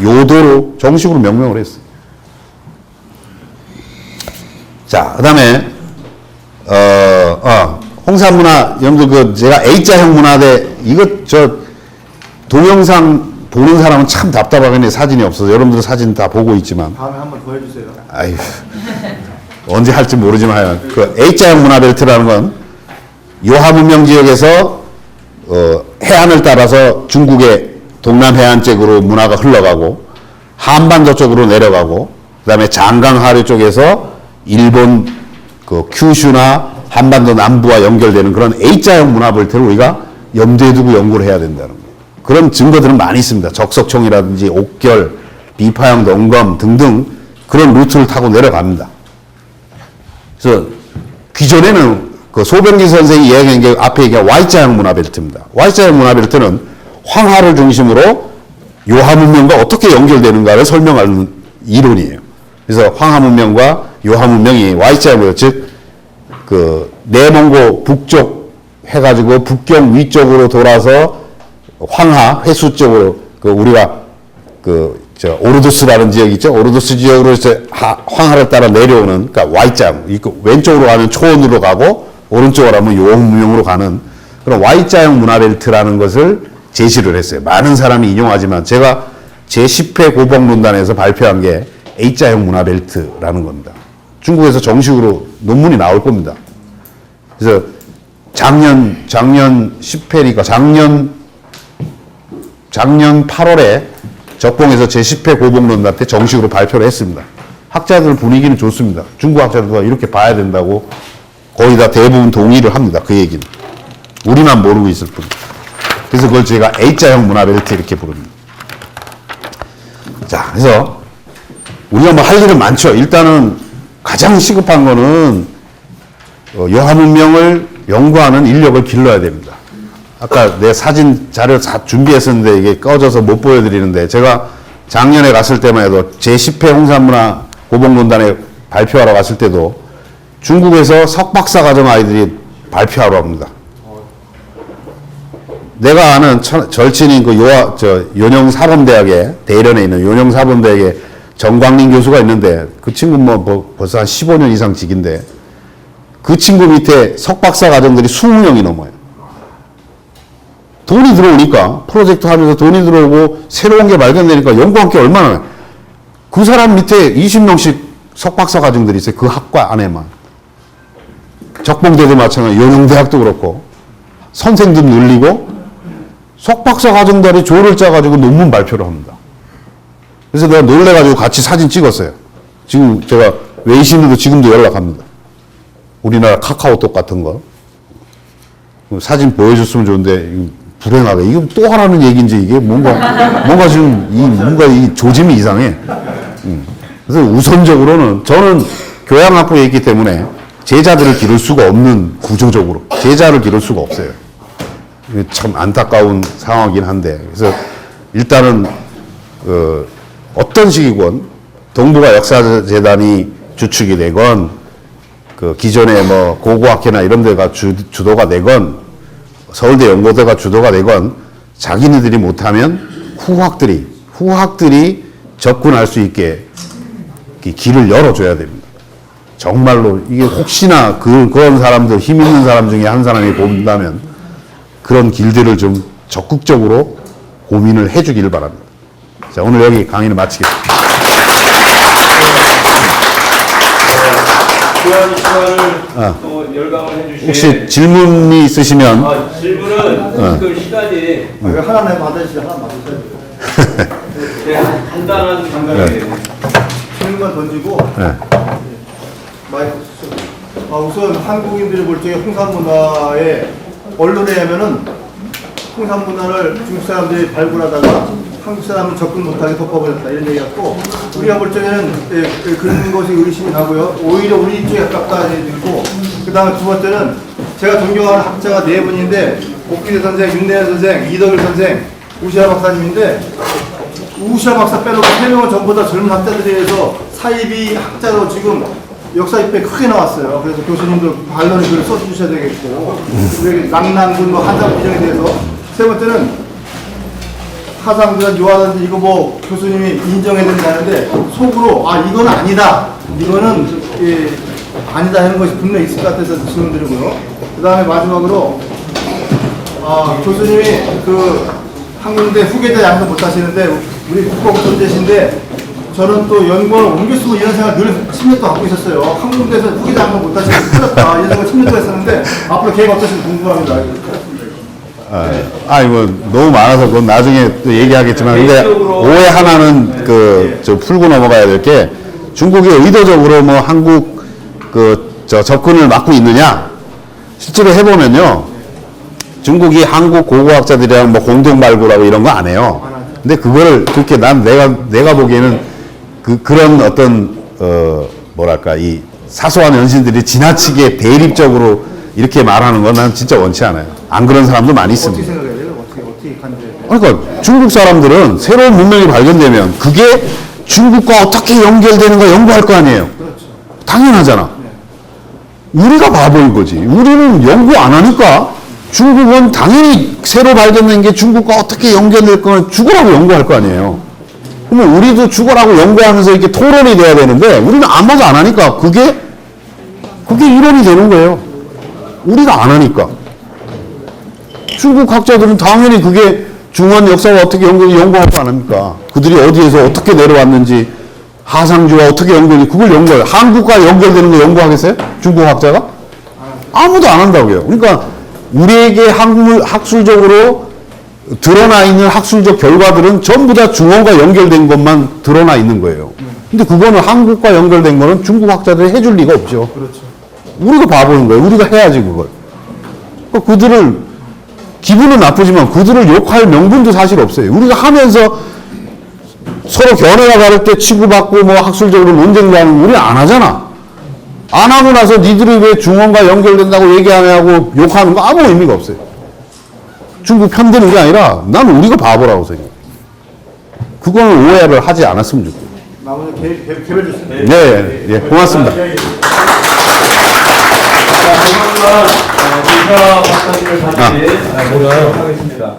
요도로 정식으로 명명을 했어요. 자, 그다음에 홍산문화 여러분들 제가 A자형 문화대 이거 동영상 보는 사람은 참 답답하겠네. 사진이 없어서. 여러분들 사진 다 보고 있지만. 다음에 한번 더 해주세요. 아유, 언제 할지 모르지만 하여간 그 A자형 문화벨트라는 건 요하문명 지역에서 해안을 따라서 중국의 동남해안 쪽으로 문화가 흘러가고 한반도 쪽으로 내려가고 그다음에 장강 하류 쪽에서 일본 그 큐슈나 한반도 남부와 연결되는 그런 A자형 문화벨트를 우리가 염두에 두고 연구를 해야 된다는 거예요. 그런 증거들은 많이 있습니다. 적석총이라든지 옥결, 비파형 농검 등등 그런 루트를 타고 내려갑니다. 그래서 기존에는 그 소병기 선생이 이야기한 게 앞에 얘기한 Y자형 문화벨트입니다. Y자형 문화벨트는 황하를 중심으로 요하문명과 어떻게 연결되는가를 설명하는 이론이에요. 그래서 황하문명과 요하문명이 Y자형 문화, 즉 그 내몽고 북쪽 해가지고 북경 위쪽으로 돌아서 황하 회수 쪽으로 그 우리가 오르도스라는 지역 있죠. 오르도스 지역으로 이제 황하를 따라 내려오는 그러니까 Y자형 왼쪽으로 가면 초원으로 가고 오른쪽으로 가면 요하문명으로 가는 그런 Y자형 문화벨트라는 것을 제시를 했어요. 많은 사람이 인용하지만 제가 제10회 고봉론단에서 발표한 게 A자형 문화벨트라는 겁니다. 중국에서 정식으로 논문이 나올 겁니다. 그래서 작년 10회니까 작년 8월에 적봉에서 제10회 고봉론단 때 정식으로 발표를 했습니다. 학자들 분위기는 좋습니다. 중국 학자들도 이렇게 봐야 된다고 거의 다 대부분 동의를 합니다. 그 얘기는. 우리만 모르고 있을 뿐. 그래서 그걸 제가 A자형 문화벨트 이렇게 부릅니다. 자, 그래서 우리가 뭐 할 일은 많죠. 일단은 가장 시급한 거는 요하문명을 연구하는 인력을 길러야 됩니다. 아까 내 사진 자료 다 준비했었는데 이게 꺼져서 못 보여드리는데 제가 작년에 갔을 때만 해도 제10회 홍산문화 고봉론단에 발표하러 갔을 때도 중국에서 석박사 과정 아이들이 발표하러 합니다. 내가 아는 절친인 그 요령사범대학에 대련에 있는 요령사범대학에 정광민 교수가 있는데 그 친구 뭐 벌써 한 15년 이상 직인데 그 친구 밑에 석박사 과정들이 20명이 넘어요. 돈이 들어오니까 프로젝트 하면서 돈이 들어오고 새로운 게 발견되니까 연구한 게 얼마나 그 사람 밑에 20명씩 석박사 과정들이 있어요. 그 학과 안에만. 적봉대도 마찬가지로 요령대학도 그렇고 선생도 늘리고 석박사 과정들이 조를 짜가지고 논문 발표를 합니다. 그래서 내가 놀래가지고 같이 사진 찍었어요. 지금 제가 웨이신으로 지금도 연락합니다. 우리나라 카카오톡 같은 거. 사진 보여줬으면 좋은데, 불행하게. 이거 또 하라는 얘기인지 이게 뭔가 지금 뭔가 이 조짐이 이상해. 그래서 우선적으로는 저는 교양학부에 있기 때문에 제자들을 기를 수가 없는 구조적으로. 제자를 기를 수가 없어요. 참 안타까운 상황이긴 한데. 그래서 일단은, 어떤 식이건 동북아 역사재단이 주축이 되건 그 기존의 뭐 고고학회나 이런 데가 주도가 되건 서울대 연고대가 주도가 되건 자기네들이 못하면 후학들이 접근할 수 있게 길을 열어줘야 됩니다. 정말로 이게 혹시나 그런 사람들, 힘 있는 사람 중에 한 사람이 본다면 그런 길들을 좀 적극적으로 고민을 해주길 바랍니다. 자, 오늘 여기 강의를 마치겠습니다. 귀한 시간을 또 열강을 해주신 혹시 질문이 있으시면 질문은 그 시간이 하나 받으시죠. 하나 받으셔야 돼요. 간단한 질문만 던지고 마이크 쓰시죠. 우선 한국인들이 볼 적에 홍삼 문화에 언론에 하면은 홍삼 문화를 중국 사람들이 발굴하다가 한국 사람은 접근 못하게 덮어버렸다 이런 얘기 같고 우리가 볼 적에는 그런 것이 의심이 나고요. 오히려 우리 쪽에 가깝다 얘기고 그 다음에 두 번째는 제가 존경하는 학자가 네 분인데 옥기대 선생, 윤대현 선생, 이덕일 선생, 우시아 박사님인데 우시아 박사 빼놓고 세 명은 전부 다 젊은 학자들에 서 사이비 학자로 지금 역사 입에 크게 나왔어요. 그래서 교수님도 반론의 글을 써주셔야 되겠고 우리 낭난군 한장 비정에 대해서 세 번째는 하상준, 요하단지 이거 뭐 교수님이 인정해야 된다는데 속으로 이건 아니다. 이거는 아니다 하는 것이 분명히 있을 것 같아서 질문드리고요. 그 다음에 마지막으로 교수님이 그 한국대 후계자 양도 못 하시는데 우리 국법 존재신데 저는 또 연구원을 옮겨 쓰고 이런 생각을 늘 10년 동안 갖고 있었어요. 한국대에서 후계자 양도 못 하시는 게 틀렸다. 이런 생각을 10년 동안 했었는데 앞으로 계획 어떠신지 궁금합니다. 이거 너무 많아서 그건 나중에 또 얘기하겠지만 근데 오해 하나는 저 풀고 넘어가야 될 게 중국이 의도적으로 뭐 한국 접근을 막고 있느냐 실제로 해보면요 중국이 한국 고고학자들이랑 뭐 공동 발굴하고 이런 거 안 해요. 근데 그거를 그렇게 내가 보기에는 그런 어떤 뭐랄까 이 사소한 연신들이 지나치게 대립적으로 이렇게 말하는 건 난 진짜 원치 않아요. 안 그런 사람도 많이 있습니다. 어떻게 생각해야 돼요? 어떻게 간주해야 돼요? 그러니까 중국 사람들은 새로운 문명이 발견되면 그게 중국과 어떻게 연결되는 거 연구할 거 아니에요. 그렇죠. 당연하잖아. 우리가 바보인 거지. 우리는 연구 안 하니까 중국은 당연히 새로 발견된 게 중국과 어떻게 연결될 거는 죽어라고 연구할 거 아니에요. 그러면 우리도 죽어라고 연구하면서 이렇게 토론이 돼야 되는데 우리는 아무도 안 하니까 그게 이론이 되는 거예요. 우리가 안 하니까. 중국 학자들은 당연히 그게 중원 역사와 어떻게 연구할 거 안 합니까? 그들이 어디에서 어떻게 내려왔는지, 하상주와 어떻게 그걸 연구해요. 한국과 연결되는 거 연구하겠어요? 중국 학자가? 아무도 안 한다고요. 그러니까 우리에게 학술적으로 드러나 있는 학술적 결과들은 전부 다 중원과 연결된 것만 드러나 있는 거예요. 근데 그거는 한국과 연결된 거는 중국 학자들이 해줄 리가 없죠. 그렇죠. 우리가 바보인 거예요. 우리가 해야지 그걸. 그러니까 그들을 기분은 나쁘지만 그들을 욕할 명분도 사실 없어요. 우리가 하면서 서로 견해가 다를 때 치고받고 뭐 학술적으로 논쟁도 하는 우리 안 하잖아. 안 하고 나서 니들이 왜 중원과 연결된다고 얘기하냐고 욕하는 거 아무 의미가 없어요. 중국 편드는 게 아니라 난 우리가 바보라고 생각해요. 그거는 오해를 하지 않았으면 좋겠어요. 나머지 개별 주세요. 네, 고맙습니다. 조만간 이사 박사님을 다시 모시도록 하겠습니다.